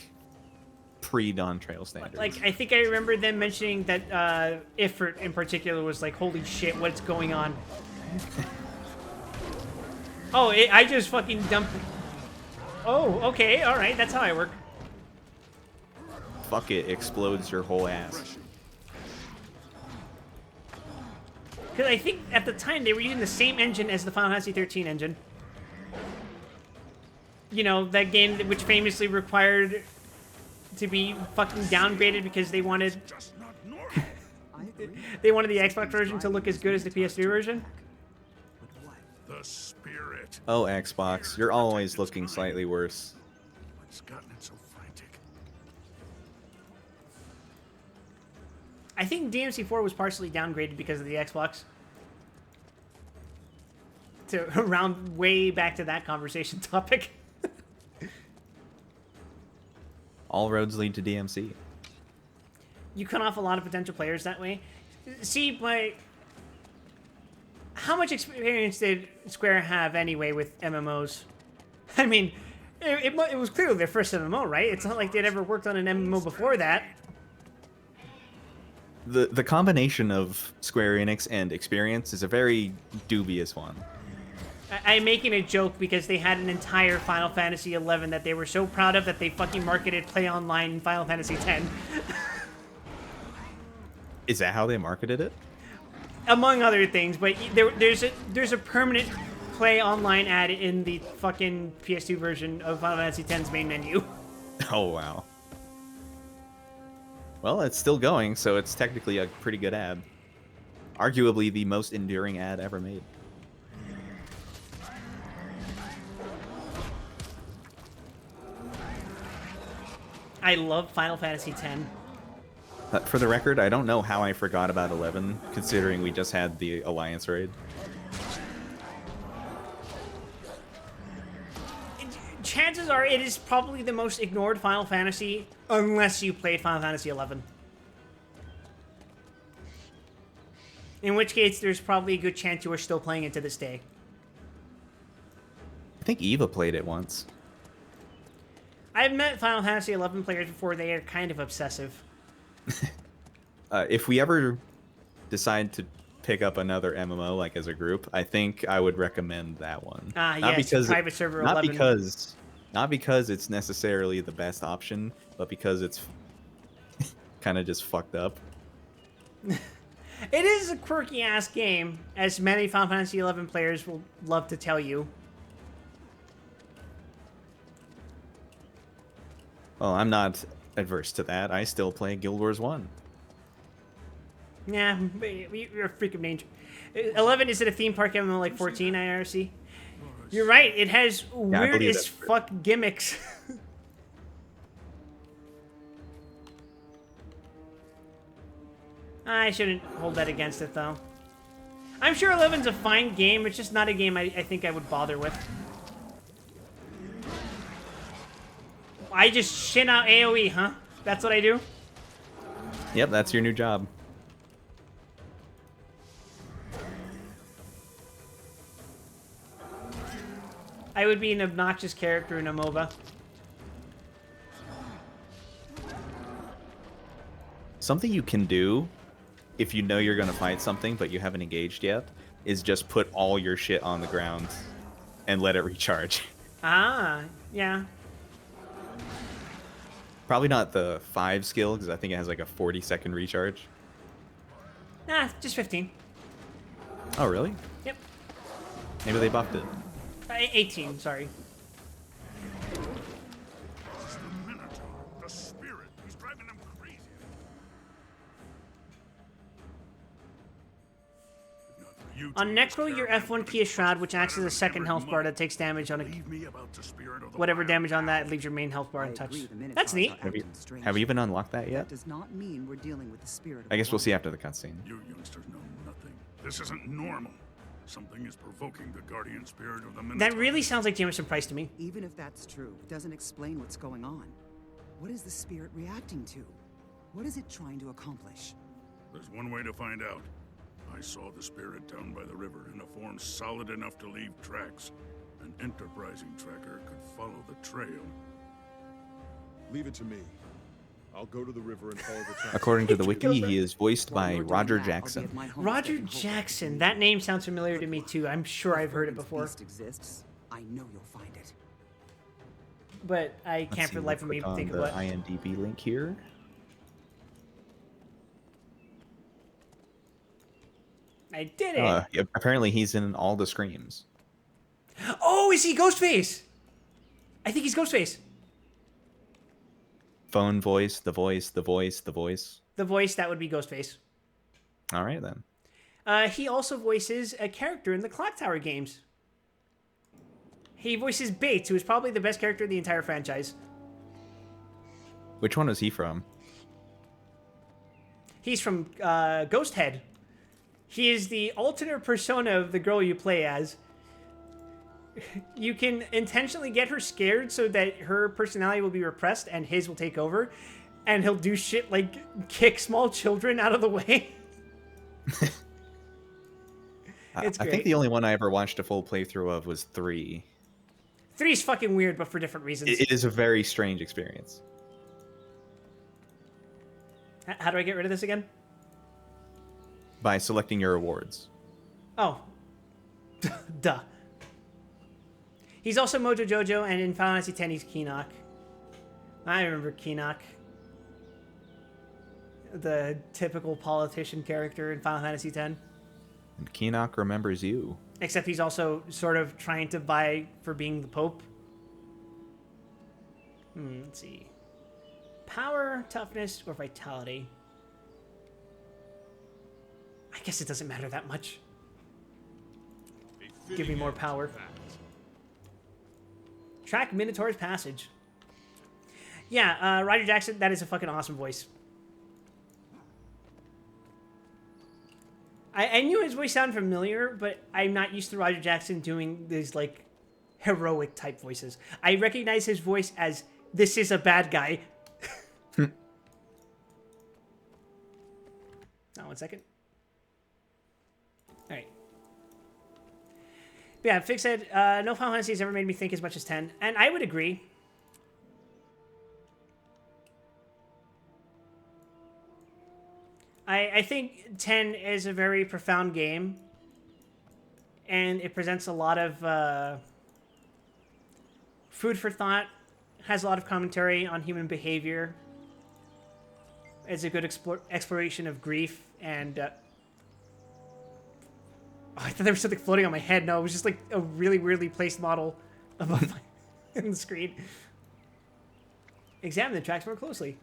pre-Dawn Trail standards. Like, I think I remember them mentioning that Ifrit in particular was like, holy shit, what's going on? Oh, I just fucking dumped... Oh, okay, alright, that's how I work. Fuck it, explodes your whole ass. Because I think at the time they were using the same engine as the Final Fantasy 13 engine. You know, that game which famously required to be fucking downgraded because they wanted Just not normal. I agree. they wanted the Xbox version to look as good as the PS3 version. But what? The spirit. Oh, Xbox, you're always looking slightly worse. What's gotten it so frantic? I think DMC4 was partially downgraded because of the Xbox. To round way back to that conversation topic. All roads lead to DMC. You cut off a lot of potential players that way. See, how much experience did Square have anyway with MMOs? I mean, it was clearly their first MMO, right? It's not like they'd ever worked on an MMO before that. The combination of Square Enix and experience is a very dubious one. I'm making a joke because they had an entire Final Fantasy XI that they were so proud of that they fucking marketed Play Online in Final Fantasy X. Is that how they marketed it? Among other things, but there's a permanent Play Online ad in the fucking PS2 version of Final Fantasy X's main menu. Oh, wow. Well, it's still going, so it's technically a pretty good ad. Arguably the most enduring ad ever made. I love Final Fantasy X. For the record, I don't know how I forgot about 11, considering we just had the Alliance raid. Chances are it is probably the most ignored Final Fantasy, unless you played Final Fantasy XI. In which case, there's probably a good chance you are still playing it to this day. I think Eva played it once. I've met Final Fantasy XI players before. They are kind of obsessive. If we ever decide to pick up another MMO, like as a group, I think I would recommend that one. Yes, Private Server 11. Not because it's necessarily the best option, but because it's kind of just fucked up. It is a quirky ass game, as many Final Fantasy XI players will love to tell you. Well, I'm not adverse to that. I still play Guild Wars 1. Yeah, you're a freak of nature. 11, is it a theme park MMO like 14 IRC? You're right, it has weird as fuck gimmicks. I shouldn't hold that against it, though. I'm sure 11's a fine game, it's just not a game I think I would bother with. I just shit out AoE, huh? That's what I do? Yep, that's your new job. I would be an obnoxious character in a MOBA. Something you can do, if you know you're going to fight something but you haven't engaged yet, is just put all your shit on the ground and let it recharge. Ah, yeah. Probably not the 5 skill, because I think it has like a 40-second recharge. Nah, just 15. Oh, really? Yep. Maybe they buffed it. 18, sorry. The spirit is driving them crazy. On Necro, your F1 key is Shroud, which acts as a second health bar that takes damage on a... Whatever damage on that leaves your main health bar untouched. That's neat. Have you even unlocked that yet? That does not mean we're dealing with the spirit of I guess we'll see after the cutscene. You youngsters know nothing. This isn't normal. Something is provoking the guardian spirit of the Minotaur. That really sounds like Jameson Price to me. Even if that's true, it doesn't explain what's going on. What is the spirit reacting to? What is it trying to accomplish? There's one way to find out. I saw the spirit down by the river in a form solid enough to leave tracks. An enterprising tracker could follow the trail. Leave it to me. I'll go to the river and follow the track. According to the wiki, he is voiced by Roger Jackson. Roger Jackson. That name sounds familiar to me too. I'm sure I've heard it before. Exists. I know you'll find it. But I can't for the life of me think of what. The IMDb link here. I did it. Yeah, apparently he's in all the Screams. Oh, is he Ghostface? I think he's Ghostface. Phone voice, the voice, the voice, the voice. The voice, that would be Ghostface. All right, then. He also voices a character in the Clock Tower games. He voices Bates, who is probably the best character in the entire franchise. Which one was he from? He's from Ghost Head. He is the alternate persona of the girl you play as. You can intentionally get her scared so that her personality will be repressed and his will take over. And he'll do shit like kick small children out of the way. It's great. I think the only one I ever watched a full playthrough of was 3. 3's fucking weird, but for different reasons. It is a very strange experience. How do I get rid of this again? By selecting your rewards. Oh. Duh. He's also Mojo Jojo, and in Final Fantasy X, he's Keenock. I remember Keenock. The typical politician character in Final Fantasy X. And Keenock remembers you. Except he's also sort of trying to vie for being the Pope. Let's see. Power, toughness, or vitality? I guess it doesn't matter that much. Give me more power. Track Minotaur's Passage. Yeah, Roger Jackson, that is a fucking awesome voice. I knew his voice sounded familiar, but I'm not used to Roger Jackson doing these, like, heroic type voices. I recognize his voice as, this is a bad guy. Now, 1 second. Alright. Yeah, Fix said, no Final Fantasy has ever made me think as much as 10. And I would agree. I think 10 is a very profound game. And it presents a lot of food for thought. Has a lot of commentary on human behavior. It's a good exploration of grief and... oh, I thought there was something floating on my head. No, it was just like a really weirdly placed model above my in the screen. Examine the tracks more closely.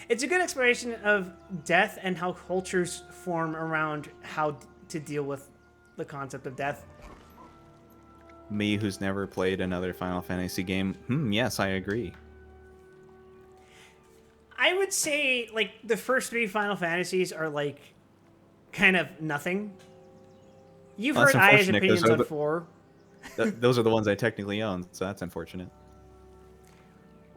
It's a good exploration of death and how cultures form around how to deal with the concept of death. Me, who's never played another Final Fantasy game, yes, I agree. I would say, like, the first 3 Final Fantasies are, like, kind of nothing. You've heard Aya's opinions on 4. Those are the ones I technically own, so that's unfortunate.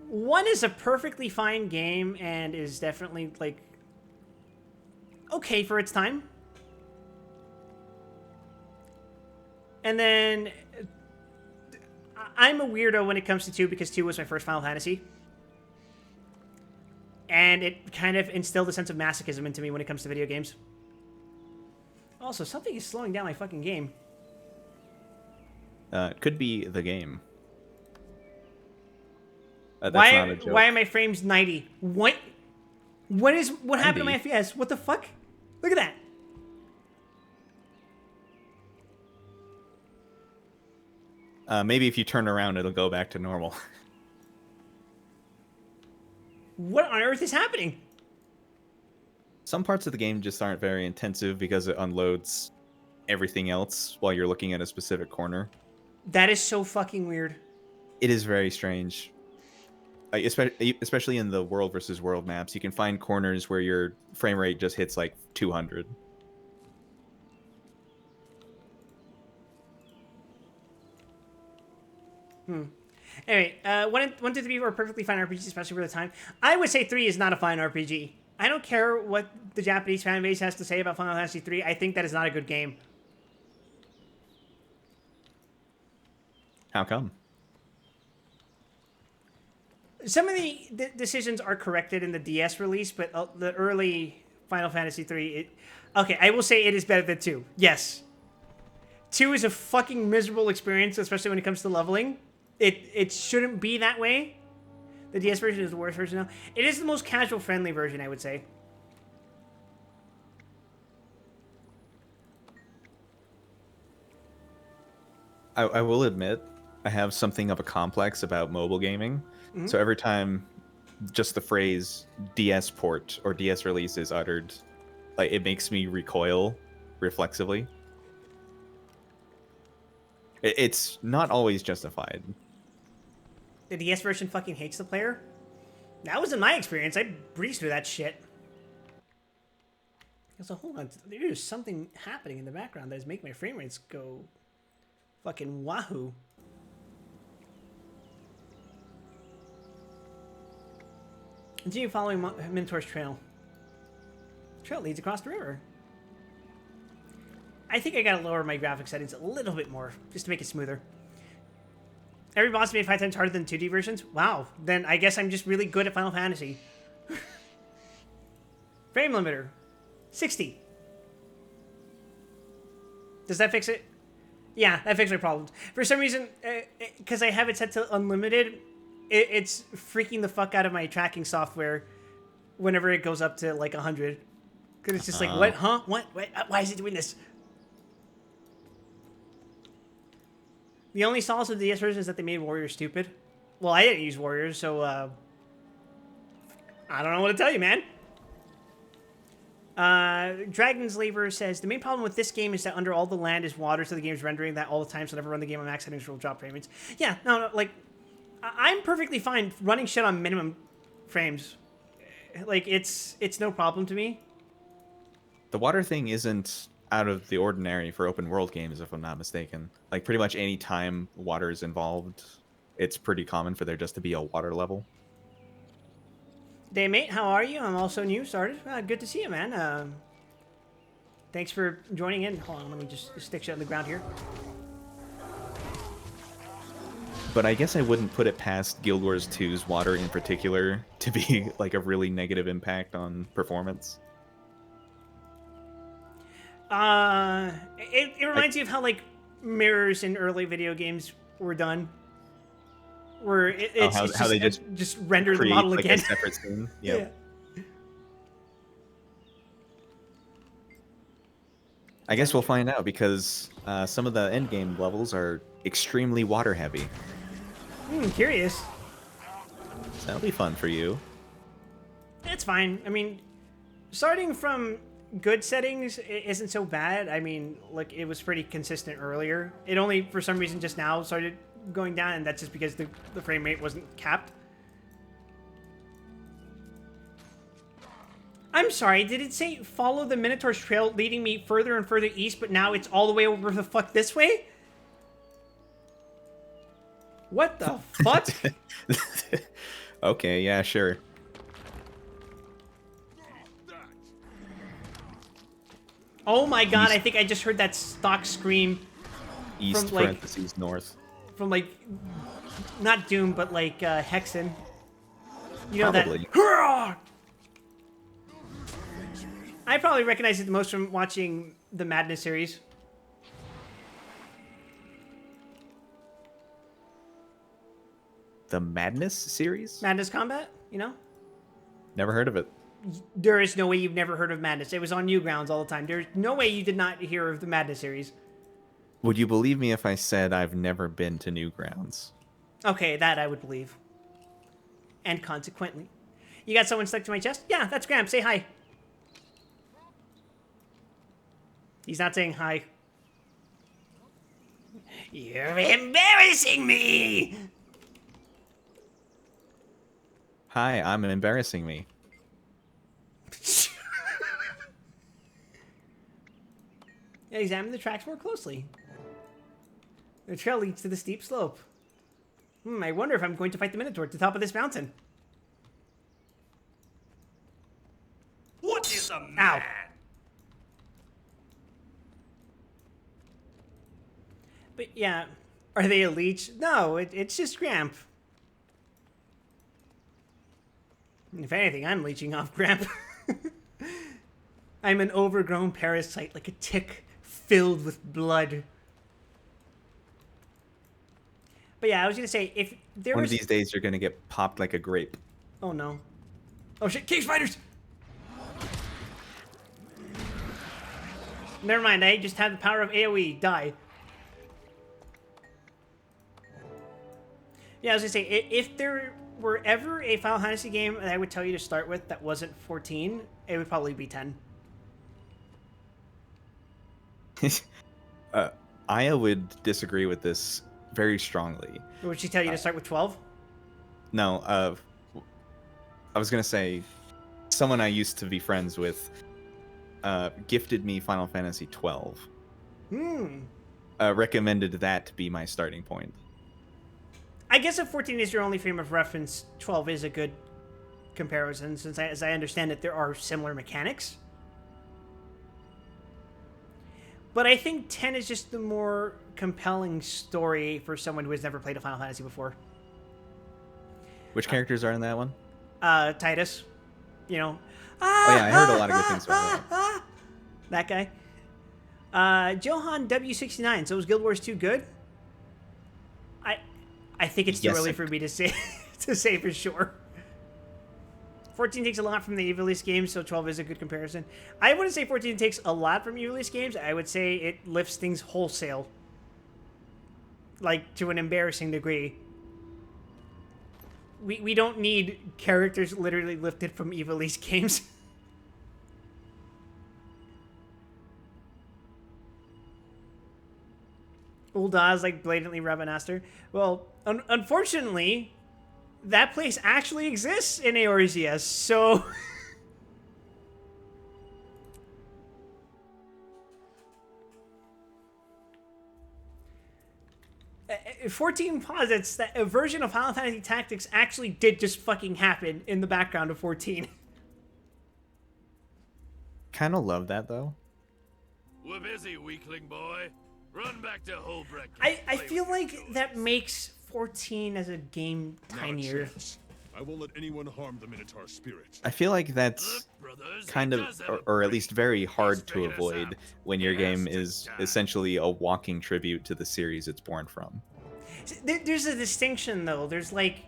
1 is a perfectly fine game and is definitely, like, okay for its time. And then I'm a weirdo when it comes to 2 because 2 was my first Final Fantasy. And it kind of instilled a sense of masochism into me when it comes to video games. Also, something is slowing down my fucking game. It could be the game. That's why not a joke. Why are my frames 90? What happened to my FPS? What the fuck? Look at that. Maybe if you turn around, it'll go back to normal. What on earth is happening? Some parts of the game just aren't very intensive because it unloads everything else while you're looking at a specific corner. That is so fucking weird. It is very strange. Especially in the world versus world maps, you can find corners where your frame rate just hits like 200. Anyway, 1 to 3 were perfectly fine RPGs, especially for the time. I would say 3 is not a fine RPG. I don't care what the Japanese fan base has to say about Final Fantasy 3. I think that is not a good game. How come? Some of the decisions are corrected in the DS release, but the early Final Fantasy 3... okay, I will say it is better than 2. Yes. 2 is a fucking miserable experience, especially when it comes to leveling. It shouldn't be that way. The DS version is the worst version now. It is the most casual-friendly version, I would say. I will admit, I have something of a complex about mobile gaming. Mm-hmm. So every time just the phrase DS port or DS release is uttered, like, it makes me recoil reflexively. It's not always justified. The DS version fucking hates the player? That wasn't my experience. I breezed through that shit. So hold on, there's something happening in the background that is making my frame rates go fucking wahoo. Continue following Minotaur's trail. Trail leads across the river. I think I gotta lower my graphic settings a little bit more just to make it smoother. Every boss made 5 times harder than 2D versions? Wow, then I guess I'm just really good at Final Fantasy. Frame limiter. 60. Does that fix it? Yeah, that fixed my problems. For some reason, because I have it set to unlimited, it's freaking the fuck out of my tracking software whenever it goes up to like 100. Because it's just like, what? Huh? What? Why is it doing this? The only solace of the DS version is that they made Warriors stupid. Well, I didn't use Warriors, so I don't know what to tell you, man. Dragon's Labor says, the main problem with this game is that under all the land is water, so the game's rendering that all the time, so never run the game on max settings will drop frame rates. Yeah, no, like, I'm perfectly fine running shit on minimum frames. Like, it's no problem to me. The water thing isn't out of the ordinary for open world games, if I'm not mistaken. Like, pretty much any time water is involved, it's pretty common for there just to be a water level. Daymate, how are you? I'm also new, started. Good to see you, man. Thanks for joining in. Hold on, let me just stick shit on the ground here. But I guess I wouldn't put it past Guild Wars 2's water in particular to be like a really negative impact on performance. It reminds you of how like mirrors in early video games were done. Where it's how they just render the model like again. A separate scene. Yep. Yeah. I guess we'll find out because some of the end game levels are extremely water heavy. Curious. So that'll be fun for you. It's fine. I mean, starting from good settings isn't so bad. I mean, like, it was pretty consistent earlier. It only, for some reason, just now started going down, and that's just because the frame rate wasn't capped. I'm sorry, did it say follow the Minotaur's trail leading me further and further east, but now it's all the way over the fuck this way? What the fuck? Okay, yeah, sure. Oh my god, East. I think I just heard that stock scream East from, like, parentheses north. from, like, not Doom, but, like, Hexen. You know Probably. that... I probably recognize it the most from watching the Madness series. The Madness series? Madness Combat, you know? Never heard of it. There is no way you've never heard of Madness. It was on Newgrounds all the time. There's no way you did not hear of the Madness series. Would you believe me if I said I've never been to Newgrounds? Okay, that I would believe. And consequently. You got someone stuck to my chest? Yeah, that's Graham. Say hi. He's not saying hi. You're embarrassing me! Hi, I'm embarrassing me. Examine the tracks more closely. The trail leads to the steep slope. I wonder if I'm going to fight the Minotaur at the top of this mountain. What is a man? Ow. But yeah, are they a leech? No, it's just Gramp. If anything, I'm leeching off Gramp. I'm an overgrown parasite, like a tick filled with blood. But yeah, I was gonna say, if there One was... of these days you're gonna get popped like a grape. Oh no. Oh shit, cave spiders! Never mind, I just have the power of AoE. Die. Yeah, I was gonna say, if there were ever a Final Fantasy game that I would tell you to start with that wasn't 14, it would probably be 10. Aya would disagree with this very strongly. Would she tell you to start with 12? No, I was gonna say, someone I used to be friends with gifted me Final Fantasy 12. Recommended that to be my starting point. I guess if 14 is your only frame of reference, 12 is a good comparison, since as I understand it, there are similar mechanics. But I think 10 is just the more compelling story for someone who has never played a Final Fantasy before. Which characters are in that one? Titus. You know. Oh yeah, I heard a lot of good things about that. That guy. Johan W69. So is Guild Wars 2 good? I think it's too early for me to say to say for sure. 14 takes a lot from the Ivalice games, so 12 is a good comparison. I wouldn't say 14 takes a lot from Ivalice games. I would say it lifts things wholesale. Like, to an embarrassing degree. We don't need characters literally lifted from Ivalice games. Ul'dah's like blatantly Rabanastre. Well, unfortunately, that place actually exists in Eorzea, so... 14 posits that a version of Final Fantasy Tactics actually did just fucking happen in the background of 14. Kind of love that, though. We're busy, weakling boy. Run back to Holbrecht. I feel like that makes 14 as a game tinier. I won't let anyone harm the Minotaur spirit. I feel like that's kind of, or at least very hard to avoid when your game is essentially a walking tribute to the series it's born from. There's a distinction, though. There's like,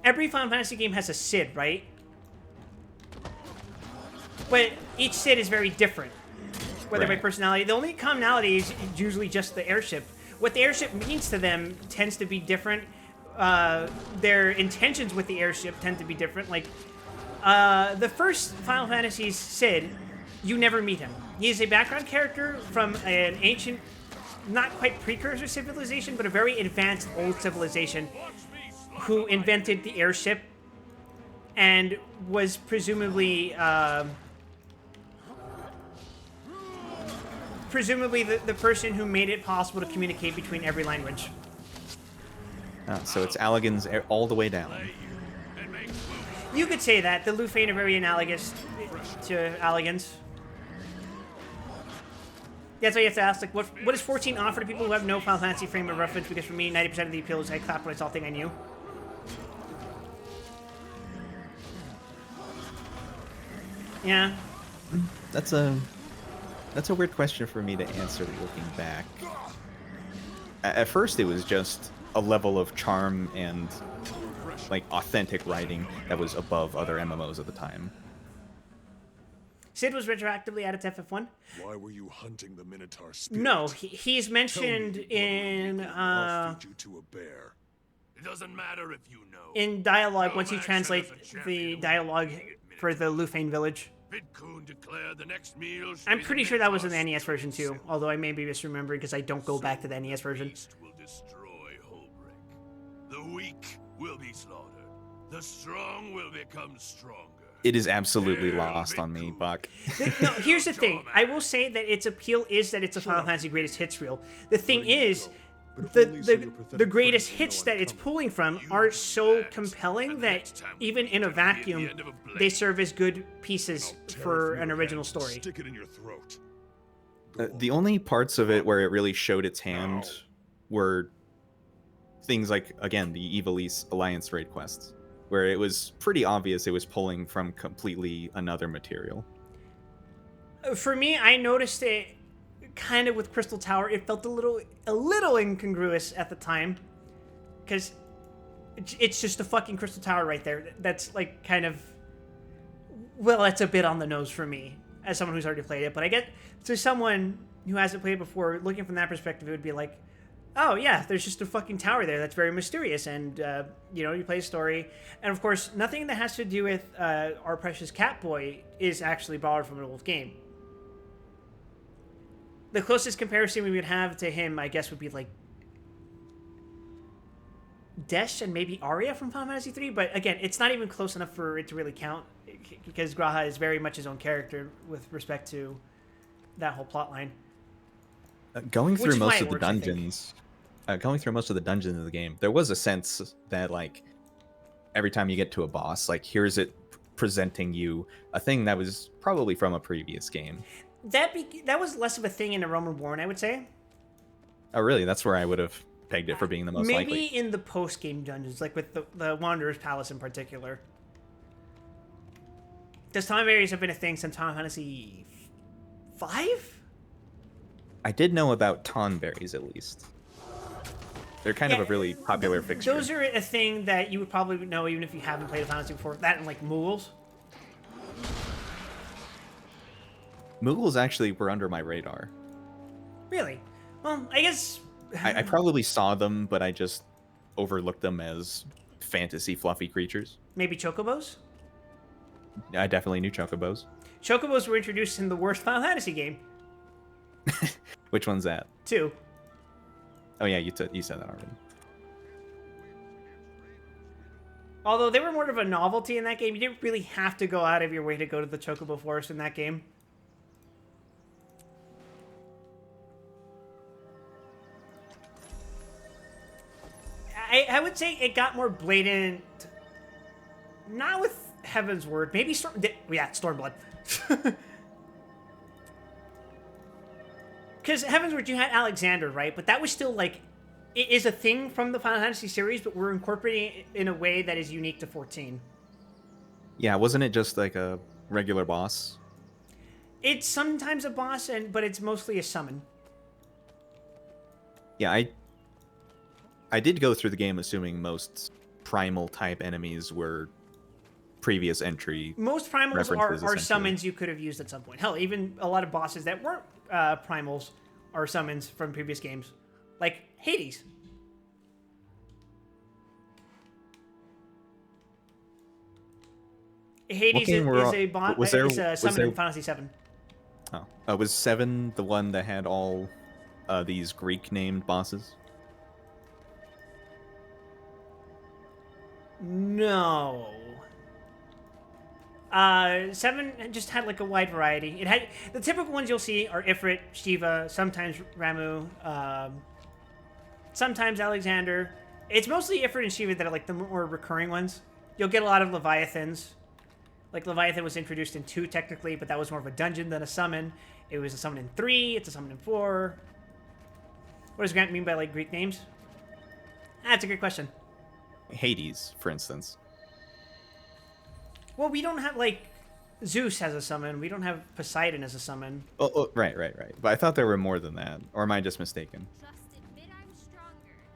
every Final Fantasy game has a Cid, right? But each Cid is very different, whether by personality. The only commonality is usually just the airship. What the airship means to them tends to be different. Their intentions with the airship tend to be different. Like, the first Final Fantasy's Cid, you never meet him. He is a background character from an ancient, not quite precursor civilization, but a very advanced old civilization who invented the airship and was presumably, the person who made it possible to communicate between every language. So it's Allagan's all the way down. You could say that. The Lufane are very analogous to Allagans. That's why you have to ask, like, what does 14 offer to people who have no Final Fantasy frame of reference? Because for me, 90% of the appeal is I clapped when I saw a thing I knew. Yeah. That's a weird question for me to answer looking back. At first, it was just a level of charm and like authentic writing that was above other MMOs at the time. Cid was retroactively added to FF1. Why were you hunting the Minotaur spirit? No, he's mentioned in I'll feed you to a bear. It doesn't matter if you know. in dialogue once you translate the dialogue for the Lufane village. Vidkun declared the next meal. I'm pretty sure that was in the NES version too, although I may be misremembering because I don't go back to the NES version. Will destroy Holbrecht. The weak will be slaughtered. The strong will become stronger. It is absolutely lost on me, Buck. No, here's the thing. I will say that its appeal is that it's a Final Fantasy greatest hits reel. The thing is, the greatest hits that it's pulling from are so compelling that even in a vacuum, they serve as good pieces for an original story. Stick it in your throat. The only parts of it where it really showed its hand were things like, again, the Ivalice Alliance raid quests, where it was pretty obvious it was pulling from completely another material. For me, I noticed it kind of with Crystal Tower. It felt a little incongruous at the time, because it's just a fucking Crystal Tower right there. That's like kind of, well, that's a bit on the nose for me as someone who's already played it. But I get to someone who hasn't played it before, looking from that perspective, it would be like, oh yeah, there's just a fucking tower there that's very mysterious, and you play a story, and of course nothing that has to do with our precious Catboy is actually borrowed from an old game. The closest comparison we would have to him, I guess, would be like Desh and maybe Arya from Final Fantasy 3, but again, it's not even close enough for it to really count because Graha is very much his own character with respect to that whole plot line. Going Which through is why most it of the works, I think. dungeons, of the game, there was a sense that like every time you get to a boss, like here's it presenting you a thing that was probably from a previous game. That was less of a thing in A Realm Reborn, I would say. Oh, really? That's where I would have pegged it for being the most Maybe likely. in the post-game dungeons, like with the Wanderer's Palace in particular. Does time berries have been a thing since Final Fantasy 5? I did know about tonberries at least. They're kind of a really popular fixture. Those are a thing that you would probably know even if you haven't played a Final Fantasy before. That and like Moogles. Moogles actually were under my radar. Really? Well, I guess... I probably saw them, but I just overlooked them as fantasy fluffy creatures. Maybe Chocobos? I definitely knew chocobos. Chocobos were introduced in the worst Final Fantasy game. Which one's that? 2. Oh yeah, you said that already. Although they were more of a novelty in that game. You didn't really have to go out of your way to go to the Chocobo Forest in that game. I would say it got more blatant. Not with Heaven's Word. Maybe Stormblood. Because Heaven's Word, you had Alexander, right? But that was still like, it is a thing from the Final Fantasy series, but we're incorporating it in a way that is unique to 14. Yeah, wasn't it just like a regular boss? It's sometimes a boss, but it's mostly a summon. Yeah, I did go through the game assuming most primal type enemies were previous entry. Most primals references, are essentially. summons you could have used at some point. Hell, even a lot of bosses that weren't primals are summons from previous games. Like Hades. Hades game were is a all- bot. It's a summon in Final Fantasy 7. Oh, was 7 the one that had all these Greek named bosses? No. 7 just had like a wide variety. It had the typical ones you'll see are Ifrit, Shiva, sometimes Ramu, sometimes Alexander. It's mostly Ifrit and Shiva that are like the more recurring ones. You'll get a lot of Leviathans. Like Leviathan was introduced in 2 technically, but that was more of a dungeon than a summon. It was a summon in 3. It's a summon in 4. What does Grant mean by like Greek names? That's a good question. Hades, for instance. Well, we don't have, like, Zeus has a summon. We don't have Poseidon as a summon. Oh, right. But I thought there were more than that. Or am I just mistaken?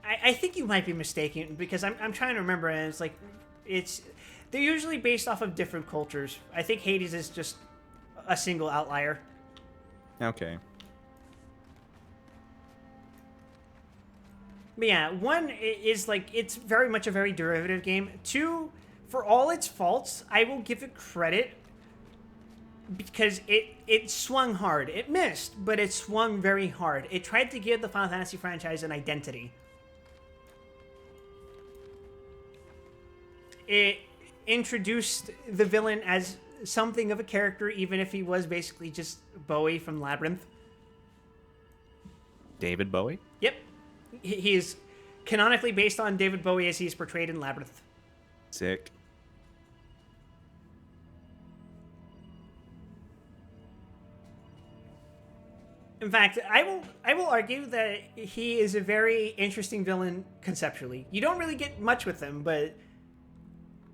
I think you might be mistaken, because I'm trying to remember, and it's like, they're usually based off of different cultures. I think Hades is just a single outlier. Okay. But yeah, 1 is, like, it's very much a very derivative game. 2... For all its faults, I will give it credit because it swung hard. It missed, but it swung very hard. It tried to give the Final Fantasy franchise an identity. It introduced the villain as something of a character, even if he was basically just Bowie from Labyrinth. David Bowie? Yep. He is canonically based on David Bowie as he is portrayed in Labyrinth. Sick. In fact, I will argue that he is a very interesting villain conceptually. You don't really get much with him, but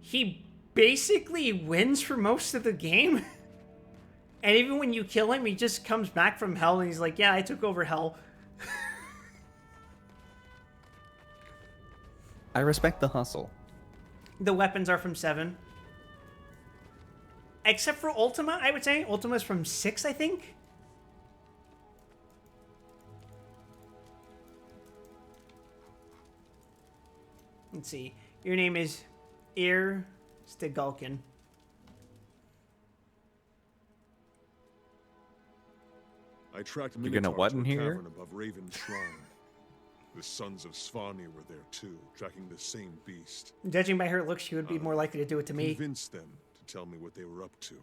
he basically wins for most of the game. And even when you kill him, he just comes back from hell and he's like, yeah, I took over hell. I respect the hustle. The weapons are from 7. Except for Ultima, I would say. Ultima's from 6, I think. Let's see. Your name is Ir Stigulkin. I tracked You're gonna Minotaur what to in a here? cavern above Raven's Shrine. The sons of Svanir were there too, tracking the same beast. Judging by her looks, she would be more likely to do it to me. Convince them to tell me what they were up to.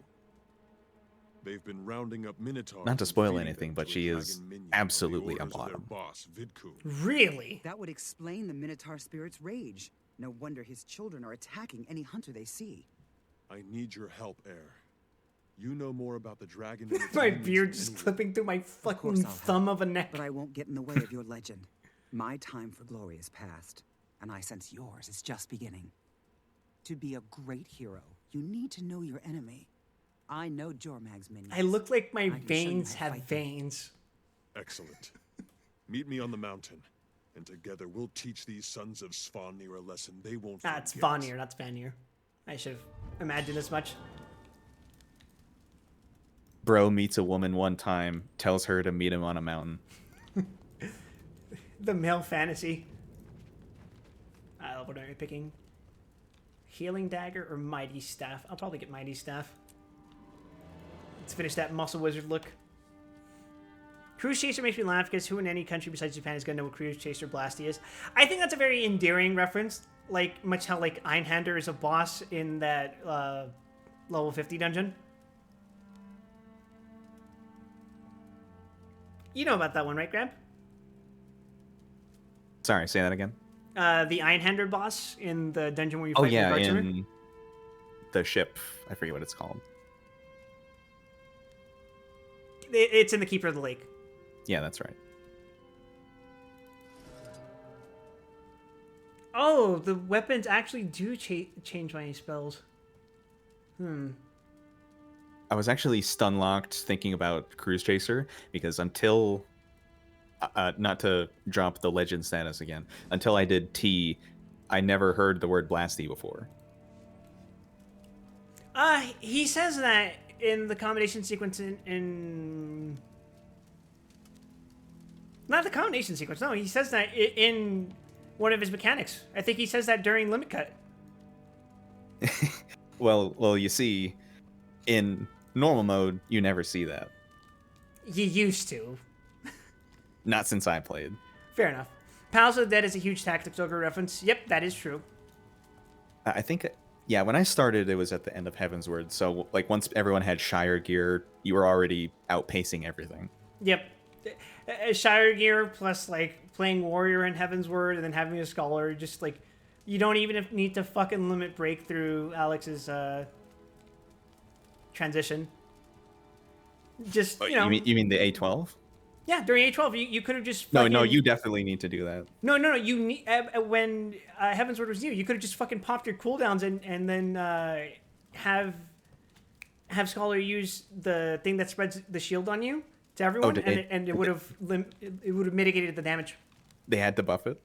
They've been rounding up minotaurs. Not to and spoil feeding anything, them but to she a is dragon minion on the absolutely a orders of their bottom. boss, Vidkun. Really? That would explain the Minotaur spirit's rage. No wonder his children are attacking any hunter they see. I need your help, heir. You know more about the dragon and its My demons beard than just anyone. clipping through my Of course fucking I'll thumb help, of a neck. But I won't get in the way of your legend. My time for glory is past, and I sense yours is just beginning. To be a great hero, you need to know your enemy. I know Jormag's minions. I look like my I can show you veins how to have fight them. veins. Excellent. Meet me on the mountain, and together we'll teach these sons of Svanir a lesson they won't forget. Ah, it's Vanir, not Svanir. I should have imagined as much. Bro meets a woman one time, tells her to meet him on a mountain. The male fantasy. What are you picking? Healing dagger or mighty staff? I'll probably get mighty staff. Let's finish that muscle wizard look. Cruise Chaser makes me laugh because who in any country besides Japan is gonna know what Cruise Chaser Blasty is? I think that's a very endearing reference. Like much how like Einhander is a boss in that level 50 dungeon. You know about that one, right, Grab? Sorry, say that again. The Einhander boss in the dungeon where you Oh fight yeah, the Archer. in the ship. I forget what it's called. It's in the Keeper of the Lake. Yeah, that's right. Oh, the weapons actually do change my spells. I was actually stun locked thinking about Cruise Chaser because until, not to drop the legend status again, until I did T, I never heard the word Blasty before. He says that in the combination sequence in not the combination sequence. No, he says that in one of his mechanics. I think he says that during Limit Cut. Well, you see, in normal mode, you never see that. You used to. Not since I played. Fair enough. Palace of the Dead is a huge Tactics Ogre reference. Yep, that is true. I think, yeah, when I started, it was at the end of Heavensward. So, like, once everyone had Shire gear, you were already outpacing everything. Yep. Shire gear plus, like, playing Warrior in Heavensward and then having a Scholar. Just, like, you don't even need to fucking limit break through Alex's, transition. Just, you know. You mean the A12? Yeah, during A12, you could have just No, fucking... you definitely need to do that. No, you need... when Heavensward was new, you could have just fucking popped your cooldowns and then have Scholar use the thing that spreads the shield on you to everyone, and it would have mitigated the damage. They had to buff it?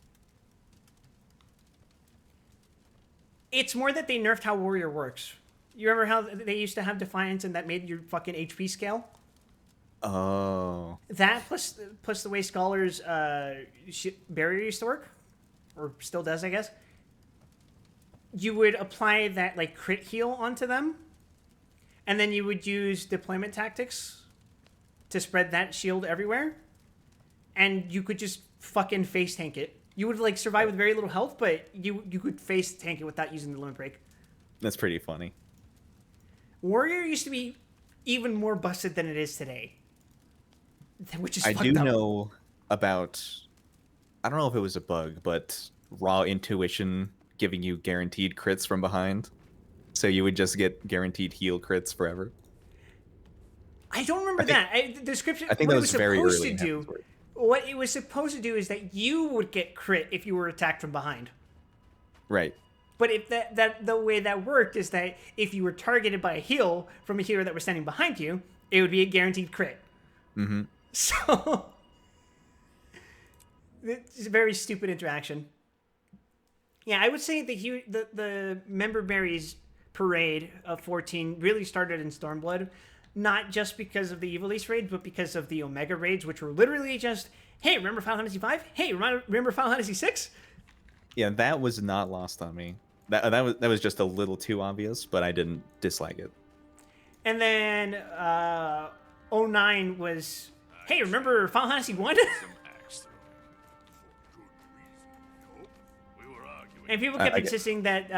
It's more that they nerfed how Warrior works. You remember how they used to have Defiance and that made your fucking HP scale? Oh. That plus the way Scholar's barrier used to work, or still does, I guess. You would apply that like crit heal onto them, and then you would use deployment tactics to spread that shield everywhere, and you could just fucking face tank it. You would like survive with very little health, but you could face tank it without using the limit break. That's pretty funny. Warrior used to be even more busted than it is today. Which is I fucked do up. know about, I don't know if it was a bug, but raw intuition giving you guaranteed crits from behind. So you would just get guaranteed heal crits forever. I don't remember that. The description. I think what that it was very supposed early to in do. Heavensward. What it was supposed to do is that you would get crit if you were attacked from behind. Right. But if that the way that worked is that if you were targeted by a heal from a healer that was standing behind you, it would be a guaranteed crit. Mm-hmm. So it's a very stupid interaction. Yeah, I would say the Member Berries parade of 14 really started in Stormblood, not just because of the Evil East raids, but because of the Omega raids, which were literally just, hey, remember Final Fantasy V? Hey, remember Final Fantasy VI? Yeah, that was not lost on me. That was just a little too obvious, but I didn't dislike it. And then 09 was, hey, remember Final Fantasy 1? And people kept insisting that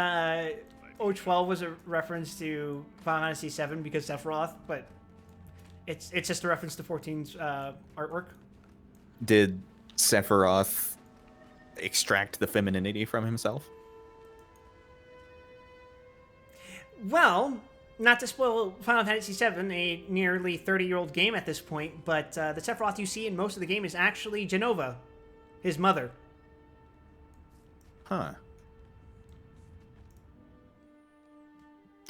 O12 was a reference to Final Fantasy VII because Sephiroth, but it's just a reference to 14's artwork. Did Sephiroth extract the femininity from himself? Well, not to spoil Final Fantasy VII, a nearly 30-year-old game at this point, but the Sephiroth you see in most of the game is actually Jenova, his mother. Huh.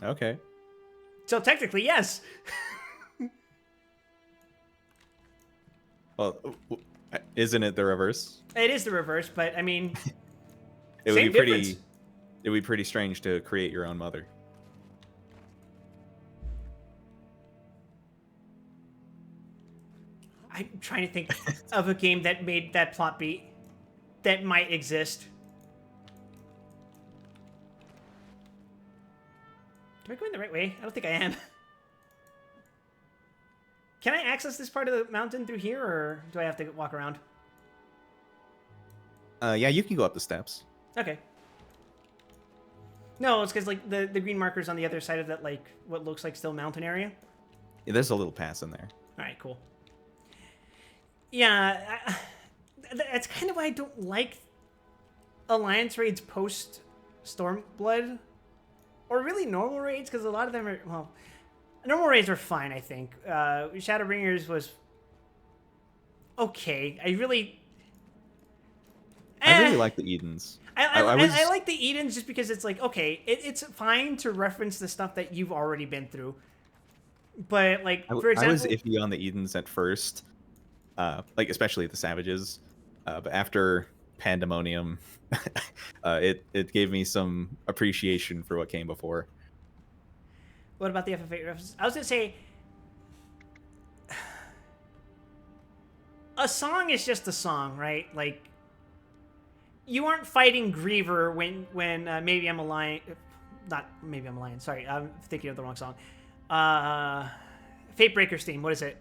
Okay. So technically, yes. Well, isn't it the reverse? It is the reverse, but I mean, it would same be pretty. difference. It would be pretty strange to create your own mother. I'm trying to think of a game that made that plot beat that might exist. Am I going the right way? I don't think I am. Can I access this part of the mountain through here, or do I have to walk around? Yeah, you can go up the steps. Okay. No, it's because like the green marker's on the other side of that, like what looks like still mountain area. Yeah, there's a little pass in there. All right, cool. Yeah, that's kind of why I don't like Alliance raids post Stormblood, or really normal raids, because a lot of them are, well, normal raids are fine, I think. Shadowbringers was okay. I really like the Edens. I like the Edens just because it's like, okay, it's fine to reference the stuff that you've already been through. But, like, for example... I was iffy on the Edens at first. Like, especially the Savages. But after Pandemonium, it gave me some appreciation for what came before. What about the FF8 references? I was going to say... A song is just a song, right? Like, you aren't fighting Griever when Maybe I'm a Lion... Not Maybe I'm a Lion, sorry. I'm thinking of the wrong song. Fatebreaker's theme, what is it?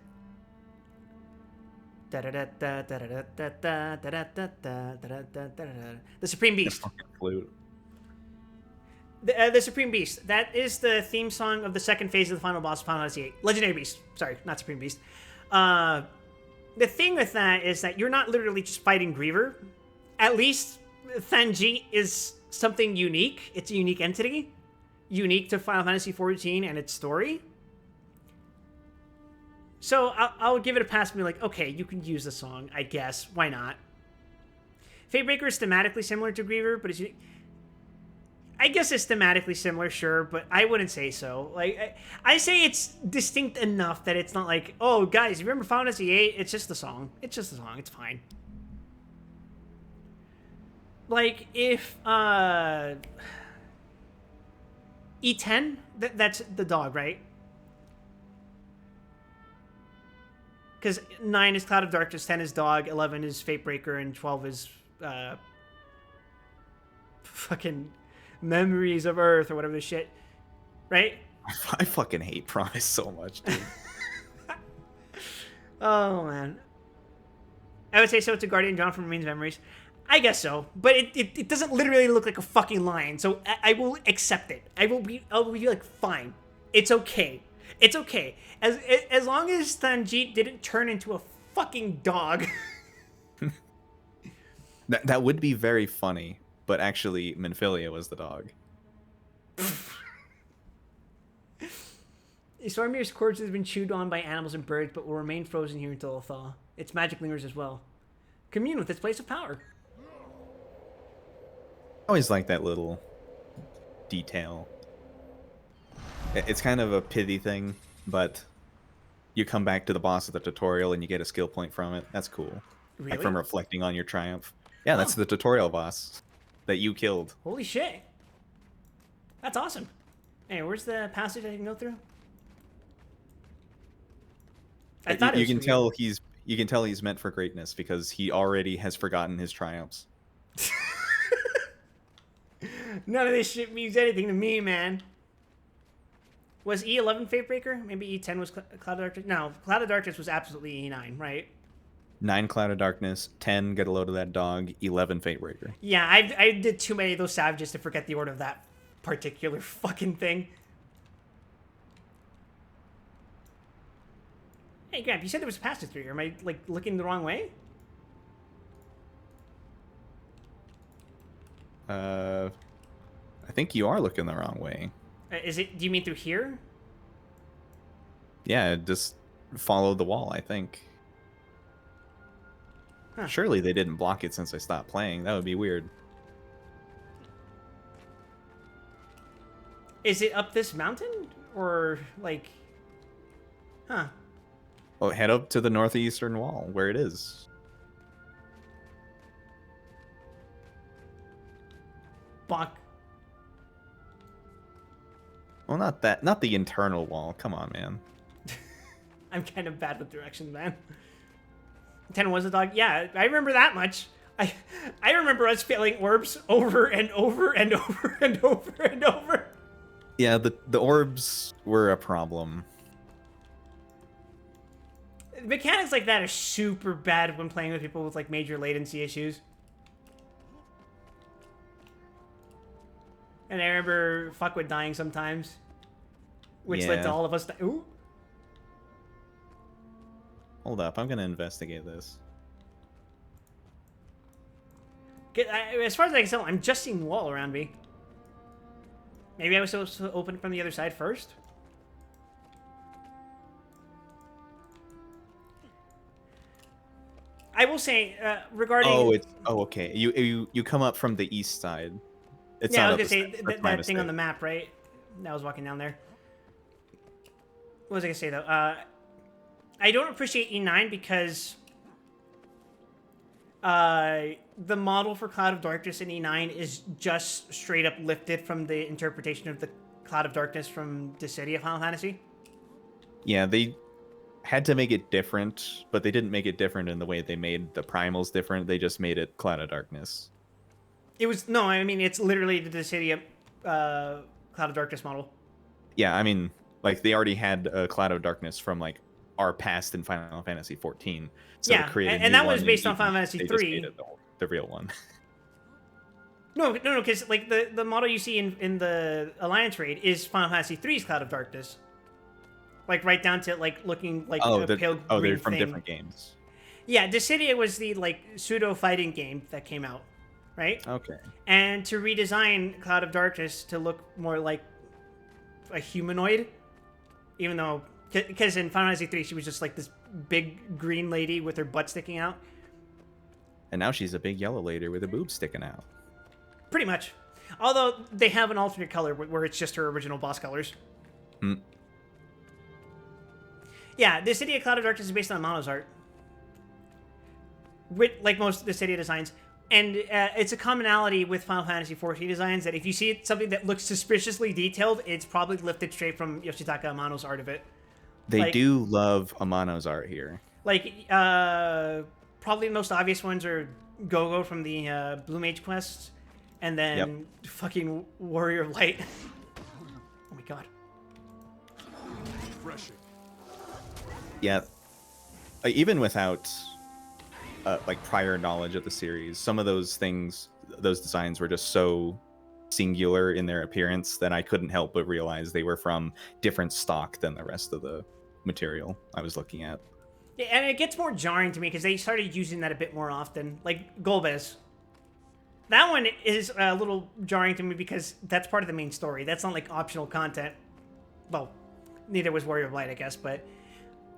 The Supreme Beast. Flute. The Supreme Beast. That is the theme song of the second phase of the final boss of Final Fantasy VIII. Legendary Beast. Sorry, not Supreme Beast. The thing with that is that you're not literally just fighting Griever. At least Thanjit is something unique. It's a unique entity. Unique to Final Fantasy XIV and its story. So I'll give it a pass and be like, okay, you can use the song, I guess. Why not? Fatebreaker is thematically similar to Griever, but I guess it's thematically similar, sure, but I wouldn't say so. Like, I say it's distinct enough that it's not like, oh, guys, you remember Final Fantasy VIII? It's just a song. It's just a song. It's fine. Like, if, E10? That's the dog, right? Because 9 is Cloud of Darkness, 10 is Dog, 11 is Fatebreaker, and 12 is fucking Memories of Earth or whatever the shit, right? I fucking hate Promise so much, dude. Oh, man. I would say so. It's a Guardian drawn from Remains of Memories. I guess so, but it doesn't literally look like a fucking lion, so I will accept it. I will be like, fine. It's okay. It's okay. As long as Thanjit didn't turn into a fucking dog. That would be very funny, but actually Minfilia was the dog. Stormir's corpse has been chewed on by animals and birds, but will remain frozen here until a thaw. Its magic lingers as well. Commune with its place of power. Always like that little detail. It's kind of a pity thing, but you come back to the boss of the tutorial and you get a skill point from it. That's cool. Really? Like from reflecting on your triumph. Yeah, that's the tutorial boss that you killed. Holy shit. That's awesome. Hey, where's the passage I can go through? I thought you can tell he's meant for greatness because he already has forgotten his triumphs. None of this shit means anything to me, man. Was E11 Fatebreaker? Maybe E10 was Cloud of Darkness? No, Cloud of Darkness was absolutely E9, right? 9 Cloud of Darkness, 10 Get a Load of That Dog, 11 Fatebreaker. Yeah, I did too many of those savages to forget the order of that particular fucking thing. Hey, Gramp, you said there was a passage through here. Am I, like, looking the wrong way? I think you are looking the wrong way. Is it? Do you mean through here? Yeah, just follow the wall, I think. Huh. Surely they didn't block it since I stopped playing. That would be weird. Is it up this mountain? Or, like... Huh. Oh, head up to the northeastern wall, where it is. Bonk. Well, not that. Not the internal wall. Come on, man. I'm kind of bad with directions, man. 10 was a dog. Yeah, I remember that much. I remember us failing orbs over and over and over and over and over. Yeah, the orbs were a problem. Mechanics like that are super bad when playing with people with like major latency issues. And I remember Fuckwit dying sometimes, which led to all of us. Ooh. Hold up, I'm gonna investigate this. As far as I can tell, I'm just seeing wall around me. Maybe I was supposed to open it from the other side first? I will say, regarding... Oh, okay. You come up from the east side. It's yeah, I not was up going to the say, side. that thing on the map, right? I was walking down there. What was I going to say, though? I don't appreciate E9 because... the model for Cloud of Darkness in E9 is just straight up lifted from the interpretation of the Cloud of Darkness from Dissidia of Final Fantasy. Yeah, they had to make it different, but they didn't make it different in the way they made the primals different. They just made it Cloud of Darkness. It was... No, I mean, it's literally the Dissidia Cloud of Darkness model. Yeah, I mean, like, they already had a Cloud of Darkness from, like, our past in Final Fantasy 14. So yeah, and that was based on Final Fantasy 3. The real one. No, because like the model you see in the Alliance raid is Final Fantasy 3's Cloud of Darkness. Like right down to like looking like a pale green they're from thing. different games. Yeah, Dissidia was the like pseudo fighting game that came out, right? Okay. And to redesign Cloud of Darkness to look more like a humanoid, even though because in Final Fantasy 3 she was just like this big green lady with her butt sticking out. And now she's a big yellow lady with her boobs sticking out. Pretty much. Although they have an alternate color where it's just her original boss colors. Hmm. Yeah, the Dissidia Cloud of Darkness is based on Mono's art. With, like most of the Dissidia designs. And it's a commonality with Final Fantasy XIV designs that if you see something that looks suspiciously detailed, it's probably lifted straight from Yoshitaka Amano's art of it. They do love Amano's art here. Like, probably the most obvious ones are Gogo from the Blue Mage quests, and then fucking Warrior of Light. Oh my god. Refreshing. Yeah. Even without like prior knowledge of the series, some of those things, those designs were just so singular in their appearance that I couldn't help but realize they were from different stock than the rest of the material I was looking at. Yeah, and it gets more jarring to me because they started using that a bit more often. Like Golbez. That one is a little jarring to me because that's part of the main story. That's not like optional content. Well, neither was Warrior of Light, I guess, but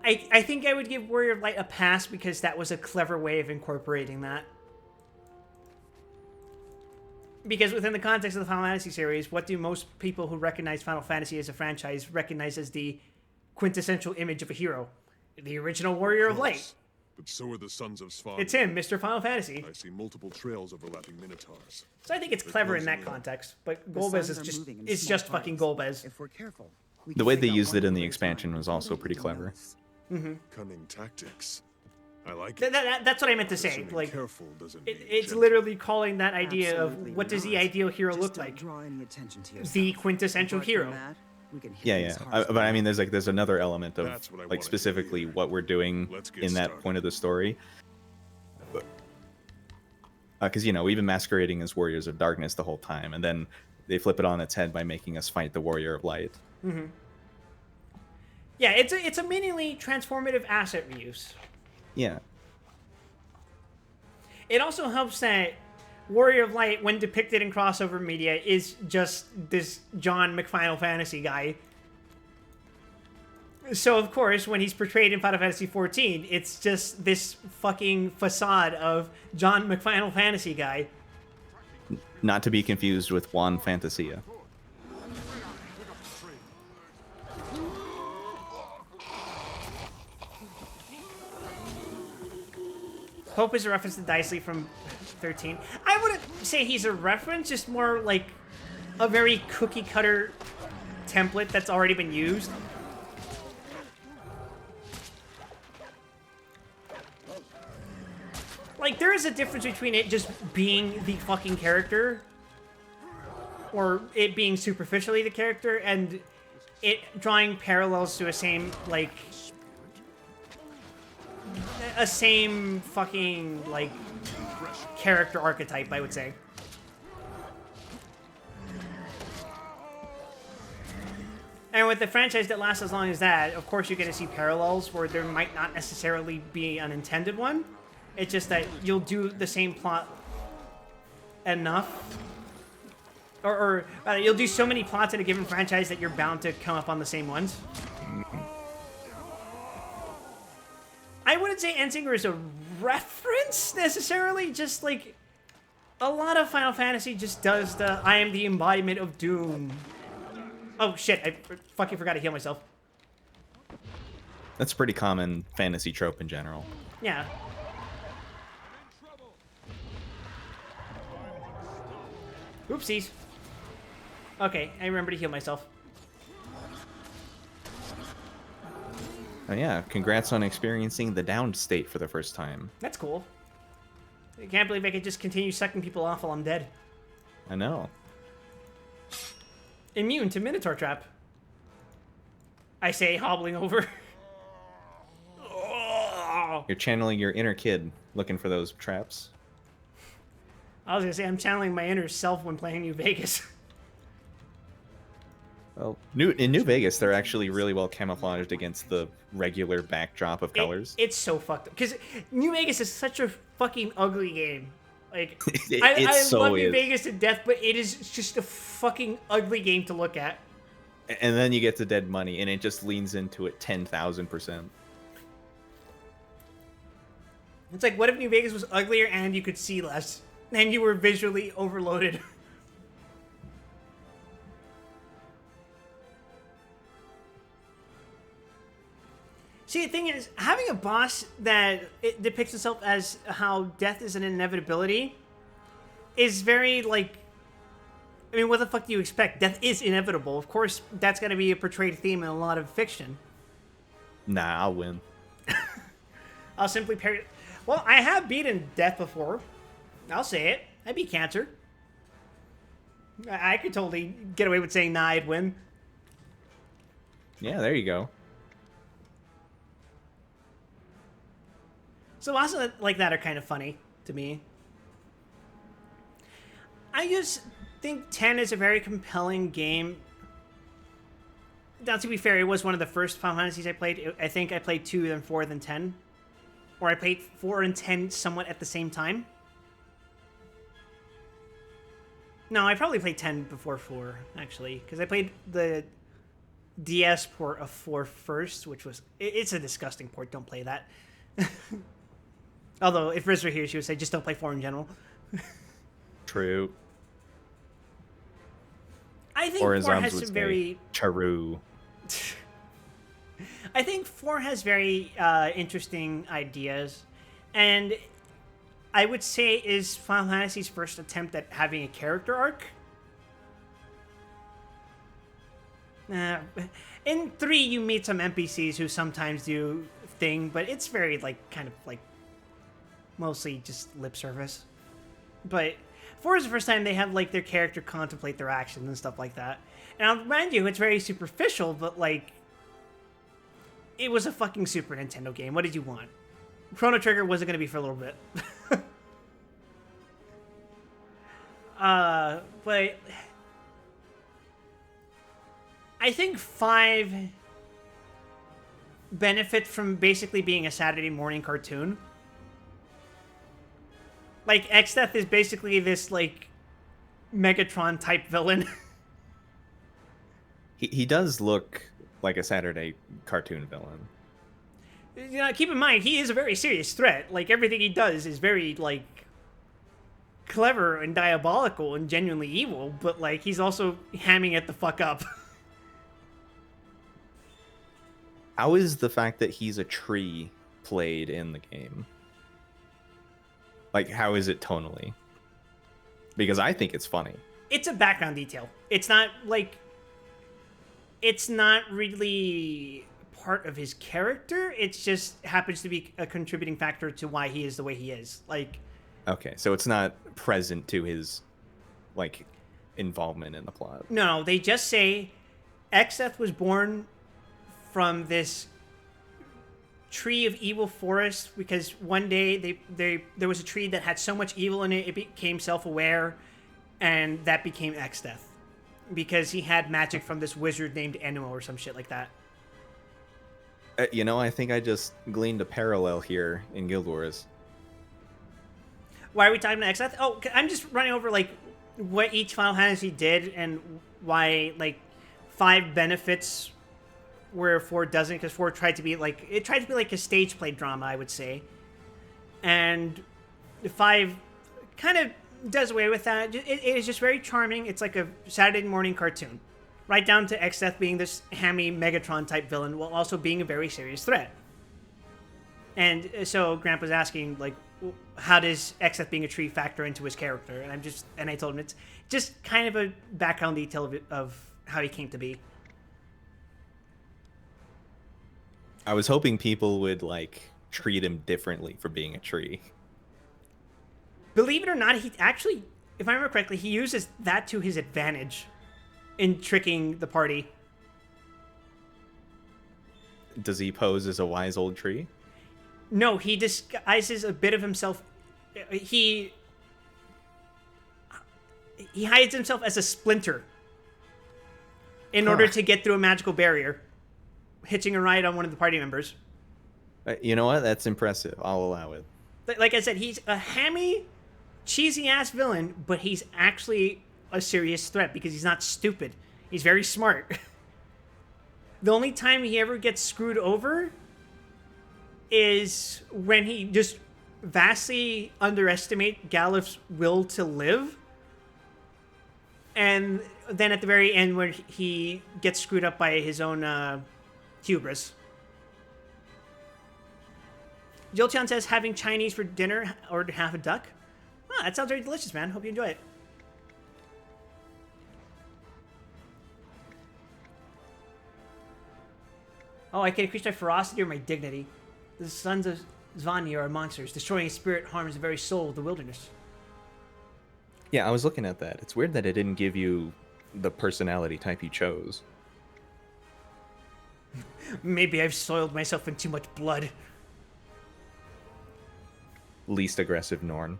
I think I would give Warrior of Light a pass because that was a clever way of incorporating that. Because within the context of the Final Fantasy series, what do most people who recognize Final Fantasy as a franchise recognize as the quintessential image of a hero? The original Warrior of Light. But so are the Sons of Svan. It's him, Mr. Final Fantasy. I see multiple trails overlapping Minotaurs. So I think it's clever in that context, but Golbez is just fucking Golbez. If we're careful, The way they used it in the expansion was also pretty clever. Cunning tactics. I like it. That's what I meant to say. Like, careful doesn't it's literally calling that idea of what does the ideal hero look like? The quintessential hero. Yeah. But I mean, there's another element of like specifically what we're doing in that point of the story. Because, you know, we've been masquerading as Warriors of Darkness the whole time, and then they flip it on its head by making us fight the Warrior of Light. Mm-hmm. Yeah, it's a minimally transformative asset reuse. Yeah. It also helps that Warrior of Light, when depicted in crossover media, is just this John McFinal Fantasy guy. So, of course, when he's portrayed in Final Fantasy XIV, it's just this fucking facade of John McFinal Fantasy guy. Not to be confused with Juan Fantasia. Hope is a reference to Dicely from 13. I wouldn't say he's a reference, just more like a very cookie-cutter template that's already been used. Like, there is a difference between it just being the fucking character, or it being superficially the character, and it drawing parallels to a same, like, a same fucking, like, character archetype, I would say. And with the franchise that lasts as long as that, of course you're going to see parallels where there might not necessarily be an intended one. It's just that you'll do the same plot enough. Or rather, you'll do so many plots in a given franchise that you're bound to come up on the same ones. I wouldn't say Endsinger is a reference, necessarily. Just, like, a lot of Final Fantasy just does the, I am the embodiment of Doom. Oh, shit, I fucking forgot to heal myself. That's a pretty common fantasy trope in general. Yeah. Oopsies. Okay, I remember to heal myself. Oh yeah, congrats on experiencing the downed state for the first time. That's cool. I can't believe I could just continue sucking people off while I'm dead. I know. Immune to Minotaur Trap. I say, hobbling over. You're channeling your inner kid looking for those traps. I was gonna say, I'm channeling my inner self when playing New Vegas. Well, in New Vegas, they're actually really well camouflaged against the regular backdrop of colors. It's so fucked up. Because New Vegas is such a fucking ugly game. Like, It I so love New is. Vegas to death, but it is just a fucking ugly game to look at. And then you get to Dead Money, and it just leans into it 10,000%. It's like, what if New Vegas was uglier and you could see less? And you were visually overloaded. See, the thing is, having a boss that it depicts itself as how death is an inevitability is very, like... I mean, what the fuck do you expect? Death is inevitable. Of course, that's going to be a portrayed theme in a lot of fiction. Nah, I'll win. I'll simply parry... Well, I have beaten death before. I'll say it. I beat Cancer. I could totally get away with saying, nah, I'd win. Yeah, there you go. So bosses like that are kind of funny to me. I just think 10 is a very compelling game. Now, to be fair, it was one of the first Final Fantasies I played. I think I played 2, then 4, then 10. Or I played 4 and 10 somewhat at the same time. No, I probably played 10 before 4, actually. Because I played the DS port of 4 first, which was... It's a disgusting port. Don't play that. Although, if Riz were here, she would say, just don't play 4 in general. True. I think Or 4 Zomz has would some say, very... Charu. I think 4 has very interesting ideas. And I would say is Final Fantasy's first attempt at having a character arc. In 3, you meet some NPCs who sometimes do thing, but it's very, like, kind of, like, mostly just lip service. But 4 is the first time they have, like, their character contemplate their actions and stuff like that. And I'll remind you, it's very superficial, but, like, it was a fucking Super Nintendo game. What did you want? Chrono Trigger wasn't going to be for a little bit. But I think 5 benefit from basically being a Saturday morning cartoon. Like, Exdeath is basically this, like, Megatron type villain. He does look like a Saturday cartoon villain. You know, keep in mind, he is a very serious threat. Like, everything he does is very, like, clever and diabolical and genuinely evil, but, like, he's also hamming it the fuck up. How is the fact that he's a tree played in the game? Like, how is it tonally? Because I think it's funny. It's a background detail. It's not, like... It's not really part of his character. It just happens to be a contributing factor to why he is the way he is. Like... Okay, so it's not present to his, like, involvement in the plot. No, they just say Exdeath was born from this tree of evil forest because one day there was a tree that had so much evil in it, it became self-aware, and that became Exdeath. Because he had magic from this wizard named Enemo or some shit like that. You know, I think I just gleaned a parallel here in Guild Wars. Why are we talking about Exdeath? Oh, I'm just running over, like, what each Final Fantasy did and why, like, 5 benefits where 4 doesn't, because 4 tried to be, like, it tried to be, like, a stage play drama, I would say. And 5 kind of does away with that. It is just very charming. It's like a Saturday morning cartoon. Right down to Exdeath being this hammy Megatron-type villain while also being a very serious threat. And so Grant was asking, like, how does Exdeath being a tree factor into his character? And I told him it's just kind of a background detail of how he came to be. I was hoping people would, like, treat him differently for being a tree. Believe it or not, he actually, if I remember correctly, he uses that to his advantage in tricking the party. Does he pose as a wise old tree? No, he disguises a bit of himself. He hides himself as a splinter in order to get through a magical barrier, hitching a ride on one of the party members. You know what? That's impressive. I'll allow it. Like I said, he's a hammy, cheesy-ass villain, but he's actually a serious threat because he's not stupid. He's very smart. The only time he ever gets screwed over is when he just vastly underestimates Galif's will to live. And then at the very end when he gets screwed up by his own hubris. Jilchan says, having Chinese for dinner or half a duck. Oh, that sounds very delicious, man. Hope you enjoy it. Oh, I can increase my ferocity or my dignity. The sons of Zvanya are monsters. Destroying a spirit harms the very soul of the wilderness. Yeah, I was looking at that. It's weird that it didn't give you the personality type you chose. Maybe I've soiled myself in too much blood. Least aggressive Norn.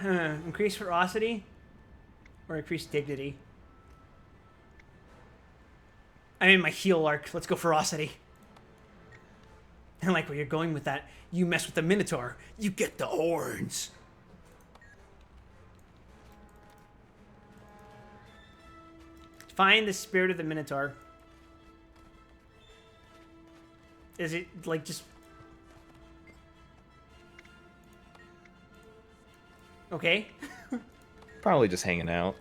Increase ferocity or increase dignity? I'm in my heal arc. Let's go ferocity. I like where you're going with that. You mess with the Minotaur, you get the horns. Find the spirit of the Minotaur. Is it like just... Okay. Probably just hanging out.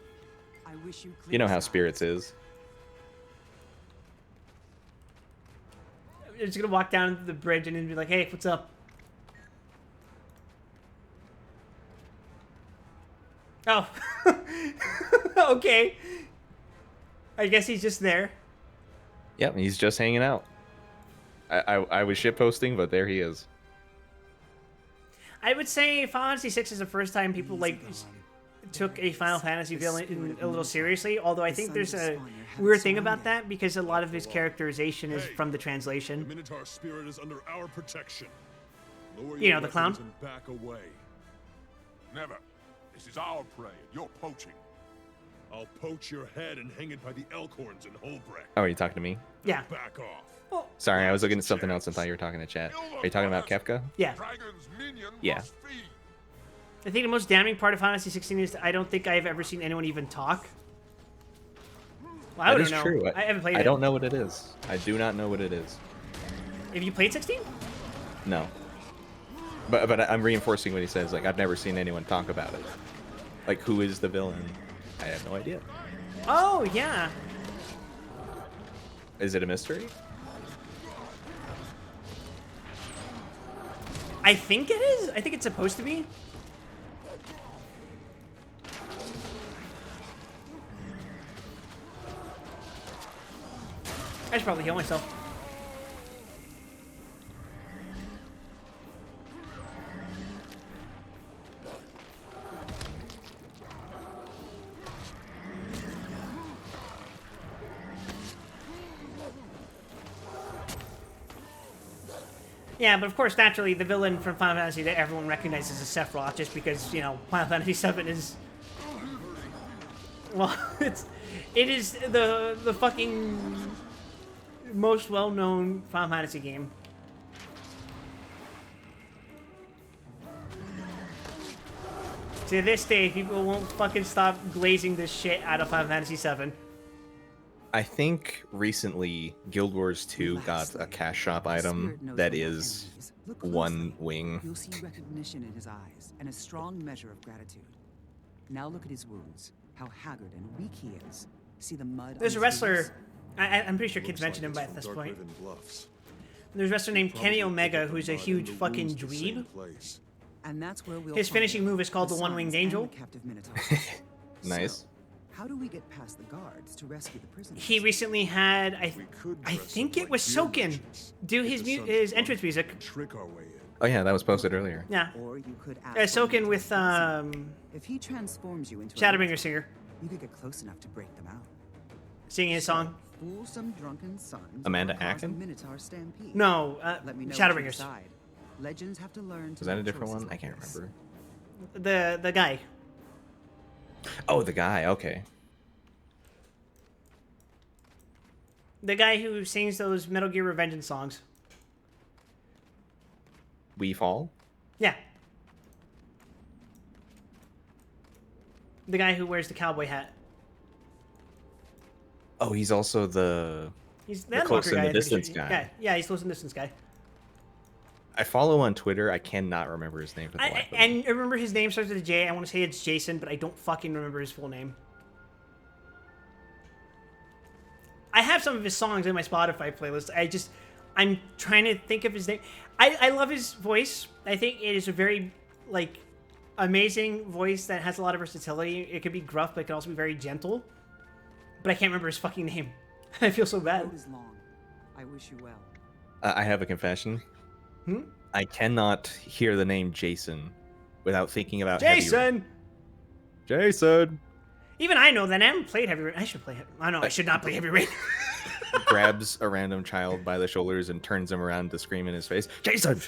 I wish you know how spirits is. I'm just gonna walk down the bridge and then be like, hey, what's up? Oh. Okay. I guess he's just there. Yep, he's just hanging out. I was shitposting, but there he is. I would say Final Fantasy VI is the first time people like took a Final Fantasy villain a little seriously. Although I think there's a weird thing about that because a lot of his characterization is from the translation. The Minotaur spirit is under our protection. Lower You your know, the clown. weapons and back away. Never. This is our prey. You're poaching. I'll poach your head and hang it by the elk horns in Holbrecht. Oh, are you talking to me? Yeah. Back off. Well, Sorry, I was looking at something else and thought you were talking to chat. Are you talking about Kefka? yeah. Dragon's minion Yeah. must feed. I think the most damning part of Final Fantasy 16 is that I don't think I've ever seen anyone even talk. Well, I That don't is know. true. I haven't played it. I don't know what it is. I do not know what it is. Have you played 16? No. But I'm reinforcing what he says. Like, I've never seen anyone talk about it. Like, who is the villain? I have no idea. Oh, yeah. Is it a mystery? I think it is. I think it's supposed to be. I should probably heal myself. Yeah, but of course, naturally, the villain from Final Fantasy that everyone recognizes is Sephiroth, just because, you know, Final Fantasy VII is... Well, it is the fucking most well-known Final Fantasy game. To this day, people won't fucking stop glazing this shit out of Final Fantasy VII. I think recently Guild Wars 2 got a cash shop item that is one wing. You'll see recognition in his eyes and a strong measure of gratitude. Now look at his wounds, how haggard and weak he is. See the mud. There's a on his wrestler. boots? I'm pretty sure kids mentioned him by this point. There's a wrestler named Kenny Omega who's a huge fucking dweeb. And that's where we'll His find finishing move is called the Sons One-Winged and Angel. the captive Minotaur. Nice. So, how do we get past the guards to rescue the prisoners? He recently had, I think it was Soken, do his entrance music. Trick our way in. Oh yeah, that was posted earlier. Yeah. Or you could ask Soken with if he transforms you into Shadowbringer singer you could get close enough to break them out. singing his song. Fool some drunken sons. Amanda or cause a Akin? Minotaur stampede. No, Let me know what you Shadowbringers. decide. Legends have to learn to Was that a make different choices one? I like can't this. remember. The guy. Oh, the guy. Okay. The guy who sings those Metal Gear Revengeance songs. We Fall? Yeah. The guy who wears the cowboy hat. Oh, he's also the He's The the close Endwalker in guy. the I think. distance guy. Yeah, he's close in the distance guy. I follow on Twitter. I cannot remember his name for the life of me. And I remember his name starts with a J. I want to say it's Jason, but I don't fucking remember his full name. I have some of his songs in my Spotify playlist. I'm trying to think of his name. I love his voice. I think it is a very, like, amazing voice that has a lot of versatility. It could be gruff, but it can also be very gentle. But I can't remember his fucking name. I feel so bad. Road is long. I wish you well. I have a confession. Hmm? I cannot hear the name Jason without thinking about Heavy Rain. Jason! Jason! Even I know that I haven't played Heavy Rain. I should play it. I know I should not play Heavy Rain. Grabs a random child by the shoulders and turns him around to scream in his face, Jason!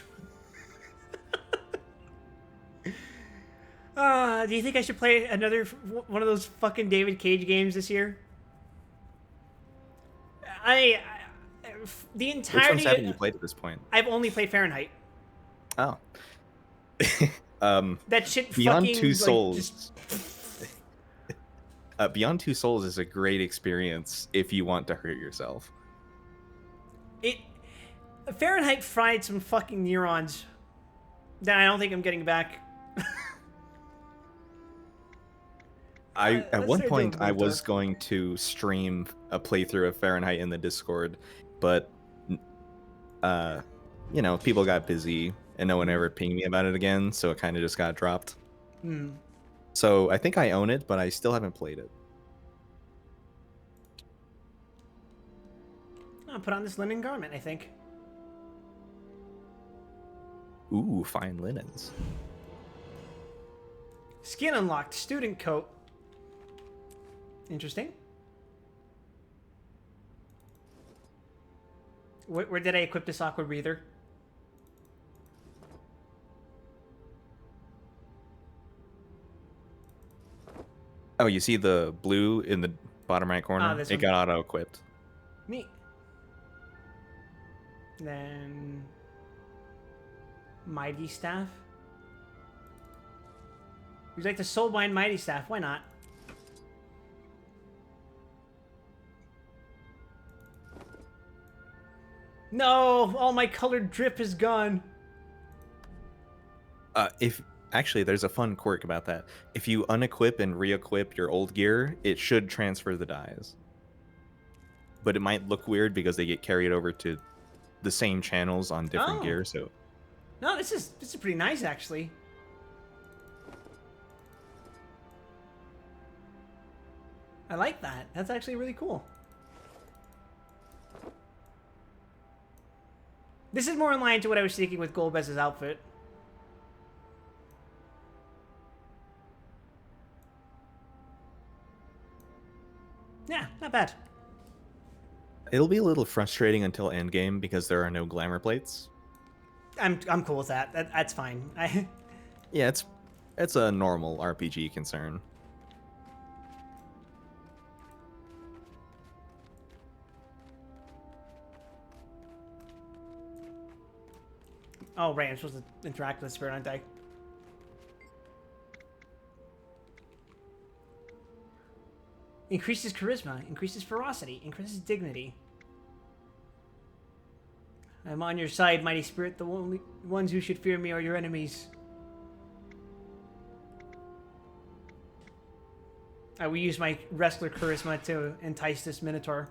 Do you think I should play another one of those fucking David Cage games this year? The Which entirety. ones haven't you played at this point? I've only played Fahrenheit. Oh. That shit Beyond fucking, Two like, Souls. just- Beyond Two Souls is a great experience if you want to hurt yourself. Fahrenheit fried some fucking neurons that I don't think I'm getting back. At let's one start point doing I Winter. was going to stream a playthrough of Fahrenheit in the Discord, but people got busy and no one ever pinged me about it again, so it kind of just got dropped. Hmm. So I think I own it, but I still haven't played it. I'll put on this linen garment, I think. Ooh, fine linens. Skin unlocked, student coat. Interesting. Where did I equip this aqua breather? Oh, you see the blue in the bottom right corner? this It one. got auto-equipped. Neat. Then Mighty Staff. Would you like the Soulbind Mighty Staff? Why not? No! All my colored drip is gone. If actually, there's a fun quirk about that. If you unequip and re-equip your old gear, it should transfer the dyes. But it might look weird because they get carried over to the same channels on different gear. So No, this is pretty nice actually. I like that. That's actually really cool. This is more in line to what I was thinking with Golbez's outfit. Yeah, not bad. it'll be a little frustrating until endgame because there are no glamour plates. I'm cool with that. That's fine. Yeah, it's a normal RPG concern. Oh, right. I'm supposed to interact with the spirit, aren't I? Increases charisma, increases ferocity, increases dignity. I'm on your side, mighty spirit. The only ones who should fear me are your enemies. I will use my wrestler charisma to entice this Minotaur.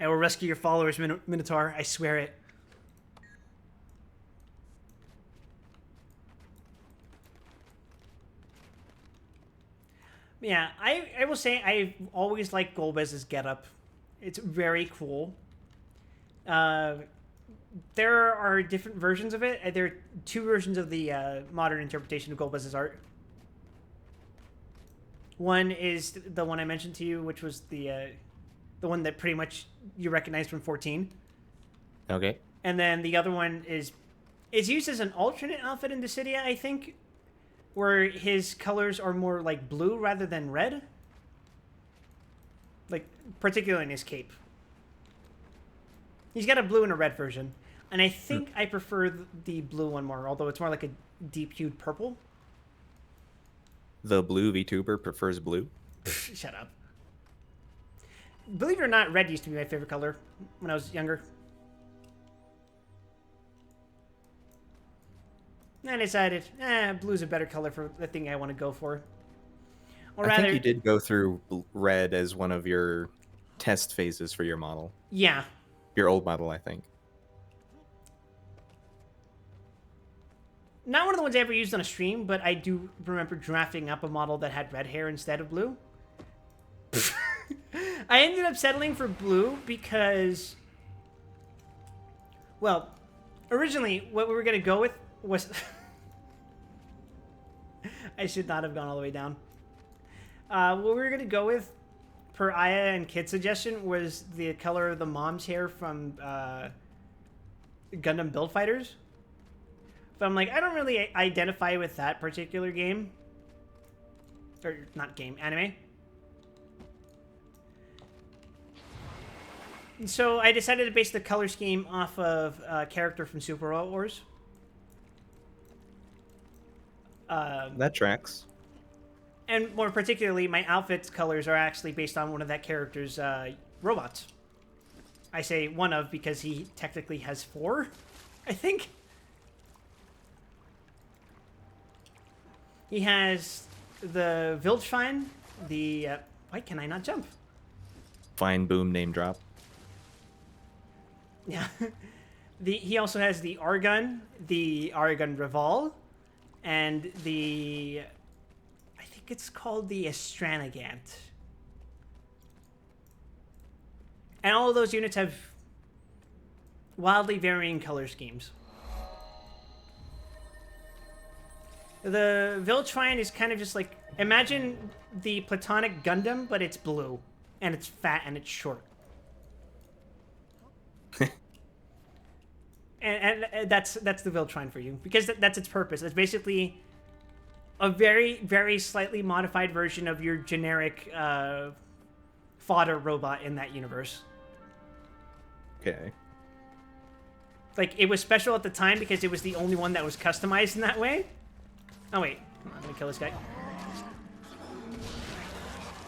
I will rescue your followers, Minotaur. I swear it. Yeah, I will say I always liked Golbez's getup. It's very cool. There are different versions of it. There are two versions of the modern interpretation of Golbez's art. One is the one I mentioned to you, which was the one that pretty much you recognized from 14. Okay. And then the other one is used as an alternate outfit in Dissidia, I think, where his colors are more like blue rather than red. Like, particularly in his cape. He's got a blue and a red version. And I think I prefer the blue one more, although it's more like a deep-hued purple. The blue VTuber prefers blue. Shut up. Believe it or not, red used to be my favorite color when I was younger. And I decided, blue's a better color for the thing I want to go for. Or I rather, think you did go through red as one of your test phases for your model. Yeah. Your old model, I think. Not one of the ones I ever used on a stream, but I do remember drafting up a model that had red hair instead of blue. I ended up settling for blue because, well, originally what we were going to go with was... I should not have gone all the way down. What we were going to go with, per Aya and Kid's suggestion, was the color of the mom's hair from Gundam Build Fighters. But I'm like, I don't really identify with that particular game. Or, not game, anime. And so I decided to base the color scheme off of a character from Super Robot Wars. That tracks. And more particularly, my outfit's colors are actually based on one of that character's robots. I say one of because he technically has 4, I think. He has the Wildschwein, the... why can I not jump? Fine boom name drop. Yeah. He also has the Argon, the Argon Reval, and the... I think it's called the Estranagant. And all of those units have wildly varying color schemes. The Wildschwein is kind of just like, imagine the Platonic Gundam, but it's blue, and it's fat, and it's short. and that's the Wildschwein for you, because that's its purpose. It's basically a very, very slightly modified version of your generic fodder robot in that universe. Okay. Like, it was special at the time because it was the only one that was customized in that way. Oh, wait. Hold on, let me kill this guy.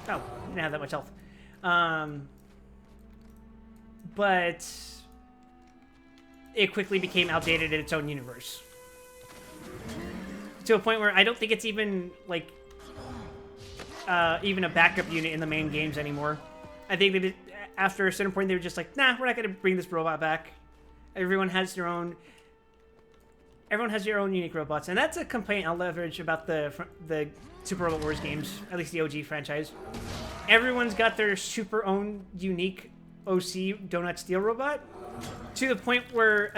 Oh, didn't have that much health. But it quickly became outdated in its own universe. To a point where I don't think it's even, like, even a backup unit in the main games anymore. I think that after a certain point, they were just like, nah, we're not going to bring this robot back. Everyone has their own unique robots. And that's a complaint I'll leverage about the Super Robot Wars games, at least the OG franchise. Everyone's got their super own unique OC Donut Steel robot, to the point where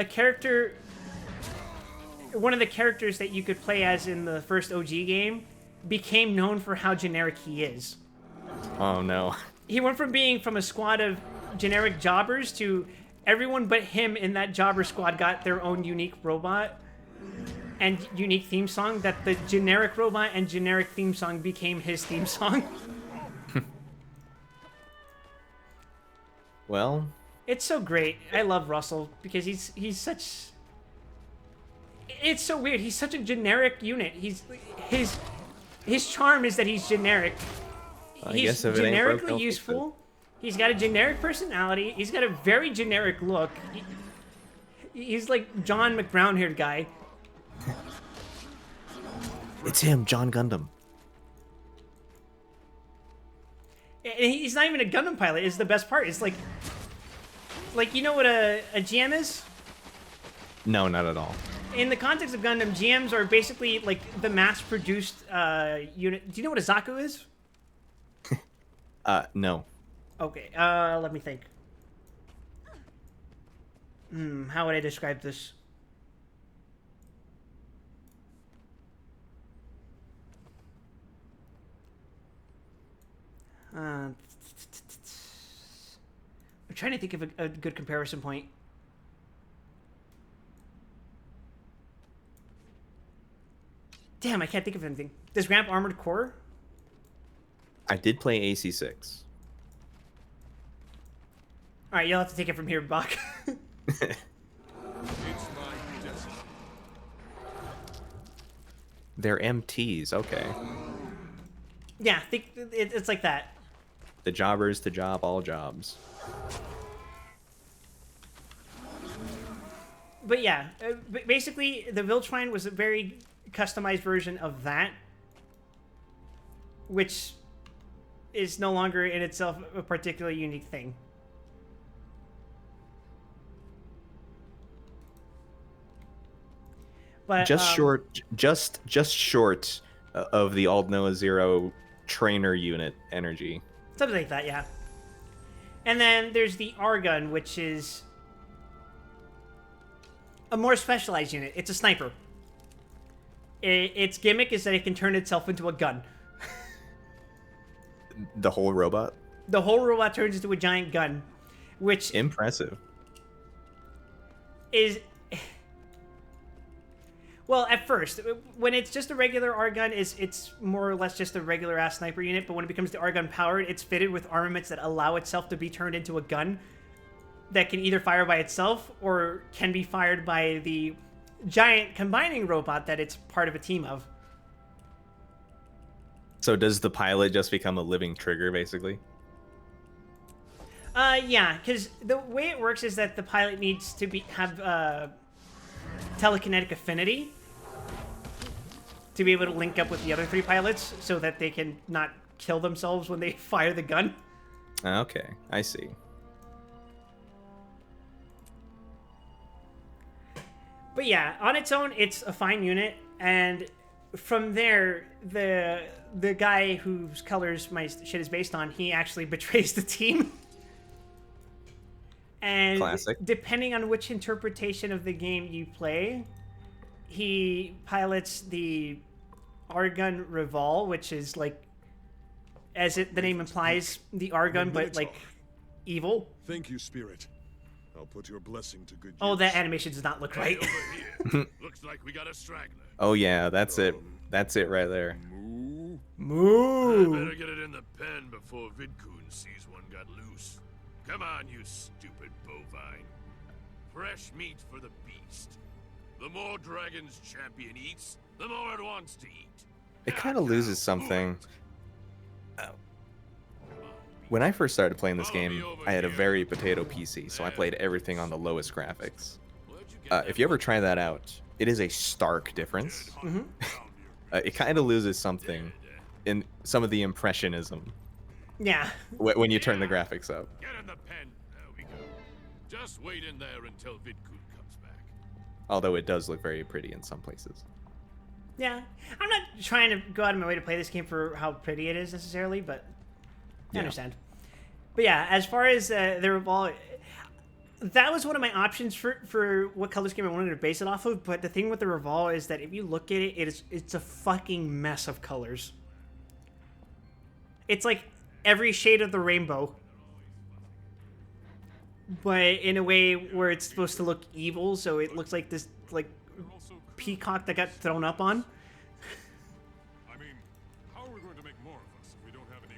one of the characters that you could play as in the first OG game became known for how generic he is. Oh no. He went from being from a squad of generic jobbers to everyone but him in that jobber squad got their own unique robot and unique theme song, that the generic robot and generic theme song became his theme song. Well, it's so great. I love Russell because he's such... It's so weird. He's such a generic unit. His charm is that he's generic. He's generically useful. He's got a generic personality. He's got a very generic look. He's like John McBrown-haired guy. It's him, John Gundam. And he's not even a Gundam pilot, is the best part. It's like you know what a GM is? No, not at all. In the context of Gundam, GMs are basically like the mass-produced unit. Do you know what a Zaku is? No. Okay, let me think. How would I describe this? I'm trying to think of a good comparison point. Damn, I can't think of anything. Does Ramp Armored Core? I did play AC6. Alright, you'll have to take it from here, Bach. It's my destiny. They're MTs, okay. Yeah, it's like that. The jobbers to job all jobs. But yeah, basically, the Viltrine was a very customized version of that, which is no longer in itself a particularly unique thing. But just short of the Aldnoah Zero trainer unit energy. Something like that, yeah. And then there's the R-Gun, which is a more specialized unit. It's a sniper. Its gimmick is that it can turn itself into a gun. The whole robot? The whole robot turns into a giant gun, which... Impressive. Is... Well, at first, when it's just a regular R-Gun, it's more or less just a regular-ass sniper unit, but when it becomes the R-Gun powered, it's fitted with armaments that allow itself to be turned into a gun that can either fire by itself or can be fired by the giant combining robot that it's part of a team of. So does the pilot just become a living trigger, basically? Yeah, because the way it works is that the pilot needs to have telekinetic affinity to be able to link up with the other three pilots so that they can not kill themselves when they fire the gun. Okay, I see. But yeah, on its own, it's a fine unit, and from there, the guy whose colors my shit is based on, he actually betrays the team. And classic. Depending on which interpretation of the game you play, he pilots the R-Gun Revol, which is like, as the name implies, the R-Gun, but like evil. Thank you, Spirit. I'll put your blessing to good use. Oh, that animation does not look right. Over here. Looks like we got a straggler. Oh yeah, that's it. That's it right there. I Moo! better get it in the pen before Vidkun sees one got loose. Come on, you stupid bovine. Fresh meat for the beast. The more Dragon's champion eats, the more it wants to eat. It kind of loses something. When I first started playing this game, I had a very potato PC, so I played everything on the lowest graphics. If you ever try that out, it is a stark difference. It kind of loses something in some of the impressionism Yeah. when you turn the graphics up. Get in the pen. There we go. Just wait in there until Vidkun comes back. Although it does look very pretty in some places. Yeah. I'm not trying to go out of my way to play this game for how pretty it is necessarily, but I understand. But yeah, as far as the Revolve, that was one of my options for what color scheme I wanted to base it off of. But the thing with the Revolve is that if you look at it, it's a fucking mess of colors. It's like every shade of the rainbow, but in a way where it's supposed to look evil. So it looks like this like peacock that got thrown up on.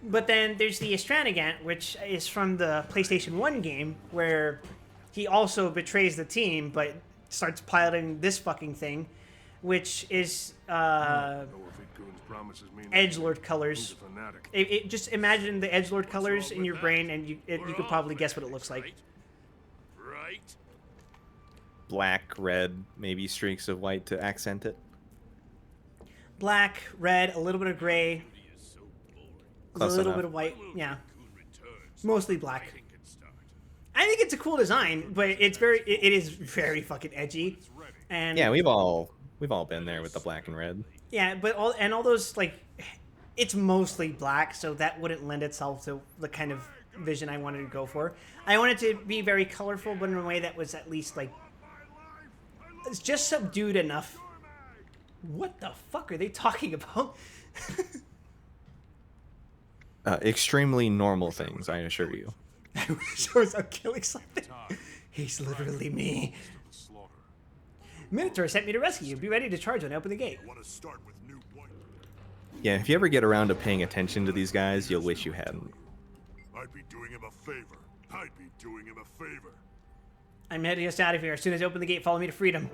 But then there's the Estranagant, which is from the PlayStation 1 game, where he also betrays the team, but starts piloting this fucking thing, which is edgelord colors. Just imagine the edgelord colors in your brain, and you could probably guess what it looks like. Right? Black, red, maybe streaks of white to accent it. Black, red, a little bit of gray. Close a little enough. bit of white, yeah. Mostly black. I think it's a cool design, but it is very fucking edgy. And Yeah, we've all been there with the black and red. yeah, but all those like, it's mostly black, so that wouldn't lend itself to the kind of vision I wanted to go for. I wanted to be very colorful, but in a way that was at least like, it's just subdued enough. What the fuck are they talking about? Extremely normal things, I assure you. I wish I was out killing something. He's literally me. Minotaur sent me to rescue you. Be ready to charge when I open the gate. Yeah, if you ever get around to paying attention to these guys, you'll wish you hadn't. I'd be doing him a favor. I'd be doing him a favor. I'm heading us out of here. As soon as I open the gate, follow me to freedom.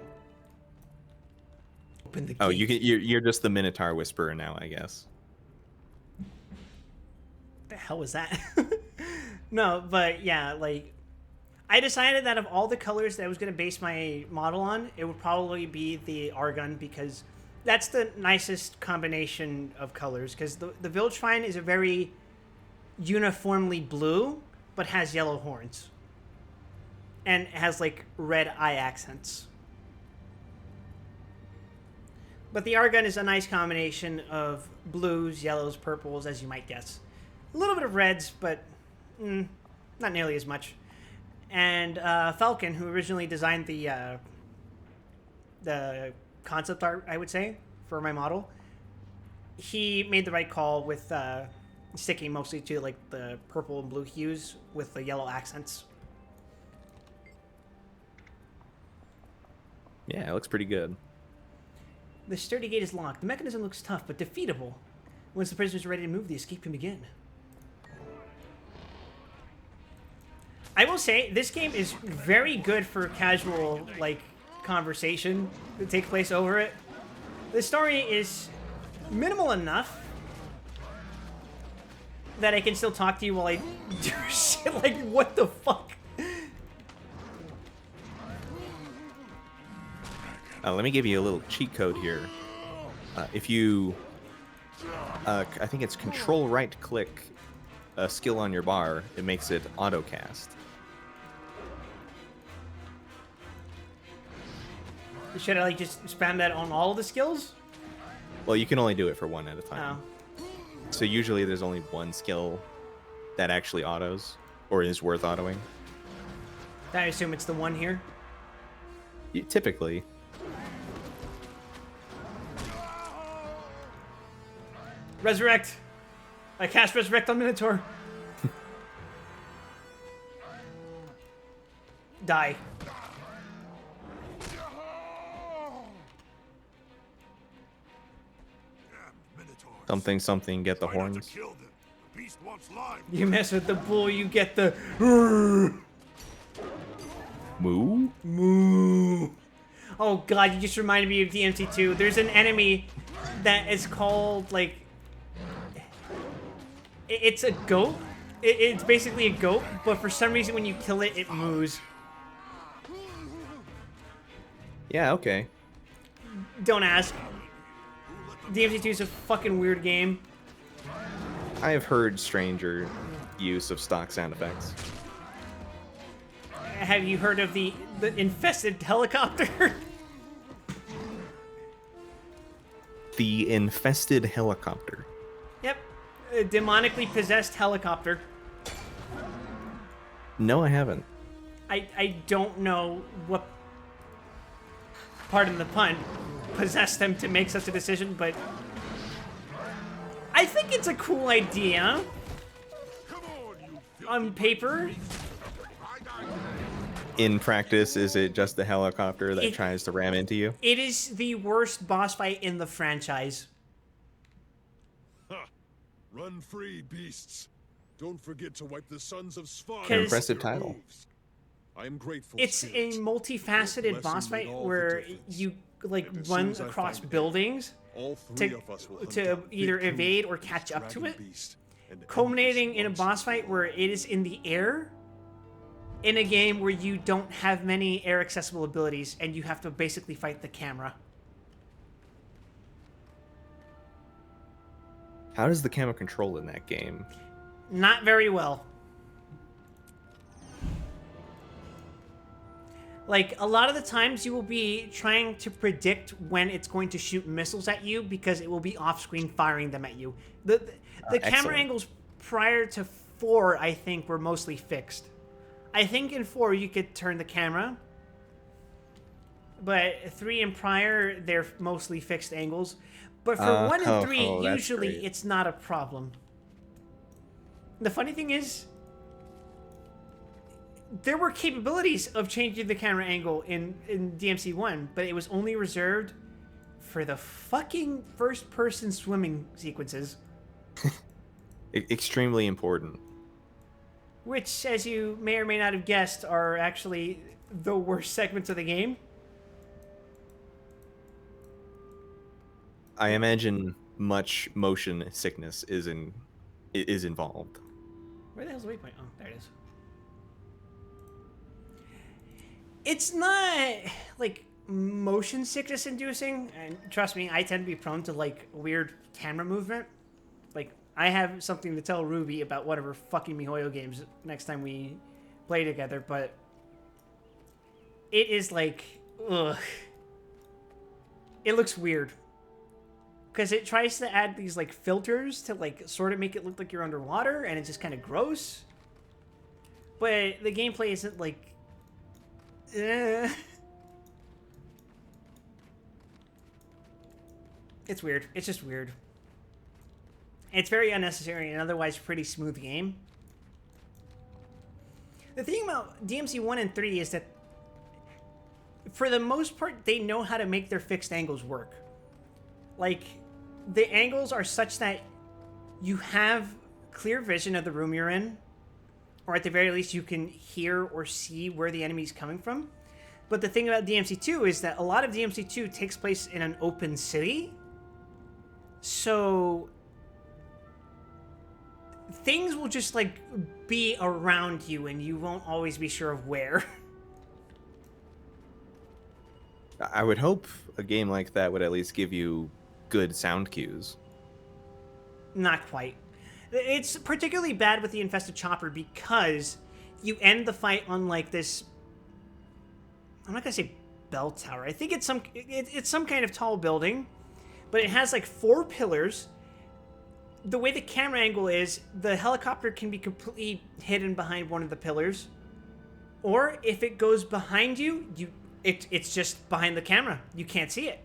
Open the gate. Oh, you're just the Minotaur Whisperer now, I guess. What the hell was that? No, but yeah, like, I decided that of all the colors that I was going to base my model on, it would probably be the Argon, because that's the nicest combination of colors. Because the Viltrine is a very uniformly blue, but has yellow horns. And has, like, red eye accents. But the Argon is a nice combination of blues, yellows, purples, as you might guess. A little bit of reds, but not nearly as much. And Falcon, who originally designed the concept art, I would say, for my model, he made the right call with sticking mostly to like the purple and blue hues with the yellow accents. Yeah, it looks pretty good. The sturdy gate is locked. The mechanism looks tough, but defeatable. Once the prisoners are ready to move, the escape can begin. I will say, this game is very good for casual, like, conversation to take place over it. The story is minimal enough that I can still talk to you while I do shit like, what the fuck? Let me give you a little cheat code here. If you, I think it's Control right click a skill on your bar, it makes it auto cast. Should I like just spam that on all of the skills? Well, you can only do it for one at a time. Oh. So usually there's only one skill that actually autos, or is worth autoing. I assume it's the one here. Typically. Resurrect! I cast Resurrect on Minotaur. Die. Something, something, get the Try not to horns. kill them. The beast wants live. You mess with the bull, you get the Moo? moo. Oh god, you just reminded me of DMC2. There's an enemy that is called, like... It's a goat. It's basically a goat, but for some reason when you kill it, it moos. Yeah, okay. Don't ask. DMC2 is a fucking weird game. I have heard stranger use of stock sound effects. Have you heard of the infested helicopter? The infested helicopter. Yep. A demonically possessed helicopter. No, I haven't. I don't know what, pardon the pun, possessed them to make such a decision, but I think it's a cool idea. On paper. In practice, is it just the helicopter that tries to ram into you? It is the worst boss fight in the franchise. Run free, beasts. Don't forget to wipe the sons of Svartalfheim. 'Cause- Impressive title. I am grateful. It's a multifaceted boss fight where you like run across buildings to either evade or catch up to it, culminating in a boss fight where it is in the air in a game where you don't have many air accessible abilities and you have to basically fight the camera. How does the camera control in that game? Not very well. Like, a lot of the times you will be trying to predict when it's going to shoot missiles at you because it will be off-screen firing them at you. The camera excellent. angles prior to 4, I think, were mostly fixed. I think in 4 you could turn the camera, but 3 and prior, they're mostly fixed angles. But for 1 and 3, that's usually great. it's not a problem. The funny thing is, there were capabilities of changing the camera angle in DMC1, but it was only reserved for the fucking first-person swimming sequences. Extremely important. Which, as you may or may not have guessed, are actually the worst segments of the game. I imagine much motion sickness is involved. Where the hell's the waypoint? Oh, there it is. It's not, like, motion sickness inducing, and trust me, I tend to be prone to, like, weird camera movement. Like, I have something to tell Ruby about one of her fucking MiHoYo games next time we play together, but it is like, ugh. It looks weird. Because it tries to add these, like, filters to, like, sort of make it look like you're underwater, and it's just kind of gross. But the gameplay isn't, like, It's weird. It's just weird. It's very unnecessary and otherwise pretty smooth game. The thing about DMC 1 and 3 is that for the most part, they know how to make their fixed angles work. Like, the angles are such that you have clear vision of the room you're in, or at the very least you can hear or see where the enemy's coming from. But the thing about DMC2 is that a lot of DMC2 takes place in an open city. So things will just, like, be around you and you won't always be sure of where. I would hope a game like that would at least give you good sound cues. Not quite. It's particularly bad with the Infested Chopper because you end the fight on, like, this... I'm not gonna say bell tower. I think it's some kind of tall building, but it has, like, 4 pillars. The way the camera angle is, the helicopter can be completely hidden behind one of the pillars. Or if it goes behind you, it's just behind the camera. You can't see it.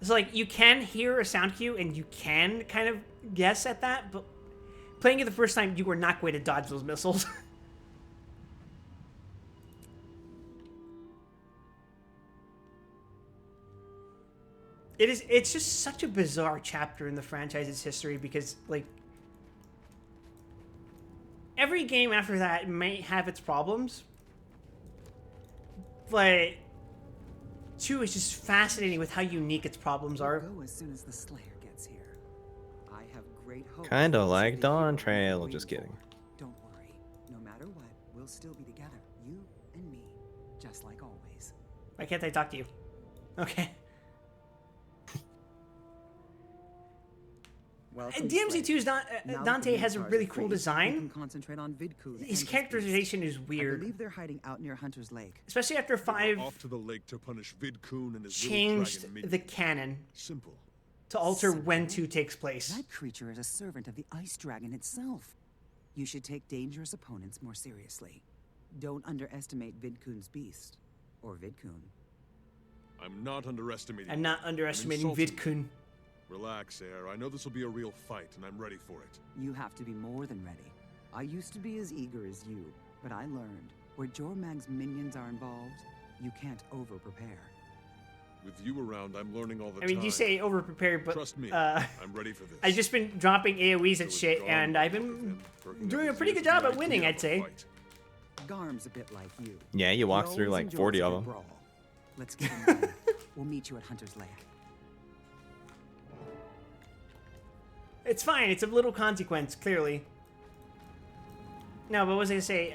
So, like, you can hear a sound cue and you can kind of guess at that, but playing it the first time, you were not going to dodge those missiles. It's just such a bizarre chapter in the franchise's history because, like, every game after that may have its problems, but 2 is just fascinating with how unique its problems are. Go as soon as the Slayer gets here. I have great hope. Kinda like Dawn Trail. Just kidding. Don't worry. No matter what, we'll still be together. You and me, just like always. Why can't I talk to you? Okay. DMZ2's Dante has a really cool design. Concentrate on Vidkun. His characterization is weird. I believe they're hiding out near Hunter's Lake. Especially after 5 Off to the lake to punish Vidkun and his changed little dragon the canon Simple. to alter when 2 takes place. That creature is a servant of the Ice Dragon itself. You should take dangerous opponents more seriously. Don't underestimate Vidkun's beast. Or Vidkun. I'm not underestimating. I'm not underestimating Vidkun. Relax, Air. I know this will be a real fight, and I'm ready for it. You have to be more than ready. I used to be as eager as you, but I learned where Jormag's minions are involved, you can't over-prepare. With you around, I'm learning all the I mean, time. you say over-prepared, but Trust me, I'm ready for this. I've just been dropping AoEs and shit, and I've been doing a pretty good job at winning, I'd say. Garm's a bit like you. Yeah, you walked through like 40 of them. Brawl. Let's get in line. We'll meet you at Hunter's Lake. It's fine. It's of little consequence, clearly. No, but what was I going to say?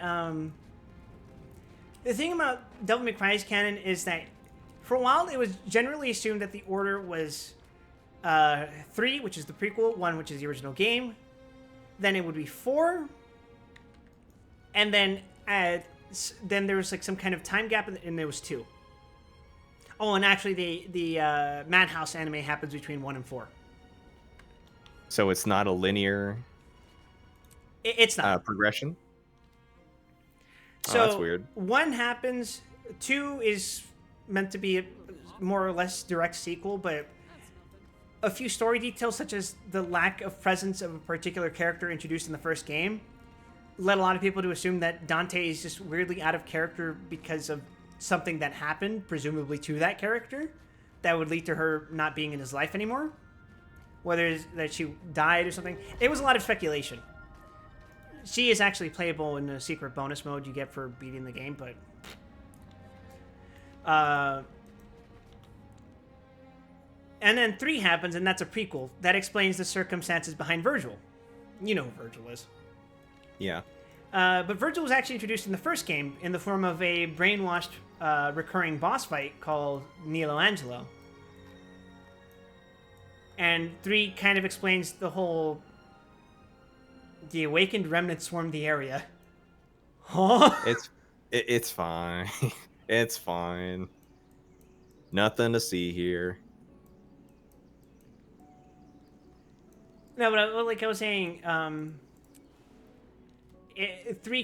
The thing about Devil May Cry's canon is that for a while it was generally assumed that the order was 3, which is the prequel, 1, which is the original game. Then it would be 4. And then there was like some kind of time gap, and there was 2. Oh, and actually the Madhouse anime happens between 1 and 4. So it's not a linear. It's not progression. So that's weird. 1 happens. 2 is meant to be a more or less direct sequel, but a few story details, such as the lack of presence of a particular character introduced in the first game, led a lot of people to assume that Dante is just weirdly out of character because of something that happened, presumably to that character, that would lead to her not being in his life anymore. Whether it's that she died or something. It was a lot of speculation. She is actually playable in the secret bonus mode you get for beating the game, but... and then 3 happens, and that's a prequel. That explains the circumstances behind Virgil. You know who Virgil is. Yeah. But Virgil was actually introduced in the first game in the form of a brainwashed recurring boss fight called Nilo Angelo. And 3 kind of explains the whole... The awakened remnant swarmed the area. Huh? It's fine. It's fine. Nothing to see here. No, but like I was saying, 3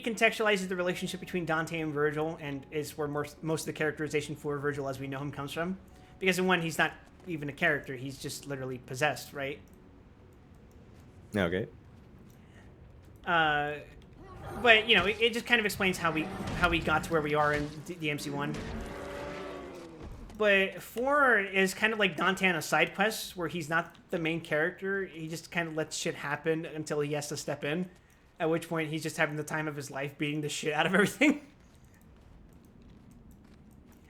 contextualizes the relationship between Dante and Virgil, and is where most of the characterization for Virgil as we know him comes from. Because in 1, he's not even a character, he's just literally possessed, right? Okay. But you know, it just kind of explains how we got to where we are in the MC1. But 4 is kind of like Dante on a side quest where he's not the main character. He just kind of lets shit happen until he has to step in. At which point he's just having the time of his life, beating the shit out of everything.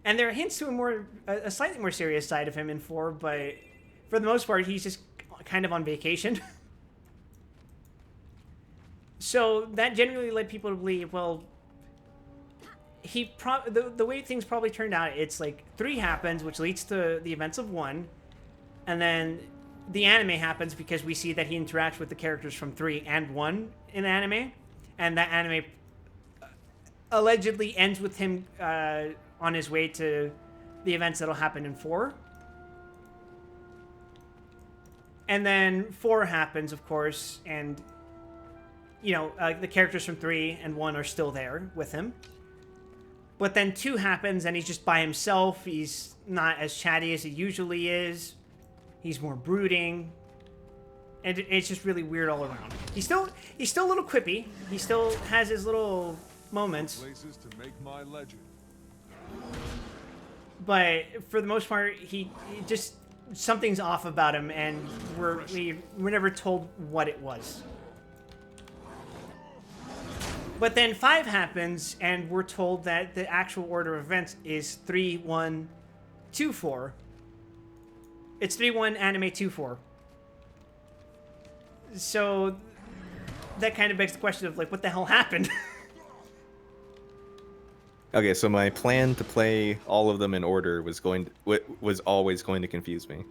And there are hints to a slightly more serious side of him in 4, but for the most part, he's just kind of on vacation. So that generally led people to believe, well, the way things probably turned out, it's like 3 happens, which leads to the events of 1, and then the anime happens because we see that he interacts with the characters from 3 and 1 in the anime, and that anime allegedly ends with him on his way to the events that'll happen in 4. And then 4 happens, of course, and, you know, the characters from 3 and 1 are still there with him. But then 2 happens, and he's just by himself. He's not as chatty as he usually is. He's more brooding. And it's just really weird all around. He's still a little quippy. He still has his little moments. Places to make my legend. But for the most part, he just something's off about him, and we're never told what it was. But then 5 happens, and we're told that the actual order of events is 3-1-2-4. It's 3-1 anime 2-4. So that kind of begs the question of, like, what the hell happened? Okay, so my plan to play all of them in order was always going to confuse me.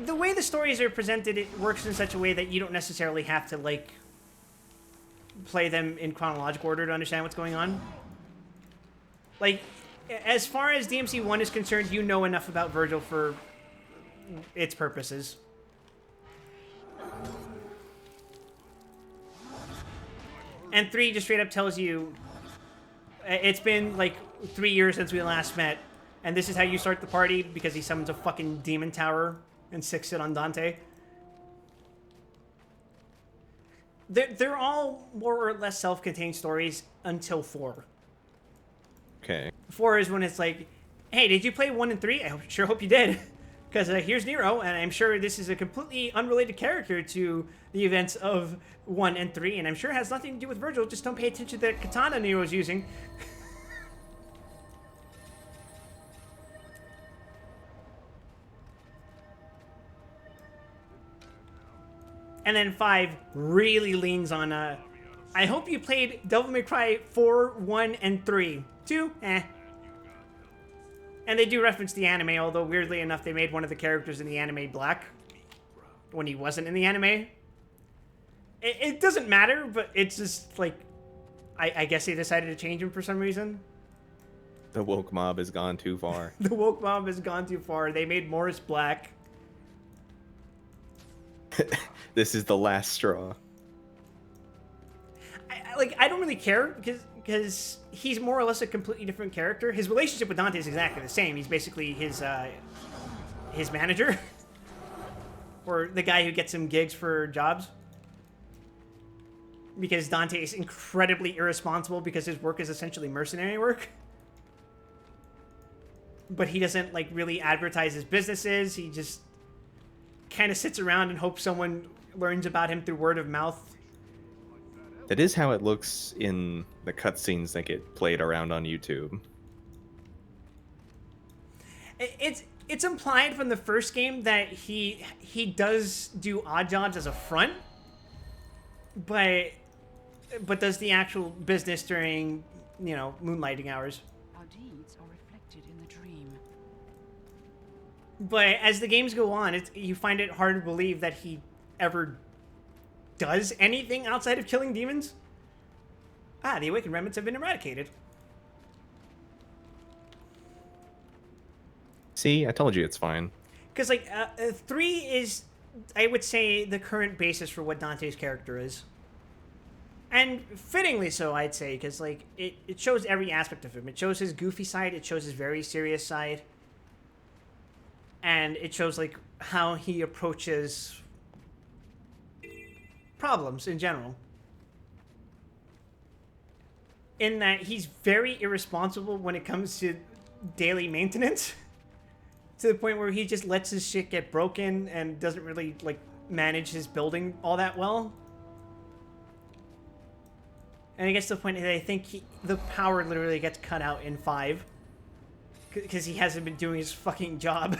The way the stories are presented, it works in such a way that you don't necessarily have to, like, play them in chronological order to understand what's going on. Like, as far as DMC 1 is concerned, you know enough about Virgil for its purposes. And 3 just straight up tells you, it's been, like, 3 years since we last met, and this is how you start the party because he summons a fucking demon tower and 6 it on Dante. They're all more or less self-contained stories until 4. Okay. 4 is when it's like, hey, did you play 1 and 3? I sure hope you did. Because here's Nero, and I'm sure this is a completely unrelated character to the events of 1 and 3, and I'm sure it has nothing to do with Virgil. Just don't pay attention to the katana Nero's using. And then 5 really leans on, I hope you played Devil May Cry 4, 1, and 3. 2, eh. And they do reference the anime, although weirdly enough, they made one of the characters in the anime black when he wasn't in the anime. It doesn't matter, but it's just like, I guess they decided to change him for some reason. The woke mob has gone too far. The woke mob has gone too far. They made Morris black. This is the last straw. I don't really care because he's more or less a completely different character. His relationship with Dante is exactly the same. He's basically his manager. Or the guy who gets him gigs for jobs. Because Dante is incredibly irresponsible because his work is essentially mercenary work. But he doesn't, like, really advertise his businesses. He just kind of sits around and hopes someone learns about him through word of mouth. That is how it looks in the cutscenes that get played around on YouTube. It's implied from the first game that he does do odd jobs as a front, but does the actual business during, you know, moonlighting hours. Our deeds are reflected in the dream. But as the games go on, you find it hard to believe that he ever does anything outside of killing demons. The awakened remnants have been eradicated. See, I told you it's fine. Because, like, 3 is, I would say, the current basis for what Dante's character is. And fittingly so, I'd say, because, like, it shows every aspect of him. It shows his goofy side, it shows his very serious side, and it shows, like, how he approaches problems in general. In that he's very irresponsible when it comes to daily maintenance. To the point where he just lets his shit get broken and doesn't really, like, manage his building all that well. And it gets to the point that I think the power literally gets cut out in 5. Because he hasn't been doing his fucking job.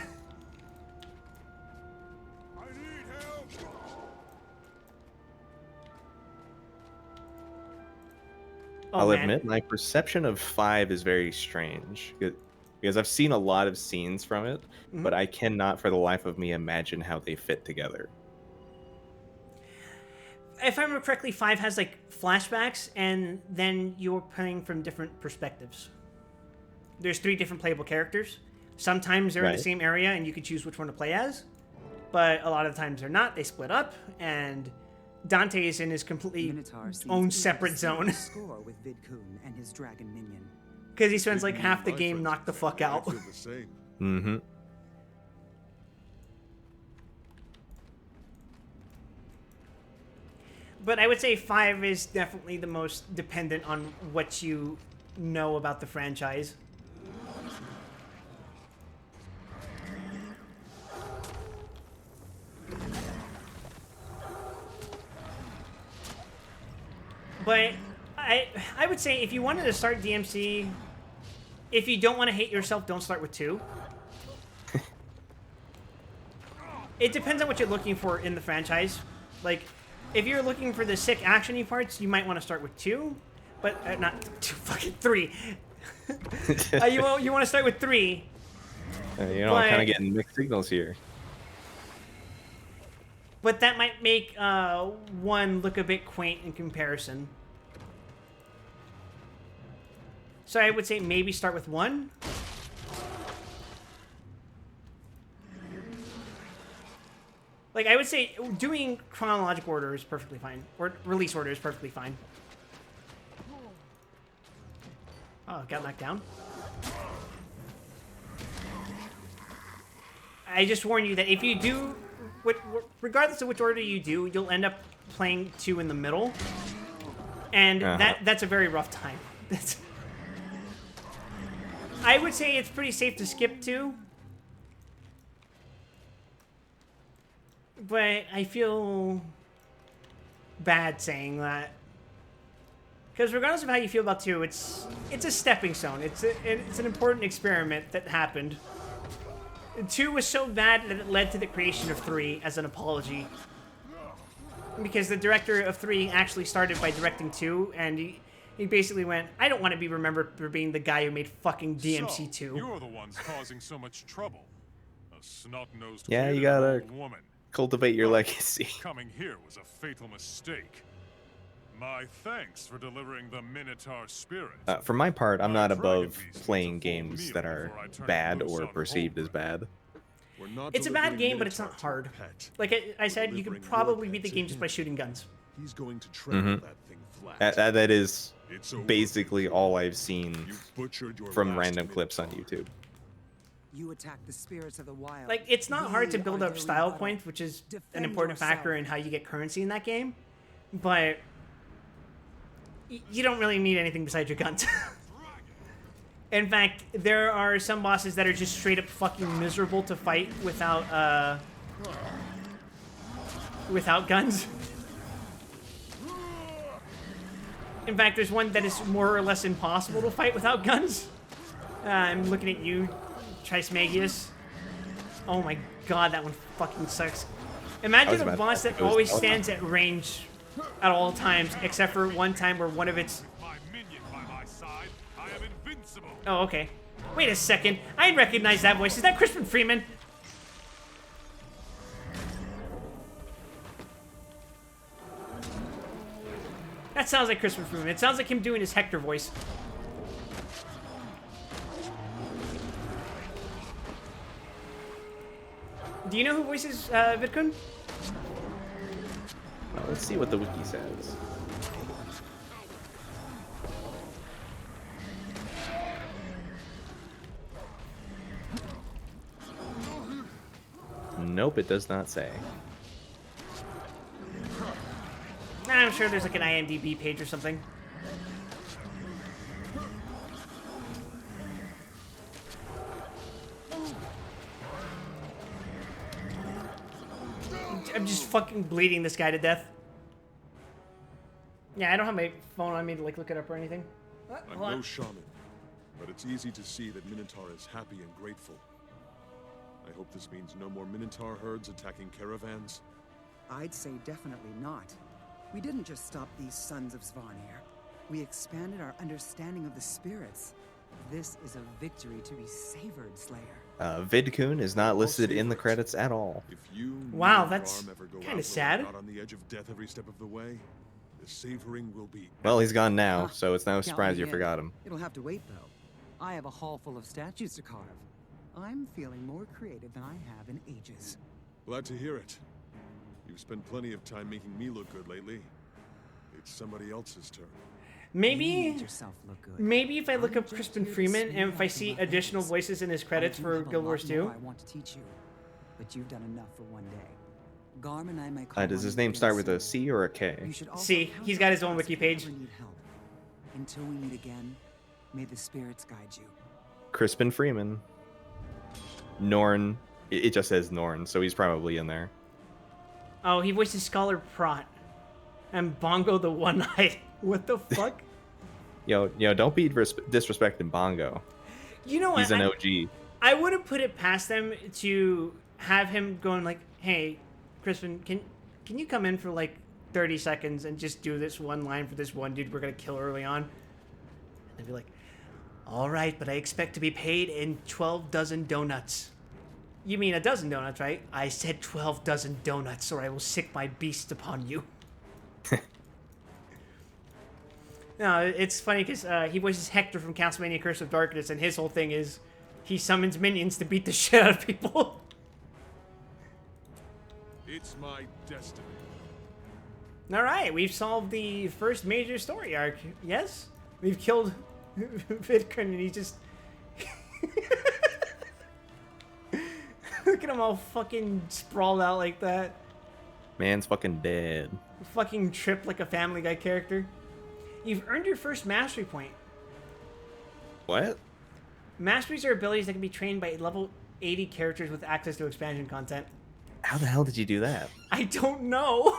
I'll admit, my perception of 5 is very strange. Because I've seen a lot of scenes from it, but I cannot for the life of me imagine how they fit together. If I remember correctly, 5 has, like, flashbacks, and then you're playing from different perspectives. There's 3 different playable characters. Sometimes they're in the same area, and you can choose which one to play as. But a lot of the times they're not. They split up, and Dante is in his completely own separate zone. Score with Vidkun and his dragon minion. Because he spends, like, half the game knocked the fuck out. Mm-hmm. But I would say 5 is definitely the most dependent on what you know about the franchise. But I would say if you wanted to start DMC, if you don't want to hate yourself, don't start with 2. It depends on what you're looking for in the franchise. Like, if you're looking for the sick action-y parts, you might want to start with 2, but not 2, fucking 3. You want to start with 3. You know, I'm kind of getting mixed signals here. But that might make 1 look a bit quaint in comparison. So I would say maybe start with 1. Like, I would say doing chronological order is perfectly fine. Or release order is perfectly fine. Oh, got knocked down. I just warn you that if you do, regardless of which order you do, you'll end up playing 2 in the middle. And that's a very rough time. I would say it's pretty safe to skip 2. But I feel bad saying that. Because regardless of how you feel about 2, it's a stepping stone. It's an important experiment that happened. 2 was so bad that it led to the creation of 3 as an apology. Because the director of 3 actually started by directing 2, and he basically went, I don't want to be remembered for being the guy who made fucking DMC 2. So, you're the ones causing so much trouble. A snot-nosed yeah, kid you gotta and an old woman. Cultivate your legacy. Coming here was a fatal mistake. My thanks for delivering the Minotaur spirit. For my part, I'm not above playing games that are bad or perceived as bad. It's a bad game, but it's not hard. Like I said, you could probably beat the game just by shooting guns. He's going to trample that thing flat. That is basically all I've seen from random clips on YouTube. You attack the spirits of the wild. Like, it's not hard to build up style points, which is an important factor in how you get currency in that game. But you don't really need anything besides your guns. In fact, there are some bosses that are just straight up fucking miserable to fight without guns. In fact, there's one that is more or less impossible to fight without guns. I'm looking at you, Trismegius. Oh my god, that one fucking sucks. Imagine a boss that always stands at range at all times, except for one time where one of its... Oh, okay. Wait a second. I recognize that voice. Is that Crispin Freeman? That sounds like Crispin Freeman. It sounds like him doing his Hector voice. Do you know who voices Vidkun? Well, let's see what the wiki says. Nope, it does not say. I'm sure there's like an IMDb page or something. I'm just fucking bleeding this guy to death. Yeah, I don't have my phone on me to like look it up or anything. I'm no shaman, but it's easy to see that Minotaur is happy and grateful. I hope this means no more Minotaur herds attacking caravans. I'd say definitely not. We didn't just stop these sons of Svanir. We expanded our understanding of the spirits. This is a victory to be savored, Slayer. Vidkun is not listed in the credits at all. If you wow, that's kind of sad. Not on the edge of death every step of the way, the savoring will be. Well, he's gone now, so it's no surprise you forgot him. It'll have to wait though. I have a hall full of statues to carve. I'm feeling more creative than I have in ages. Glad to hear it. You've spent plenty of time making me look good lately. It's somebody else's turn. Maybe if I look up Crispin Freeman and if I see additional voices in his credits for Guild Wars 2. I want to teach you, but you've done enough for one day. Garm and I may call Does his name start with a C or a K? C. He's got his own wiki page. Until we meet again, may the spirits guide you. Crispin Freeman. Norn. It just says Norn, so he's probably in there. Oh, he voices Scholar Prot. And Bongo the One-Eyed. What the fuck? Yo, don't be disrespecting Bongo. You know what? He's an OG. I wouldn't put it past them to have him going like, "Hey, Crispin, can you come in for like 30 seconds and just do this one line for this one dude we're gonna kill early on?" And they'd be like, "All right, but I expect to be paid in 12 dozen donuts." You mean a dozen donuts, right? I said 12 dozen donuts, or I will sick my beast upon you. No, it's funny because he voices Hector from Castlevania Curse of Darkness, and his whole thing is he summons minions to beat the shit out of people. It's my destiny. All right, we've solved the first major story arc. Yes? We've killed Vidkun, and he just... Look at him all fucking sprawled out like that. Man's fucking dead. Fucking tripped like a Family Guy character. You've earned your first mastery point. What? Masteries are abilities that can be trained by level 80 characters with access to expansion content. How the hell did you do that? I don't know.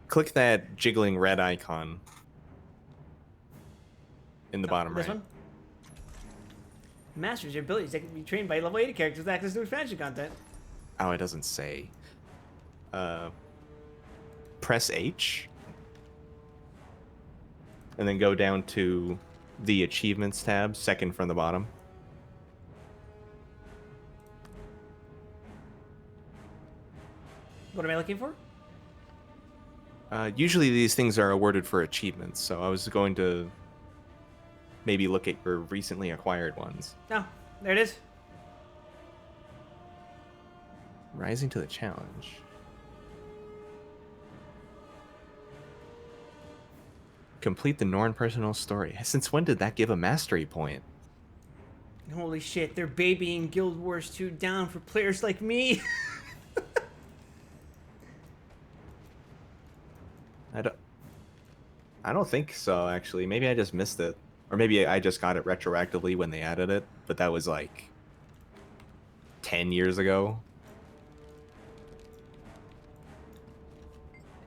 Click that jiggling red icon in the bottom this right. One? Masteries are abilities that can be trained by level 80 characters with access to expansion content. Oh, it doesn't say. Press H. And then go down to the Achievements tab, second from the bottom. What am I looking for? Usually these things are awarded for achievements, so I was going to maybe look at your recently acquired ones. Oh, there it is. Rising to the challenge. Complete the Norn personal story. Since when did that give a mastery point? Holy shit, they're babying Guild Wars 2 down for players like me. I don't think so, actually. Maybe I just missed it. Or maybe I just got it retroactively when they added it, but that was like 10 years ago.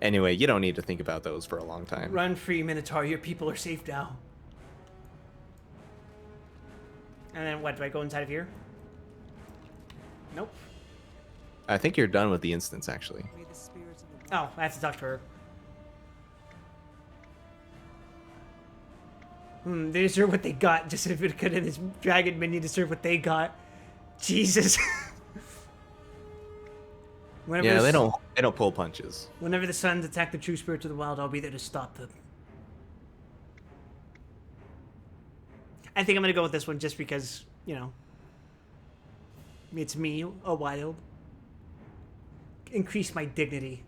Anyway, you don't need to think about those for a long time. Run free, Minotaur. Your people are safe now. And then what? Do I go inside of here? Nope. I think you're done with the instance, actually. Oh, I have to talk to her. They deserve what they got. Just if it could have this dragon minion deserve what they got. Jesus. Yeah, they don't pull punches. Whenever the Suns attack the true spirits of the wild, I'll be there to stop them. I think I'm gonna go with this one just because, you know, it's me, a wild. Increase my dignity.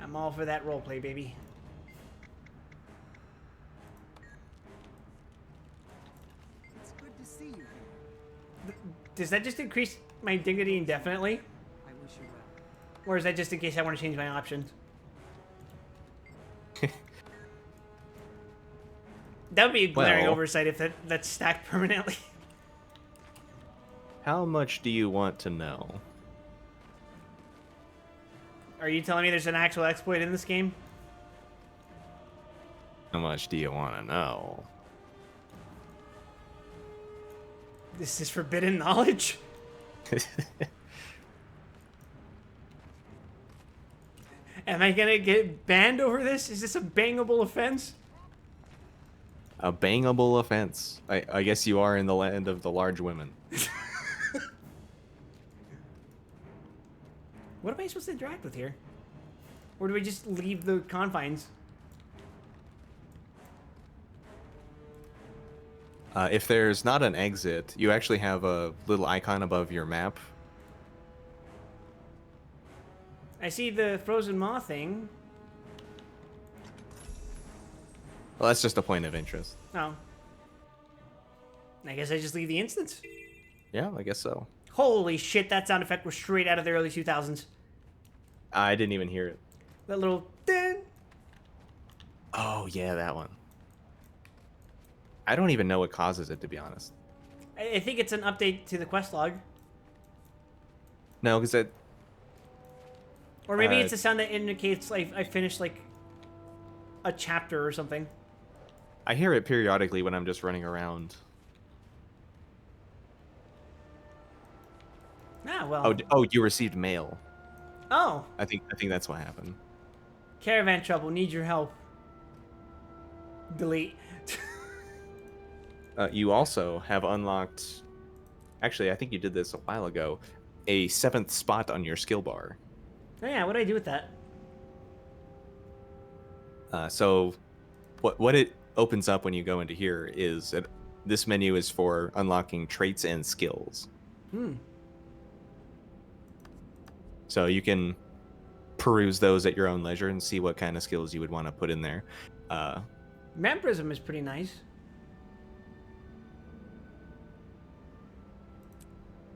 I'm all for that roleplay, baby. It's good to see you. Does that just increase my dignity indefinitely? I wish you well. Or is that just in case I want to change my options? That would be a glaring oversight if that's stacked permanently. How much do you want to know? Are you telling me there's an actual exploit in this game? How much do you want to know? This is forbidden knowledge? Am I gonna get banned over this? Is this a bangable offense? A bangable offense. I guess you are in the land of the large women. What am I supposed to interact with here? Or do we just leave the confines? If there's not an exit, you actually have a little icon above your map. I see the frozen maw thing. Well, that's just a point of interest. Oh. I guess I just leave the instance. Yeah, I guess so. Holy shit, that sound effect was straight out of the early 2000s. I didn't even hear it. That little ding. Oh, yeah, that one. I don't even know what causes it, to be honest. I think it's an update to the quest log. No, because Or maybe it's a sound that indicates like I finished like a chapter or something. I hear it periodically when I'm just running around. Ah, well. Oh, you received mail. Oh. I think that's what happened. Caravan trouble. Need your help. Delete. You also have unlocked. Actually, I think you did this a while ago. A 7th spot on your skill bar. Oh yeah, what do I do with that? So, what it opens up when you go into here is this menu is for unlocking traits and skills. So you can peruse those at your own leisure and see what kind of skills you would want to put in there. Vampirism is pretty nice.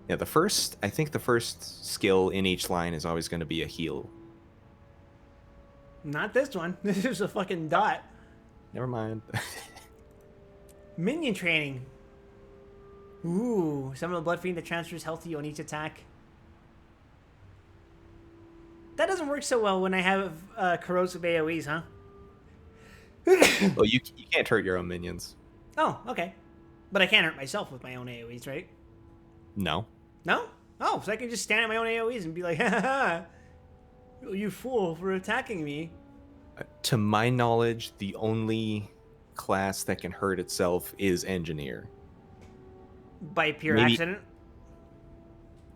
Yeah, I think the first skill in each line is always going to be a heal. Not this one. This is a fucking dot. Never mind. Minion training. Ooh, summon a blood fiend that transfers health to you on each attack. That doesn't work so well when I have corrosive AoEs, huh? Well, you can't hurt your own minions. Oh, okay. But I can't hurt myself with my own AoEs, right? No. No? Oh, so I can just stand at my own AoEs and be like, ha ha ha, you fool for attacking me. To my knowledge, the only class that can hurt itself is Engineer. By pure accident?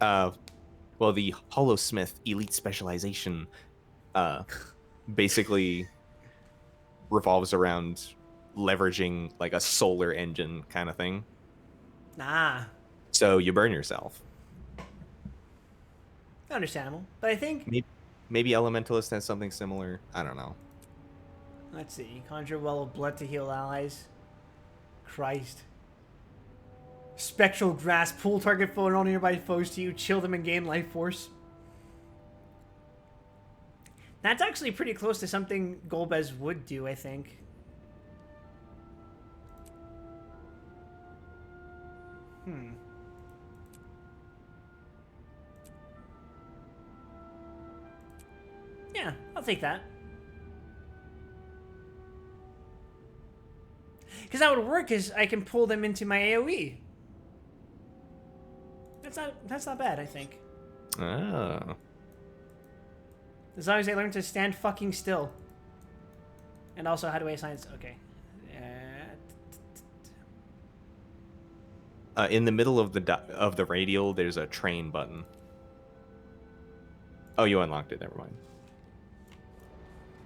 Well, the Hollowsmith Elite Specialization basically revolves around leveraging like a solar engine kind of thing. Ah. So you burn yourself. Understandable. But I think... Maybe Elementalist has something similar. I don't know. Let's see. Conjure a well of blood to heal allies. Christ. Spectral Grasp. Pull target foe and all nearby foes to you. Chill them and gain life force. That's actually pretty close to something Golbez would do, I think. Yeah, I'll take that. Because that would work, because I can pull them into my AoE. That's not bad, I think. Oh. As long as I learn to stand fucking still. And also, how do I assign it? Okay. In the middle of the radial, there's a train button. Oh, you unlocked it. Never mind.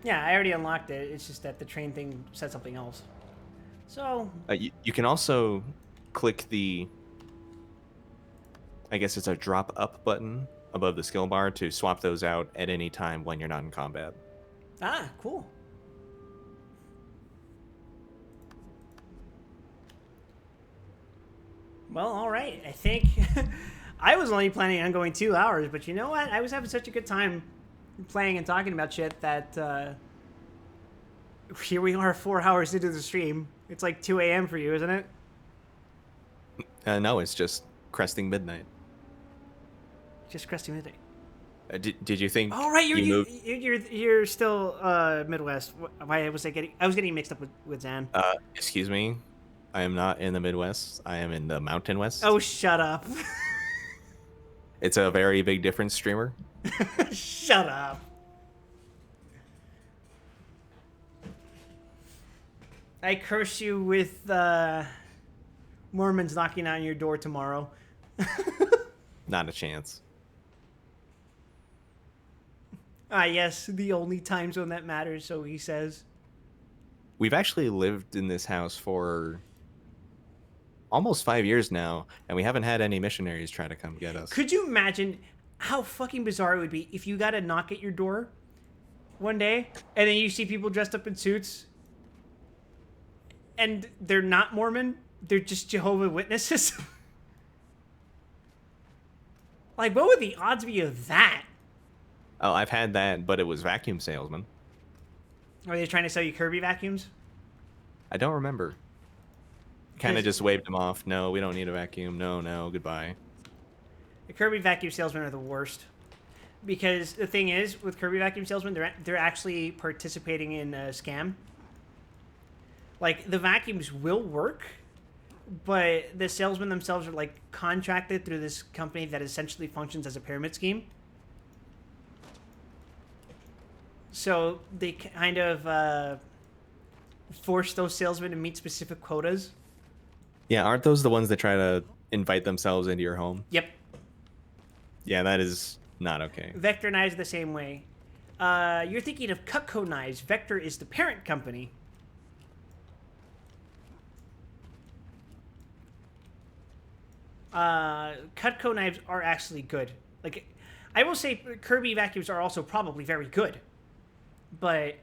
Yeah, I already unlocked it. It's just that the train thing said something else. So... you can also click the... I guess it's a drop up button above the skill bar to swap those out at any time when you're not in combat. Ah, cool. Well, alright. I think... I was only planning on going 2 hours, but you know what? I was having such a good time playing and talking about shit that here we are 4 hours into the stream. It's like 2 a.m. for you, isn't it? No, it's just cresting midnight. Just cresting midnight. Did you think? Oh right, you're still Midwest. Why was I getting mixed up with Zan? Excuse me, I am not in the Midwest. I am in the Mountain West. Oh, shut up. It's a very big difference, streamer. Shut up. I curse you with Mormons knocking on your door tomorrow. Not a chance. Ah, yes, the only time zone that matters, so he says. We've actually lived in this house for almost 5 years now, and we haven't had any missionaries try to come get us. Could you imagine how fucking bizarre it would be if you got a knock at your door one day, and then you see people dressed up in suits, and they're not Mormon, they're just Jehovah's Witnesses? Like, what would the odds be of that? Oh, I've had that, but it was vacuum salesman. Are they trying to sell you Kirby vacuums? I don't remember. Kind of just waved them off. No, we don't need a vacuum. No, goodbye. The Kirby vacuum salesmen are the worst. Because the thing is, with Kirby Vacuum Salesman, they're actually participating in a scam. Like, the vacuums will work, but the salesmen themselves are, like, contracted through this company that essentially functions as a pyramid scheme. So they kind of force those salesmen to meet specific quotas. Yeah, aren't those the ones that try to invite themselves into your home? Yep. Yeah, that is not okay. Vector Knives the same way. You're thinking of Cutco Knives. Vector is the parent company. Cutco Knives are actually good. Like, I will say Kirby vacuums are also probably very good. But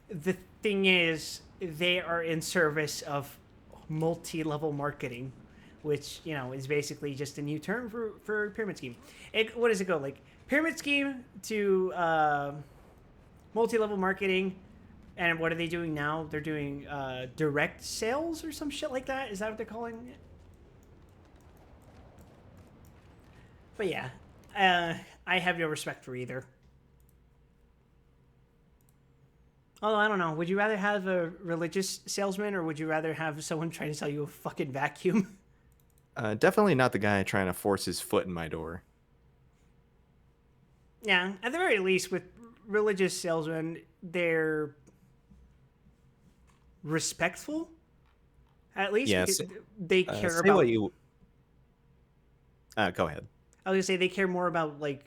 the thing is, they are in service of multi-level marketing, which, you know, is basically just a new term for pyramid scheme. What does it go? Like, pyramid scheme to multi-level marketing, and what are they doing now? They're doing direct sales or some shit like that? Is that what they're calling it? But yeah, I have no respect for either. Although, I don't know. Would you rather have a religious salesman, or would you rather have someone trying to sell you a fucking vacuum? Definitely not the guy trying to force his foot in my door. Yeah, at the very least, with religious salesmen, they're respectful. At least, yes, they care say about. What you... Go ahead. I was gonna say they care more about, like,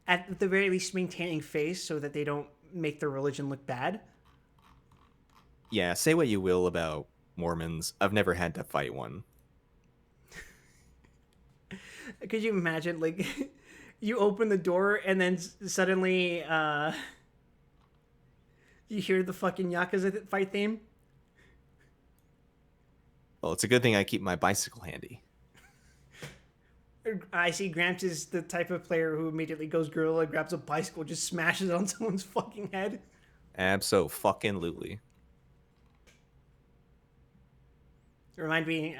at the very least, maintaining face so that they don't make their religion look bad. Yeah, say what you will about Mormons. I've never had to fight one. Could you imagine, like, you open the door and then suddenly you hear the fucking Yakuza fight theme? Well, it's a good thing I keep my bicycle handy. I see Gramps is the type of player who immediately goes gorilla, grabs a bicycle, just smashes it on someone's fucking head. Abso-fucking-lutely. Remind me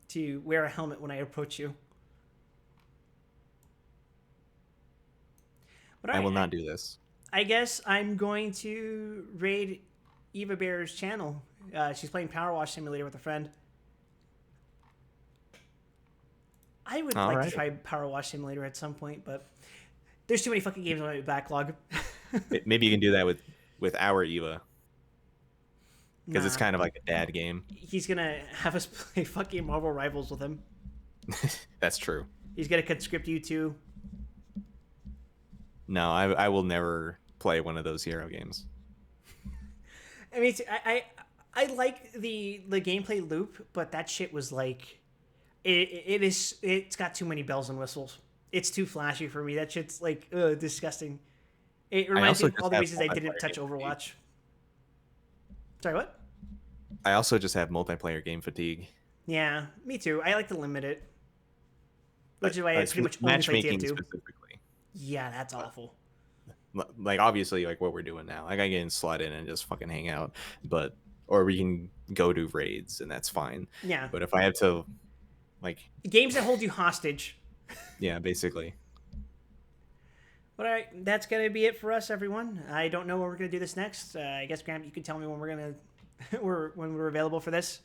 to wear a helmet when I approach you. But I will not do this. I guess I'm going to raid Eva Bear's channel. She's playing Power Wash Simulator with a friend. I would like to try Power Wash Simulator at some point, but there's too many fucking games on my backlog. Maybe you can do that with our Eva. Because it's kind of like a dad game. He's going to have us play fucking Marvel Rivals with him. That's true. He's going to conscript you too. No, I will never play one of those hero games. I mean, I like the gameplay loop, but that shit was like... It's got too many bells and whistles. It's too flashy for me. That shit's like disgusting. It reminds me of all the reasons I didn't touch Overwatch. Sorry, what? I also just have multiplayer game fatigue. Yeah, me too. I like to limit it. Which is why I pretty much only play TF2. Specifically. Yeah, that's awful. Like, obviously, like what we're doing now. Like, I can slot in and just fucking hang out. Or we can go do raids, and that's fine. Yeah. But if I have to... like games that hold you hostage. Yeah, basically. But all right, that's gonna be it for us, everyone. I don't know when we're gonna do this next. I guess Graham, you can tell me when when we're available for this.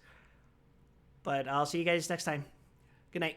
But I'll see you guys next time. Good night.